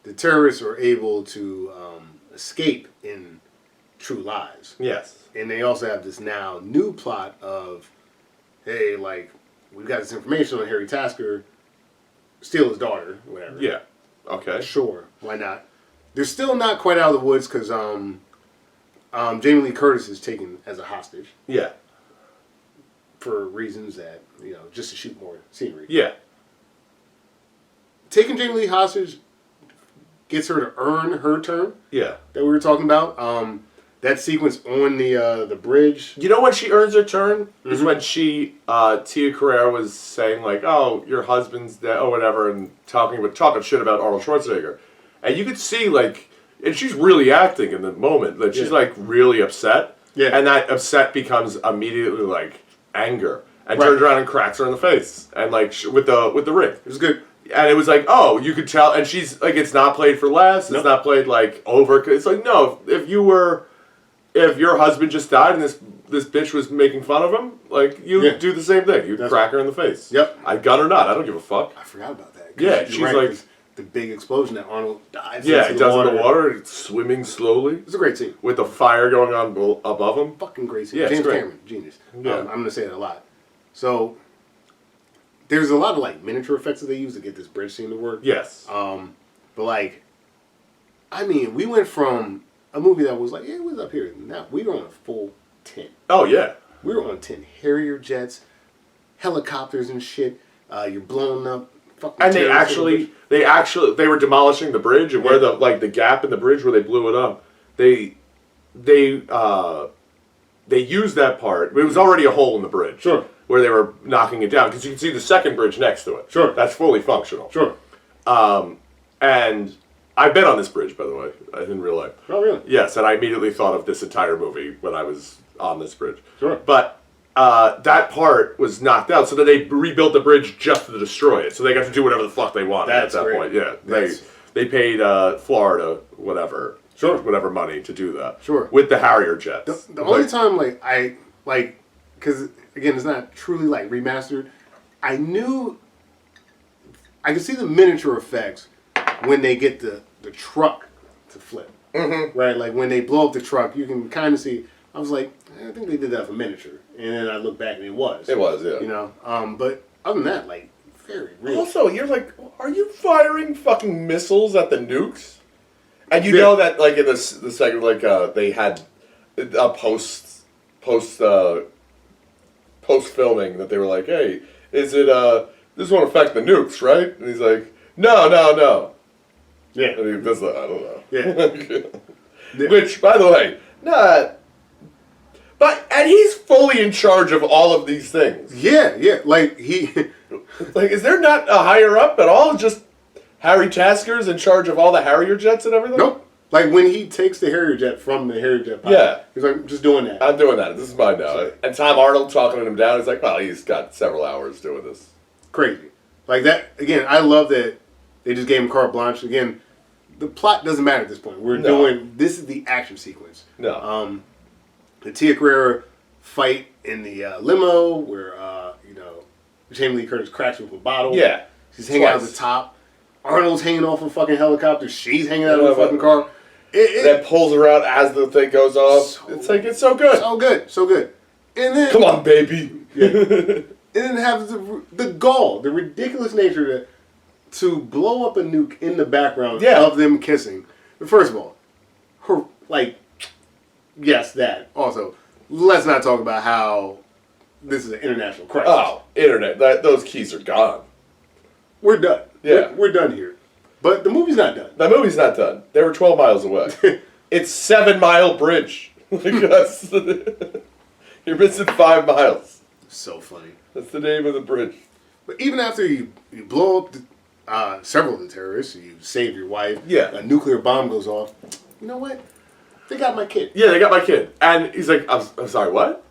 S2: The terrorists are able to escape in True Lies.
S1: Yes.
S2: And they also have this now new plot of, hey, like, we've got this information on Harry Tasker, steal his daughter, whatever.
S1: Yeah. Okay.
S2: Sure, why not? They're still not quite out of the woods because Jamie Lee Curtis is taken as a hostage.
S1: Yeah.
S2: For reasons that, you know, just to shoot more scenery.
S1: Yeah.
S2: Taking Jamie Lee hostage gets her to earn her turn.
S1: Yeah.
S2: That we were talking about. That sequence on the bridge.
S1: You know when she earns her turn? Is when she, Tia Carrere was saying like, oh, your husband's dead, or whatever, and talking shit about Arnold Schwarzenegger. And you could see like, and she's really acting in the moment, that she's like really upset.
S2: Yeah.
S1: And that upset becomes immediately like anger. And turns around and cracks her in the face. And like, with the ring.
S2: It was good.
S1: And it was like, oh, you could tell, and she's like, it's not played for laughs, it's not played like over, it's like, no, if your husband just died and this bitch was making fun of him, like, you do the same thing. You crack her in the face.
S2: Yep.
S1: I gun or not, I don't give a fuck.
S2: I forgot about that.
S1: Yeah, she's like...
S2: The big explosion that Arnold dives
S1: yeah,
S2: into
S1: it does
S2: the
S1: in the water, it's swimming slowly.
S2: It's a great scene.
S1: With the fire going on above him.
S2: Fucking great scene.
S1: Yeah,
S2: James
S1: great.
S2: Cameron, genius.
S1: Yeah.
S2: I'm going to say that a lot. So, there's a lot of, like, miniature effects that they use to get this bridge scene to work.
S1: Yes.
S2: But, like, I mean, we went from a movie that was like, yeah, it was up here. Now, we were on a full 10.
S1: Oh, yeah.
S2: We were on 10 Harrier jets, helicopters and shit. You're blowing up fucking
S1: and they were demolishing the bridge, and where the gap in the bridge where they blew it up, they used that part. It was already a hole in the bridge.
S2: Sure.
S1: Where they were knocking it down, because you can see the second bridge next to it.
S2: Sure.
S1: That's fully functional.
S2: Sure.
S1: And I've been on this bridge, by the way, in real life.
S2: Oh, really?
S1: Yes, and I immediately thought of this entire movie when I was on this bridge.
S2: Sure.
S1: But that part was knocked out. So then they rebuilt the bridge just to destroy it. So they got to do whatever the fuck they wanted at that point. Yeah, they paid Florida whatever money to do that.
S2: Sure.
S1: With the Harrier jets.
S2: The only time because again it's not truly like remastered. I could see the miniature effects when they get the truck to flip. Mm-hmm. Right, like when they blow up the truck, you can kind of see. I was like, I think they did that for miniature, and then I look back and it was.
S1: It was, yeah.
S2: You know, but other than that, like very real.
S1: Also, you're like, are you firing fucking missiles at the nukes? And you know that, like, in the second, like, they had a post filming that they were like, hey, is it, this won't affect the nukes, right? And he's like, no.
S2: Yeah.
S1: I mean, that's, I don't know.
S2: Yeah.
S1: Which, by the way, and he's fully in charge of all of these things.
S2: Yeah, like
S1: like, is there not a higher up at all? Just Harry Tasker's in charge of all the Harrier jets and everything?
S2: Nope. Like when he takes the Harrier jet from the Harrier jet pilot, he's like, I'm just doing that.
S1: I'm doing that. This is mine now. And Tom Arnold talking him down. He's like, well, he's got several hours doing this.
S2: Crazy. Like that, again, I love that they just gave him carte blanche. Again, the plot doesn't matter at this point. This is the action sequence.
S1: No.
S2: The Tia Carrere fight in the limo where, Jamie Lee Curtis cracks with a bottle.
S1: Yeah.
S2: She's hanging out at the top. Arnold's hanging off a fucking helicopter. She's hanging out of a fucking car.
S1: That pulls her out as the thing goes off. It's so good.
S2: So good. And then...
S1: Come on, baby.
S2: Yeah. And then have the gall, the ridiculous nature to blow up a nuke in the background of them kissing. But first of all, yes, that. Also, let's not talk about how this is an international crisis.
S1: Oh, internet. Those keys are gone.
S2: We're done.
S1: Yeah.
S2: We're done here. But the movie's not done.
S1: The movie's not done. They were 12 miles away. It's 7 Mile Bridge. You're missing 5 miles.
S2: So funny.
S1: That's the name of the bridge.
S2: But even after you blow up several of the terrorists, you save your wife, a nuclear bomb goes off, you know what? They got my kid.
S1: Yeah, they got my kid. And he's like, I'm sorry, what?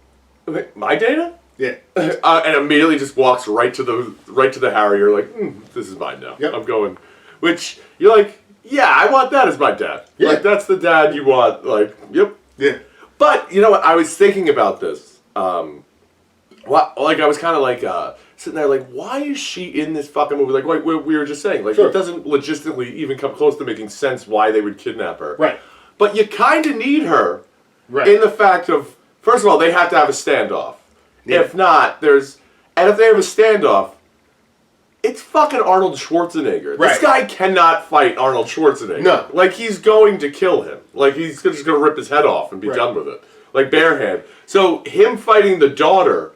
S1: My data?
S2: Yeah.
S1: And immediately just walks right to the Harrier, like, this is mine now.
S2: Yep.
S1: I'm going. Which, you're like, yeah, I want that as my dad.
S2: Yeah.
S1: Like, that's the dad you want. Like, yep.
S2: Yeah.
S1: But, you know what, I was thinking about this. I was kind of like, sitting there like, why is she in this fucking movie? Like, we were just saying. Like, It doesn't logistically even come close to making sense why they would kidnap her.
S2: Right.
S1: But you kind of need her.
S2: Right.
S1: In the fact of, first of all, they have to have a standoff. Yeah. If not, if they have a standoff, it's fucking Arnold Schwarzenegger.
S2: Right.
S1: This guy cannot fight Arnold Schwarzenegger.
S2: No.
S1: Like, he's going to kill him. Like, he's just going to rip his head off and be done with it. Like, bare hand. So, him fighting the daughter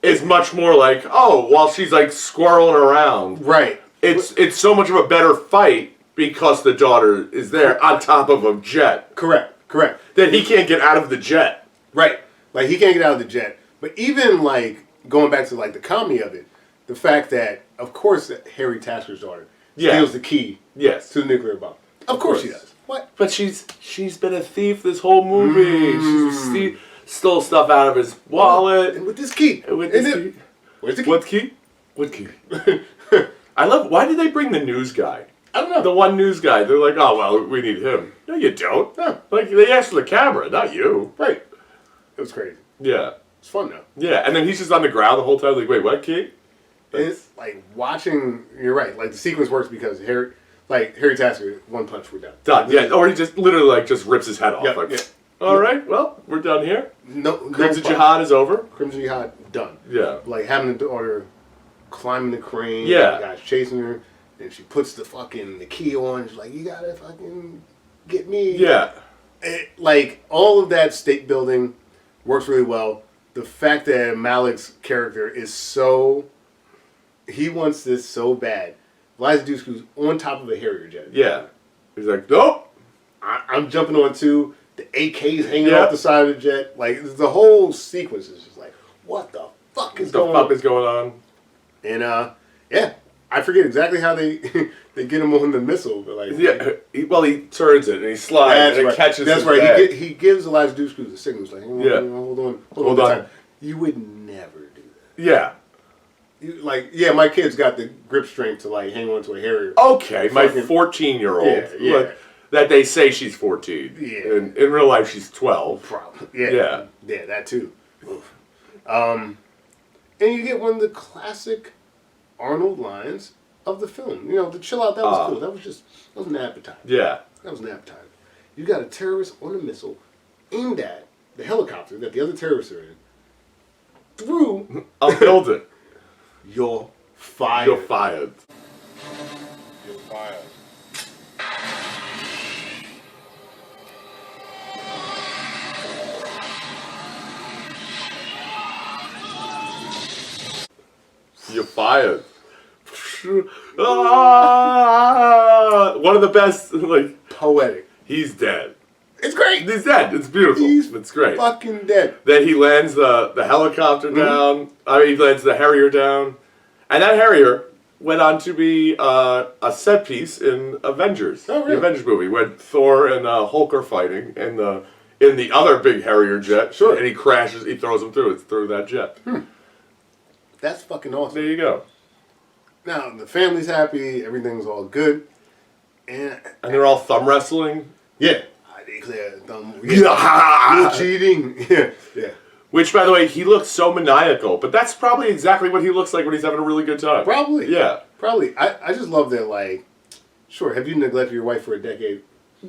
S1: is much more like, while she's, like, squirreling around.
S2: Right.
S1: It's so much of a better fight because the daughter is there on top of a jet.
S2: Correct.
S1: That he can't get out of the jet.
S2: Right. Like, he can't get out of the jet. But even, like, going back to, like, the comedy of it, the fact that, of course, Harry Tasker's daughter steals the key to the nuclear bomb. Of course she does. What?
S1: But she's been a thief this whole movie. She stole stuff out of his wallet.
S2: And with this key.
S1: Where's the key? What key? I love, why did they bring the news guy?
S2: I don't know.
S1: The one news guy. They're like, oh, well, we need him. No, you don't.
S2: No.
S1: Like, they asked for the camera, not you.
S2: Right. It was crazy.
S1: Yeah.
S2: It's fun, though.
S1: Yeah, and then he's just on the ground the whole time, like, wait, what key?
S2: It's like watching, you're right, like the sequence works because Harry Tasker, one punch, we're done.
S1: Done, yeah, or he just literally, like, just rips his head off.
S2: Yep,
S1: like, all right, well, we're done here.
S2: No,
S1: Crimson Jihad is over.
S2: Crimson Jihad, done.
S1: Yeah.
S2: Like having the daughter climbing the crane,
S1: yeah.
S2: The guy's chasing her, and she puts the key on, she's like, you gotta fucking get me.
S1: Yeah.
S2: Like, all of that state building works really well. The fact that Malik's character is he wants this so bad. Eliza Dushku's on top of a Harrier jet.
S1: Yeah. He's like, nope.
S2: I'm jumping on too. The AK's hanging off the side of the jet. Like, the whole sequence is just like, what the fuck is going on? And, I forget exactly how they they get him on the missile. But like,
S1: he turns it and he slides and it catches
S2: That's
S1: his
S2: right.
S1: bag.
S2: He gives Eliza Dushku the signals like, hold on. You would never do that.
S1: Yeah.
S2: My kid's got the grip strength to like hang on to a Harrier.
S1: Okay, my 14-year-old.
S2: Yeah.
S1: That they say she's 14.
S2: Yeah.
S1: And in real life, she's 12.
S2: Problem.
S1: Yeah.
S2: Yeah, that too. And you get one of the classic Arnold lines of the film. You know, the chill out, that was cool. That was an appetizer.
S1: Yeah.
S2: That was an appetizer. You got a terrorist on a missile aimed at the helicopter that the other terrorists are in. Through
S1: a building.
S2: You're fired.
S1: You're fired.
S5: You're fired.
S1: You're fired. One of the best, like,
S2: poetic.
S1: He's dead.
S2: It's great.
S1: He's dead. It's beautiful. It's great.
S2: Fucking dead.
S1: Then he lands the helicopter down. I mean, he lands the Harrier down. And that Harrier went on to be a set piece in Avengers.
S2: Oh, really?
S1: The Avengers movie, when Thor and Hulk are fighting in the other big Harrier jet.
S2: Sure.
S1: And he crashes, he throws him through. It's through that jet.
S2: That's fucking awesome.
S1: There you go.
S2: Now, the family's happy. Everything's all good. And
S1: they're all thumb wrestling.
S2: Yeah. I declare thumb. You're cheating. Yeah.
S1: Which, by the way, he looks so maniacal, but that's probably exactly what he looks like when he's having a really good time.
S2: Probably.
S1: Yeah.
S2: Probably. I just love that, like, sure, have you neglected your wife for a decade?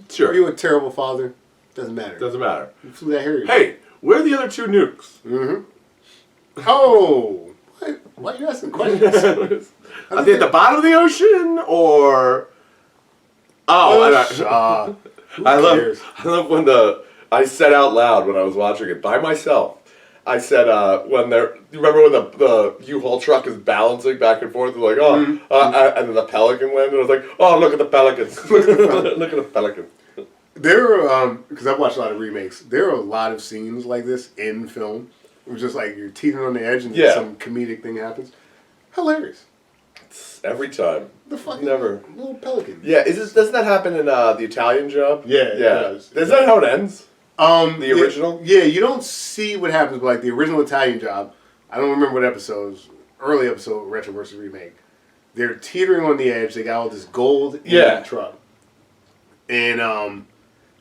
S1: Sure.
S2: Are you a terrible father? Doesn't matter.
S1: Doesn't matter.
S2: You flew that Harrier.
S1: Hey, where are the other 2 nukes?
S2: Mm-hmm. Oh. What? Why are you asking questions?
S1: Are they at the bottom of the ocean, or... Oh, I love when I said out loud when I was watching it by myself. I said when you remember when the U-Haul truck is balancing back and forth, they're like, and then the pelican landed. I was like, oh, look at the pelicans, look at the pelican.
S2: There are because I've watched a lot of remakes. There are a lot of scenes like this in film. It was just like you're teetering on the edge and some comedic thing happens. Hilarious.
S1: Every time.
S2: The fucking
S1: Never.
S2: little pelican.
S1: Yeah, doesn't that happen in the Italian Job?
S2: Yeah, it does.
S1: Is that how it ends? The original?
S2: Yeah, you don't see what happens, but like the original Italian Job, I don't remember what episodes, early episode, Retro versus Remake. They're teetering on the edge. They got all this gold in the truck. And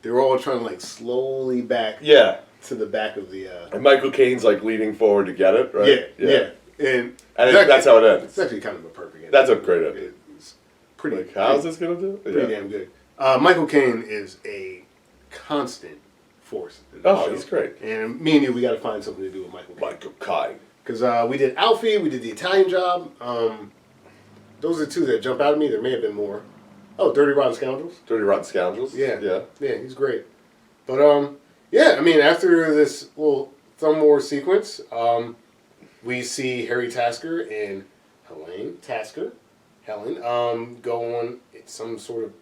S2: they're all trying to like slowly back to the back of the...
S1: And Michael Caine's like leaning forward to get it, right?
S2: Yeah. And
S1: that's how it ends.
S2: It's actually kind of a perfect ending.
S1: That's a great ending.
S2: It's pretty...
S1: Like, how's this going to do?
S2: Pretty damn good. Michael Caine is a constant force.
S1: He's great.
S2: And me and you, we got to find something to do with Michael Caine.
S1: Michael Caine.
S2: Because we did Alfie, we did the Italian Job. Those are 2 that jump out at me. There may have been more. Oh, Dirty Rotten Scoundrels.
S1: Dirty Rotten Scoundrels?
S2: Yeah, he's great. But, yeah, I mean, after this little thumb war sequence, we see Harry Tasker and Helen go on some sort of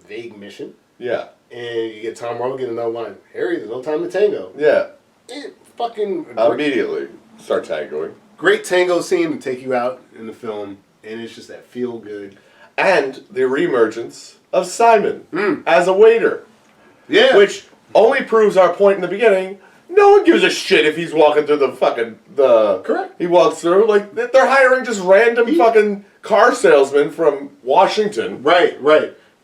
S2: vague mission.
S1: Yeah.
S2: And you get Tom Marlowe get another line. Harry, there's no time to tango.
S1: Yeah.
S2: And fucking...
S1: Immediately start tangoing.
S2: Great tango scene to take you out in the film. And it's just that feel good.
S1: And the reemergence of Simon as a waiter.
S2: Yeah.
S1: Which only proves our point in the beginning. No one gives a shit if he's walking through
S2: Correct.
S1: He walks through. Like, they're hiring just random fucking car salesmen from Washington.
S2: Right.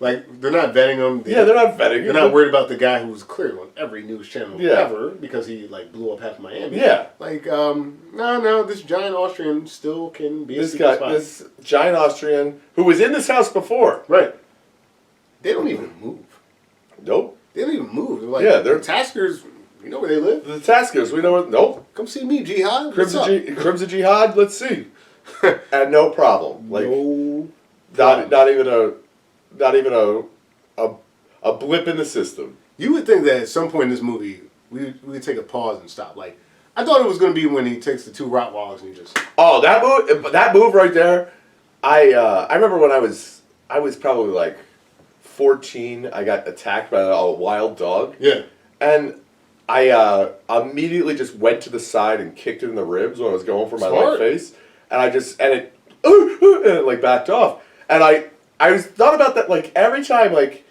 S2: Like, they're not vetting him.
S1: They're not vetting him.
S2: They're not worried about the guy who was clearly on every news channel ever because he, like, blew up half of Miami.
S1: Yeah.
S2: Like, no, this giant Austrian still can be a secret spy.
S1: This giant Austrian who was in this house before.
S2: Right. They don't even move.
S1: Nope.
S2: They don't even move. They're like,
S1: they're...
S2: The Taskers, you know where they live?
S1: The Taskers, we know where... Nope.
S2: Come see me, Jihad.
S1: Crimson Jihad, let's see. And no problem. Like, not even a blip in the system.
S2: You would think that at some point in this movie, we would take a pause and stop. Like, I thought it was going to be when he takes the 2 Rottweilers and he just...
S1: Oh, that move right there. I remember when I was probably like 14. I got attacked by a wild dog.
S2: Yeah.
S1: And I immediately just went to the side and kicked it in the ribs when I was going for my like face, and it like backed off. And I thought about that like every time like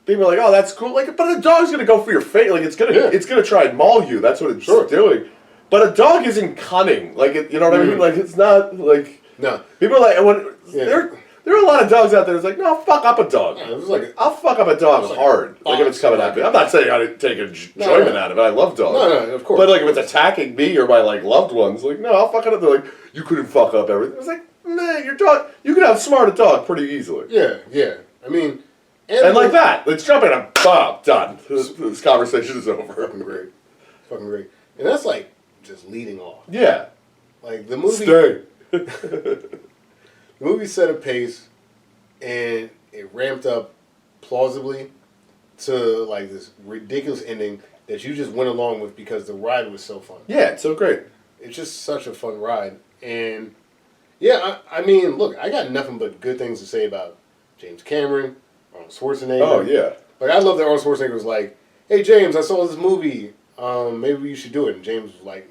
S1: people are like, oh, that's cool. Like, but a dog's gonna go for your face. Like, it's gonna try and maul you. That's what it's doing. But a dog isn't cunning. Like, you know what I mean? Like, it's not like people are like there are a lot of dogs out there that's like, no, I'll fuck up a dog.
S2: Yeah, it was like
S1: I'll fuck up a dog hard. Like if it's coming at me. I'm not saying I take enjoyment out of it. I love dogs.
S2: No, of course.
S1: But like if it's attacking me or my like loved ones, like no, I'll fuck it up. They're like, you couldn't fuck up everything. It's like, man, your dog, you can outsmart a dog pretty easily.
S2: Yeah. I mean,
S1: and like that, let's jump in and boom, done. This conversation is over.
S2: Fucking great. And that's like just leading off.
S1: Yeah.
S2: Like the movie.
S1: Stay.
S2: The movie set a pace, and it ramped up plausibly to like this ridiculous ending that you just went along with because the ride was so fun.
S1: Yeah, it's so great.
S2: It's just such a fun ride, and yeah, I mean, look, I got nothing but good things to say about James Cameron, Arnold Schwarzenegger.
S1: Oh yeah.
S2: Like I love that Arnold Schwarzenegger was like, "Hey James, I saw this movie. Maybe you should do it." And James was like,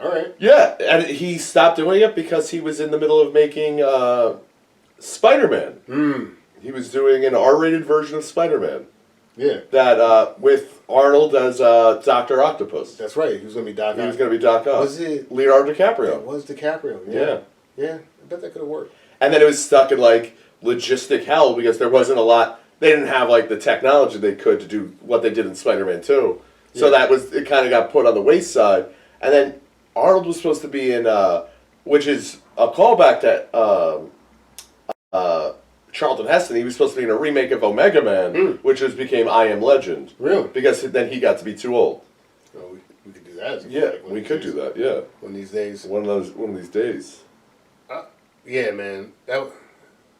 S2: all right.
S1: Yeah, and he stopped doing it because he was in the middle of making Spider-Man. He was doing an R-rated version of Spider-Man.
S2: Yeah.
S1: That with Arnold as Dr. Octopus.
S2: That's right. He was going to be Doc Ock.
S1: He was going to be Doc Ock.
S2: Was it
S1: Leonardo DiCaprio?
S2: It was DiCaprio.
S1: Yeah.
S2: Yeah. I bet that could have worked.
S1: And then it was stuck in like logistic hell because there wasn't a lot. They didn't have like the technology they could to do what they did in Spider-Man 2. So it kind of got put on the wayside. And then Arnold was supposed to be in, which is a callback to Charlton Heston. He was supposed to be in a remake of Omega Man, which became I Am Legend.
S2: Really?
S1: Because then he got to be too old.
S2: Oh, we could do that.
S1: Yeah, we could do that. Yeah.
S2: One of these days.
S1: One of these days.
S2: Yeah, man, that was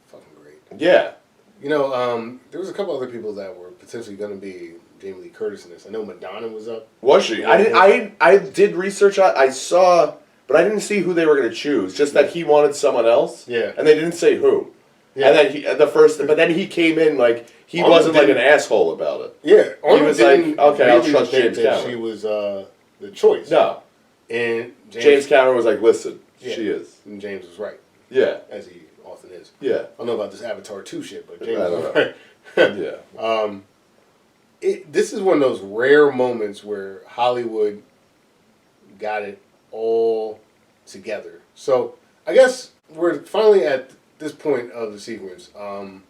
S2: fucking great.
S1: Yeah.
S2: You know, there was a couple other people that were potentially going to be Jamie Lee Curtis in this. I know Madonna was up.
S1: Was she? I did research on. I saw, but I didn't see who they were going to choose. Just that he wanted someone else.
S2: Yeah.
S1: And they didn't say who. Yeah. And then but then he came in like he wasn't like an asshole about it.
S2: Yeah.
S1: He was like, okay, I'll trust James Cameron.
S2: She was the choice.
S1: No.
S2: And
S1: James Cameron was like, listen, she is.
S2: And James was right.
S1: Yeah.
S2: As he often is.
S1: Yeah.
S2: I don't know about this Avatar 2 shit, but James was right.
S1: Yeah.
S2: This is one of those rare moments where Hollywood got it all together. So I guess we're finally at this point of the sequence. The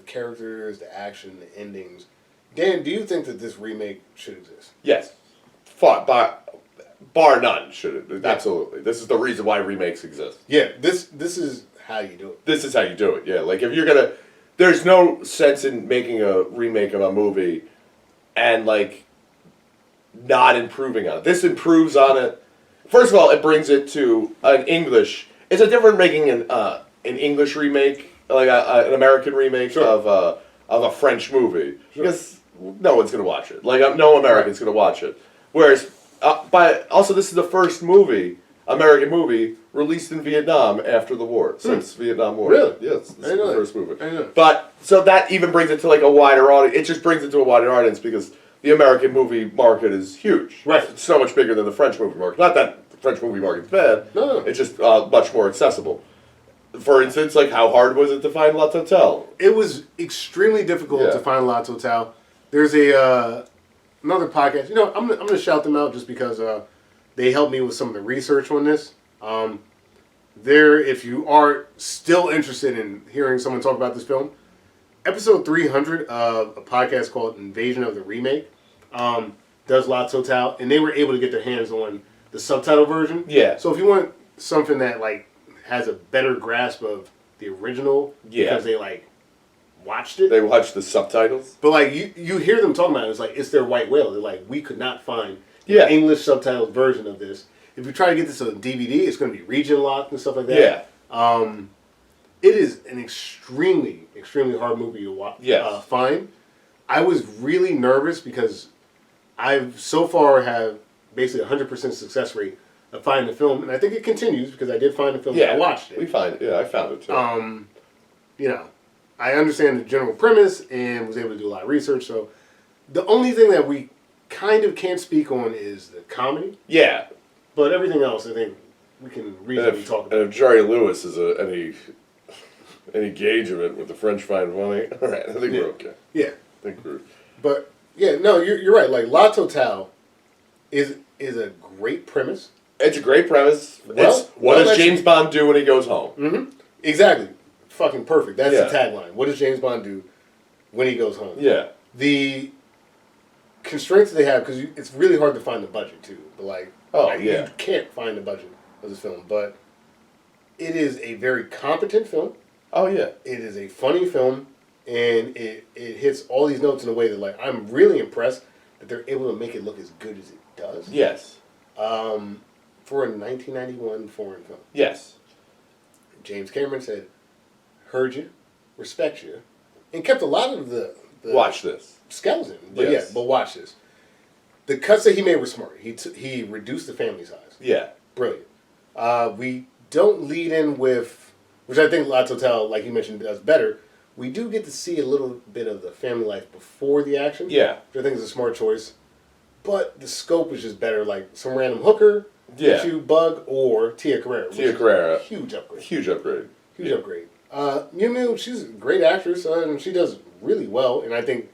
S2: characters, the action, the endings. Dan, do you think that this remake should exist?
S1: Yes. Bar none should it. Absolutely. This is the reason why remakes exist.
S2: Yeah, this is how you do it.
S1: This is how you do it, yeah. Like, if you're gonna... There's no sense in making a remake of a movie and, like, not improving on it. This improves on it. First of all, it brings it to an English... It's a different making an English remake, like an American remake of a French movie. Because no one's going to watch it. Like, no American's going to watch it. Whereas... but also, this is the first American movie, released in Vietnam after the war, since Vietnam War.
S2: Really?
S1: Yes, this is the first movie.
S2: I know.
S1: But, so that even brings it to like a wider audience. It just brings it to a wider audience because the American movie market is huge.
S2: Right.
S1: It's so much bigger than the French movie market. Not that the French movie market's bad.
S2: No.
S1: It's just much more accessible. For instance, like, how hard was it to find La Totale?
S2: It was extremely difficult to find La Totale. There's another podcast. You know, I'm gonna shout them out just because they helped me with some of the research on this. If you are still interested in hearing someone talk about this film, episode 300 of a podcast called Invasion of the Remake does La Totale, and they were able to get their hands on the subtitle version.
S1: Yeah.
S2: So if you want something that like has a better grasp of the original, because they like watched it.
S1: They watched the subtitles.
S2: But like you hear them talking about it, it's like it's their white whale. They're like, we could not find the English subtitled version of this. If you try to get this on DVD, it's going to be region locked and stuff like that.
S1: Yeah.
S2: It is an extremely, extremely hard movie to find. I was really nervous because I've so far have basically 100% success rate of finding the film, and I think it continues because I did find the film. I watched it.
S1: I found it too.
S2: You know, I understand the general premise and was able to do a lot of research. So the only thing that we kind of can't speak on is the comedy.
S1: Yeah.
S2: But everything else, I think we can reasonably talk about.
S1: And if Jerry Lewis is any any gauge of it with the French find funny. All right, I think we're okay.
S2: Yeah.
S1: I think we're...
S2: But, yeah, no, you're right. Like, La Totale is a great premise.
S1: It's a great premise. What does James Bond do when he goes home?
S2: Mm-hmm. Exactly. Fucking perfect. That's
S1: Yeah.
S2: the tagline. What does James Bond do when he goes home?
S1: Yeah.
S2: The constraints they have, because it's really hard to find the budget, too. But, like, you can't find the budget of this film. But it is a very competent film.
S1: Oh, yeah.
S2: It is a funny film. And it hits all these notes in a way that, like, I'm really impressed that they're able to make it look as good as it does.
S1: Yes.
S2: For a 1991 foreign film.
S1: Yes.
S2: James Cameron said, heard you, respect you, and kept a lot of the
S1: watch this.
S2: skeleton. But
S1: Yes.
S2: yeah, but watch this. The cuts that he made were smart. He reduced the family size.
S1: Yeah.
S2: Brilliant. We don't lead in with, which I think La Totale, like you mentioned, does better. We do get to see a little bit of the family life before the action.
S1: Yeah.
S2: Which I think is a smart choice. But the scope is just better. Like some random hooker, you bug, or Tia Carrera. Huge upgrade.
S1: Huge upgrade.
S2: Huge upgrade. Miu Miu, she's a great actress, and she does really well. And I think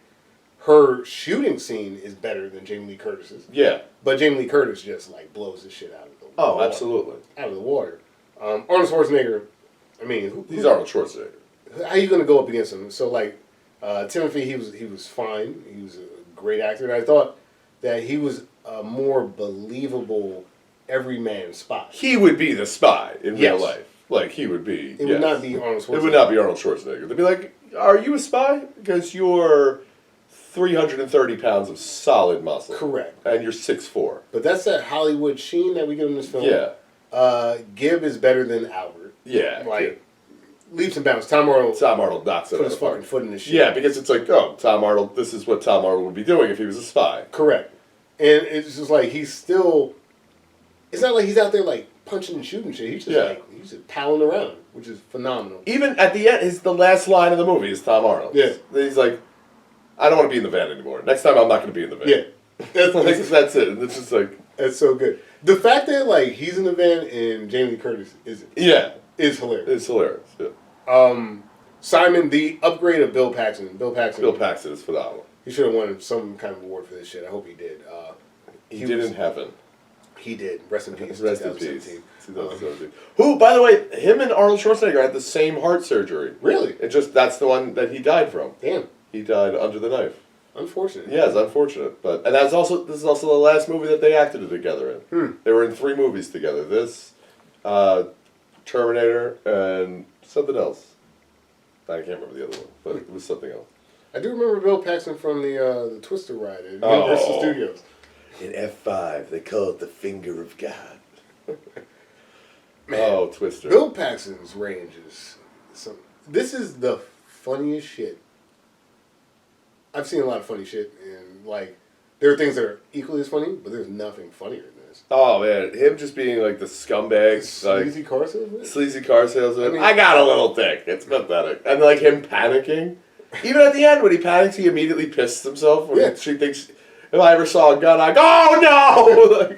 S2: her shooting scene is better than Jamie Lee Curtis's.
S1: Yeah.
S2: But Jamie Lee Curtis just like blows this shit out of the water.
S1: Oh, absolutely.
S2: Out of the water. Arnold Schwarzenegger, I mean...
S1: He's Arnold Schwarzenegger.
S2: How are you going to go up against him? So, like, Timothy, he was fine. He was a great actor. And I thought that he was a more believable everyman spy.
S1: He would be the spy in real life. Like, he would be.
S2: It would not be Arnold Schwarzenegger.
S1: It would not be Arnold Schwarzenegger. They'd be like, are you a spy? Because you're 330 pounds of solid muscle.
S2: Correct.
S1: And you're 6'4".
S2: But that's that Hollywood sheen that we get in this film.
S1: Yeah.
S2: Gibb is better than Albert.
S1: Yeah.
S2: Like, leaps and bounds. Tom Arnold
S1: knocks it
S2: put his fucking foot in the shit.
S1: Yeah, because it's like, oh, Tom Arnold, this is what Tom Arnold would be doing if he was a spy.
S2: Correct. And it's just like, he's still... It's not like he's out there, like, punching and shooting shit. He's just like, he's just palling around, which is phenomenal.
S1: Even at the end, the last line of the movie is Tom Arnold.
S2: Yeah.
S1: He's like, I don't want to be in the van anymore. Next time I'm not going to be in the van.
S2: Yeah.
S1: That's it. And it's just like...
S2: That's so good. The fact that, like, he's in the van and Jamie Lee Curtis isn't.
S1: Yeah.
S2: Is hilarious.
S1: It's hilarious, yeah.
S2: Simon, the upgrade of Bill Paxton. Bill Paxton
S1: is phenomenal.
S2: He should have won some kind of award for this shit. I hope he did.
S1: He did in heaven.
S2: He did. Rest in peace.
S1: Rest in peace. 2017. Who, by the way, him and Arnold Schwarzenegger had the same heart surgery.
S2: Really?
S1: That's the one that he died from.
S2: Damn.
S1: He died under the knife.
S2: Unfortunate.
S1: Yeah, it's unfortunate. But this is also the last movie that they acted together in. They were in 3 movies together. This, Terminator, and something else. I can't remember the other one, but it was something else.
S2: I do remember Bill Paxton from the Twister ride at Universal Studios.
S1: In F5, they call it the finger of God.
S2: Man,
S1: Twister.
S2: Bill Paxton's range is... This is the funniest shit. I've seen a lot of funny shit, and, like, there are things that are equally as funny, but there's nothing funnier than this.
S1: Oh, man. Him just being, like, the scumbag.
S2: Sleazy car salesman?
S1: Sleazy car salesman. I got a little dick. It's pathetic. And, like, him panicking. Even at the end, when he panics, he immediately pisses himself. When she thinks, if I ever saw a gun, I go, oh, no!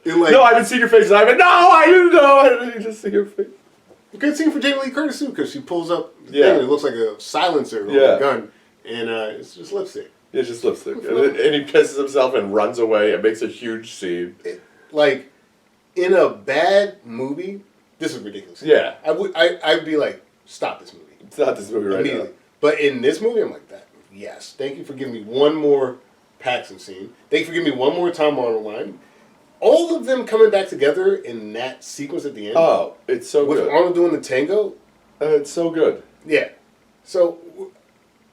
S1: No, I haven't seen your face. And I went, no, I didn't know. I didn't just see your face.
S2: Good scene for Jamie Lee Curtis, too, because she pulls up the thing, and it looks like a silencer or a gun, and it's just lipstick.
S1: Yeah, it's just lipstick. And he pisses himself and runs away and makes a huge scene.
S2: Like, in a bad movie, this is ridiculous.
S1: Yeah.
S2: I'd be like, stop this movie.
S1: Stop this movie right now.
S2: But in this movie, I'm like, yes, thank you for giving me one more Paxton scene. Thank you for giving me one more Tom Arnold line. All of them coming back together in that sequence at the end.
S1: Oh, it's so good.
S2: With Arnold doing the tango.
S1: It's so good.
S2: Yeah. So,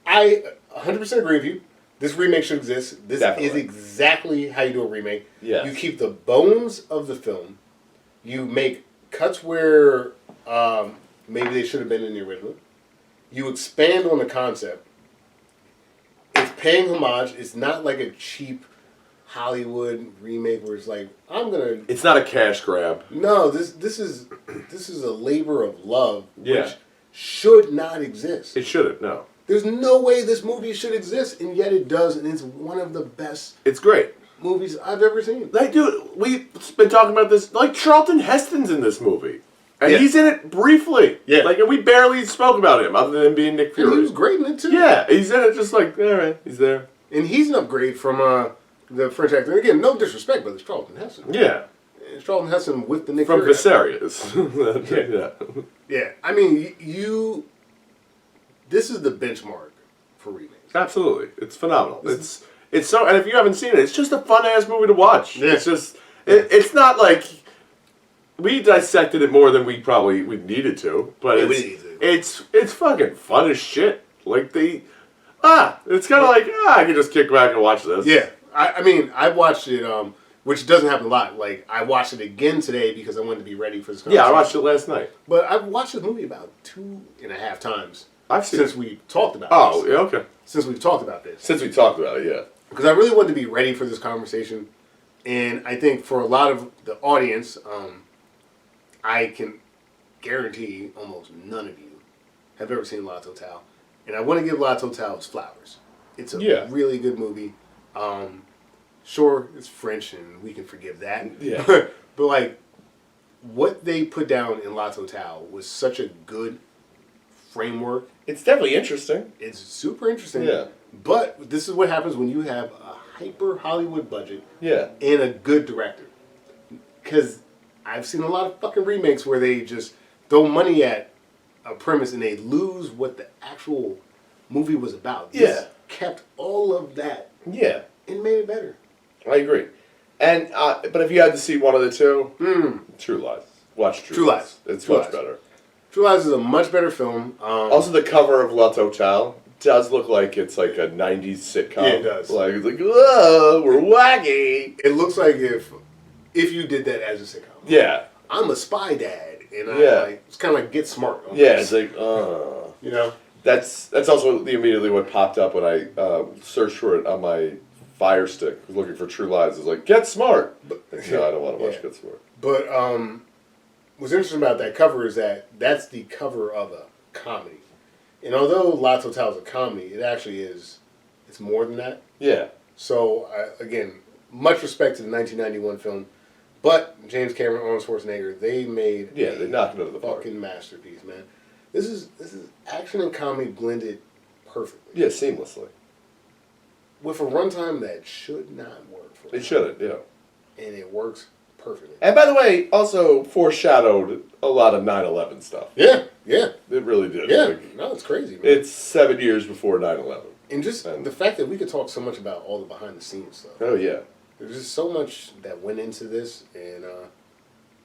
S2: I 100% agree with you. This remake should exist. This is exactly how you do a remake.
S1: Yes.
S2: You keep the bones of the film. You make cuts where maybe they should have been in the original. You expand on the concept. It's paying homage. It's not like a cheap Hollywood remake where it's like, it's
S1: not a cash grab.
S2: No, this is a labor of love,
S1: Yeah.
S2: which should not exist.
S1: It shouldn't, no.
S2: There's no way this movie should exist, and yet it does, and it's one of the best
S1: It's great.
S2: movies I've ever seen.
S1: Like, dude, we've been talking about this. Like, Charlton Heston's in this movie. And he's in it briefly.
S2: Yeah.
S1: Like, and we barely spoke about him other than being Nick Fury.
S2: And he was great in it, too.
S1: Yeah, he's in it just like, all right, he's there.
S2: And he's an upgrade from the French actor. And again, no disrespect, but it's Charlton Heston.
S1: Yeah.
S2: It's Charlton Heston with the Nick
S1: From
S2: Fury.
S1: Viserys. Yeah.
S2: Yeah. I mean, this is the benchmark for remakes.
S1: Absolutely. It's phenomenal. It's so, and if you haven't seen it, it's just a fun-ass movie to watch.
S2: Yeah.
S1: It's just, it's not like, we dissected it more than we needed to, but it's fucking fun as shit. Like it's kind of like, I can just kick back and watch this.
S2: Yeah. I mean, I watched it, which doesn't happen a lot. Like, I watched it again today because I wanted to be ready for this conversation.
S1: Yeah, I watched it last night.
S2: But I've watched this movie about 2.5 times since we talked about
S1: this. Oh, yeah, okay.
S2: Since we've talked about this.
S1: Since we talked about it, yeah.
S2: Because I really wanted to be ready for this conversation. And I think for a lot of the audience, I can guarantee almost none of you have ever seen La Totale. And I want to give La Totale its flowers. It's a really good movie. Sure, it's French and we can forgive that.
S1: Yeah.
S2: But like, what they put down in La Totale was such a good framework.
S1: It's definitely interesting.
S2: It's super interesting.
S1: Yeah.
S2: But this is what happens when you have a hyper Hollywood budget.
S1: Yeah.
S2: And a good director. Because I've seen a lot of fucking remakes where they just throw money at a premise and they lose what the actual movie was about. This kept all of that.
S1: Yeah.
S2: And made it better.
S1: I agree. And but if you had to see one of the two, True Lies. Watch True Lies. It's much better.
S2: True Lies is a much better film.
S1: Also, the cover of La Totale does look like it's like a 90s sitcom.
S2: Yeah, it does.
S1: Like, it's like, whoa, we're wacky.
S2: It looks like if you did that as a sitcom.
S1: Yeah.
S2: I'm a spy dad. And it's kind of like Get Smart.
S1: It's like,
S2: You know?
S1: That's also immediately what popped up when I searched for it on my Fire Stick, looking for True Lies. It's like, Get Smart. No, I don't want to watch Get Smart.
S2: But what's interesting about that cover is that's the cover of a comedy. And although La Totale is a comedy, it actually is, it's more than that.
S1: Yeah.
S2: So, again, much respect to the 1991 film. But James Cameron, Arnold Schwarzenegger, they made
S1: they knocked it out of the park.
S2: Fucking masterpiece, man. This is action and comedy blended perfectly.
S1: Yeah, seamlessly.
S2: With a runtime that should not work for
S1: It shouldn't, yeah.
S2: And it works perfectly.
S1: And by the way, also foreshadowed a lot of 9/11 stuff.
S2: Yeah.
S1: It really did.
S2: Yeah, no, it's crazy, man.
S1: It's 7 years before 9/11.
S2: And just the fact that we could talk so much about all the behind-the-scenes stuff.
S1: Oh, yeah.
S2: There's just so much that went into this. And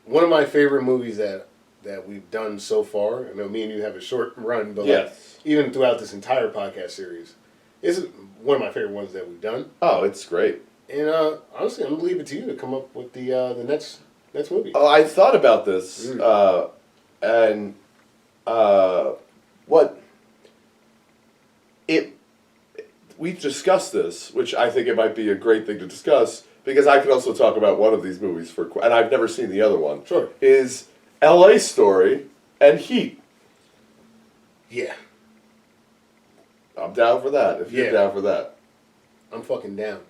S2: one of my favorite movies that we've done so far, I know me and you have a short run, but like, even throughout this entire podcast series, is one of my favorite ones that we've done.
S1: Oh, it's great.
S2: And honestly, I'm going to leave it to you to come up with the next movie.
S1: Oh, I thought about this, and we discussed this, which I think it might be a great thing to discuss, because I could also talk about one of these movies and I've never seen the other one.
S2: Sure.
S1: Is L.A. Story and Heat.
S2: Yeah.
S1: I'm down for that, if you're down for that.
S2: I'm fucking down.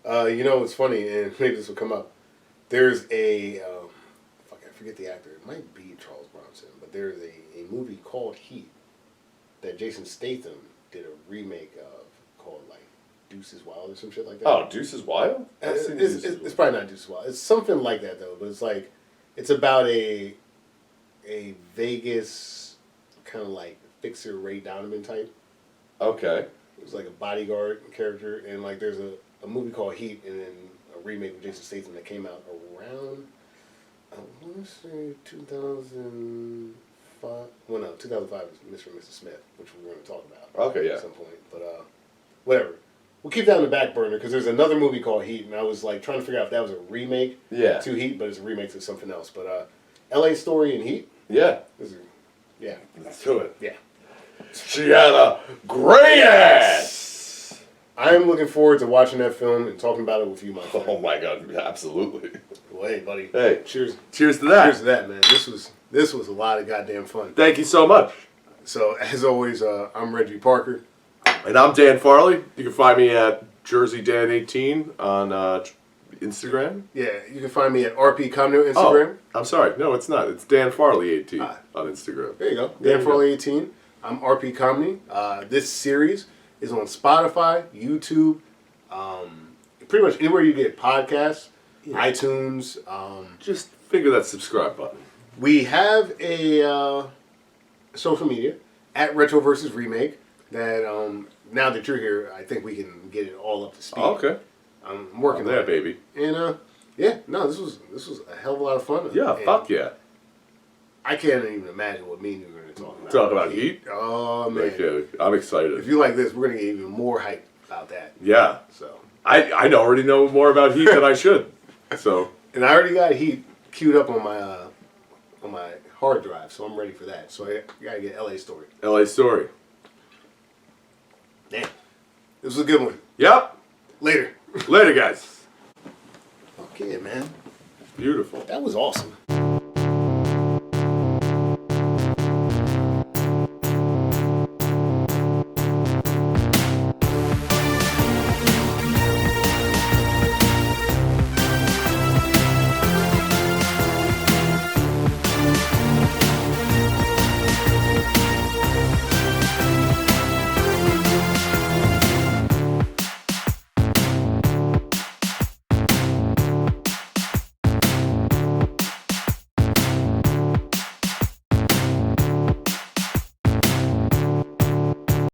S2: You know, it's funny, and maybe this will come up. There's I forget the actor. It might be Charles Bronson, but there's a movie called Heat that Jason Statham did a remake of called, like, Deuces Wild or some shit like that.
S1: Oh, Deuces Wild?
S2: It's probably not Deuces Wild. It's something like that, though, but it's like, it's about a Vegas kind of like fixer Ray Donovan type.
S1: Okay.
S2: It was like a bodyguard character, and like there's a movie called Heat, and then a remake with Jason Statham that came out around, I want to say 2005. Well, no, 2005 is Mr. and Mrs. Smith, which we're going to talk about.
S1: Okay, yeah.
S2: At some point, but whatever. We'll keep that on the back burner because there's another movie called Heat, and I was like trying to figure out if that was a remake to Heat, but it's a remake to something else. But L.A. Story and Heat.
S1: Yeah.
S2: Let's
S1: do it.
S2: Yeah.
S1: She had a great ass.
S2: I am looking forward to watching that film and talking about it with you, my friend.
S1: Oh my God, absolutely.
S2: Well, hey, buddy.
S1: Hey,
S2: cheers.
S1: Cheers to that.
S2: Cheers to that, man. This was a lot of goddamn fun.
S1: Thank you so much.
S2: So, as always, I'm Reggie Parker.
S1: And I'm Dan Farley. You can find me at JerseyDan18 on Instagram?
S2: Yeah, you can find me at RP Comedy on Instagram.
S1: Oh, I'm sorry. No, it's not. It's Dan Farley 18 on Instagram.
S2: There you go.
S1: There
S2: Dan
S1: you
S2: Farley 18. I'm RP Comedy. This series is on Spotify, YouTube, pretty much anywhere you get podcasts, iTunes.
S1: Just finger that subscribe button.
S2: We have a social media at Retro versus Remake that now that you're here, I think we can get it all up to speed.
S1: Oh, okay.
S2: I'm working
S1: there,
S2: on it.
S1: baby.
S2: And yeah, no, this was a hell of a lot of fun.
S1: Yeah,
S2: And
S1: fuck yeah.
S2: I can't even imagine what me and you are going to talk about.
S1: Talk about Heat?
S2: Oh man,
S1: Okay, I'm excited.
S2: if you like this, we're going to get even more hype about that.
S1: Yeah.
S2: So
S1: I already know more about Heat than I should. So.
S2: And I already got Heat queued up on my hard drive, so I'm ready for that. So I got to get LA Story.
S1: LA Story.
S2: Damn, this was a good one.
S1: Yep.
S2: Later.
S1: Later, guys.
S2: Okay, man.
S1: Beautiful.
S2: That was awesome.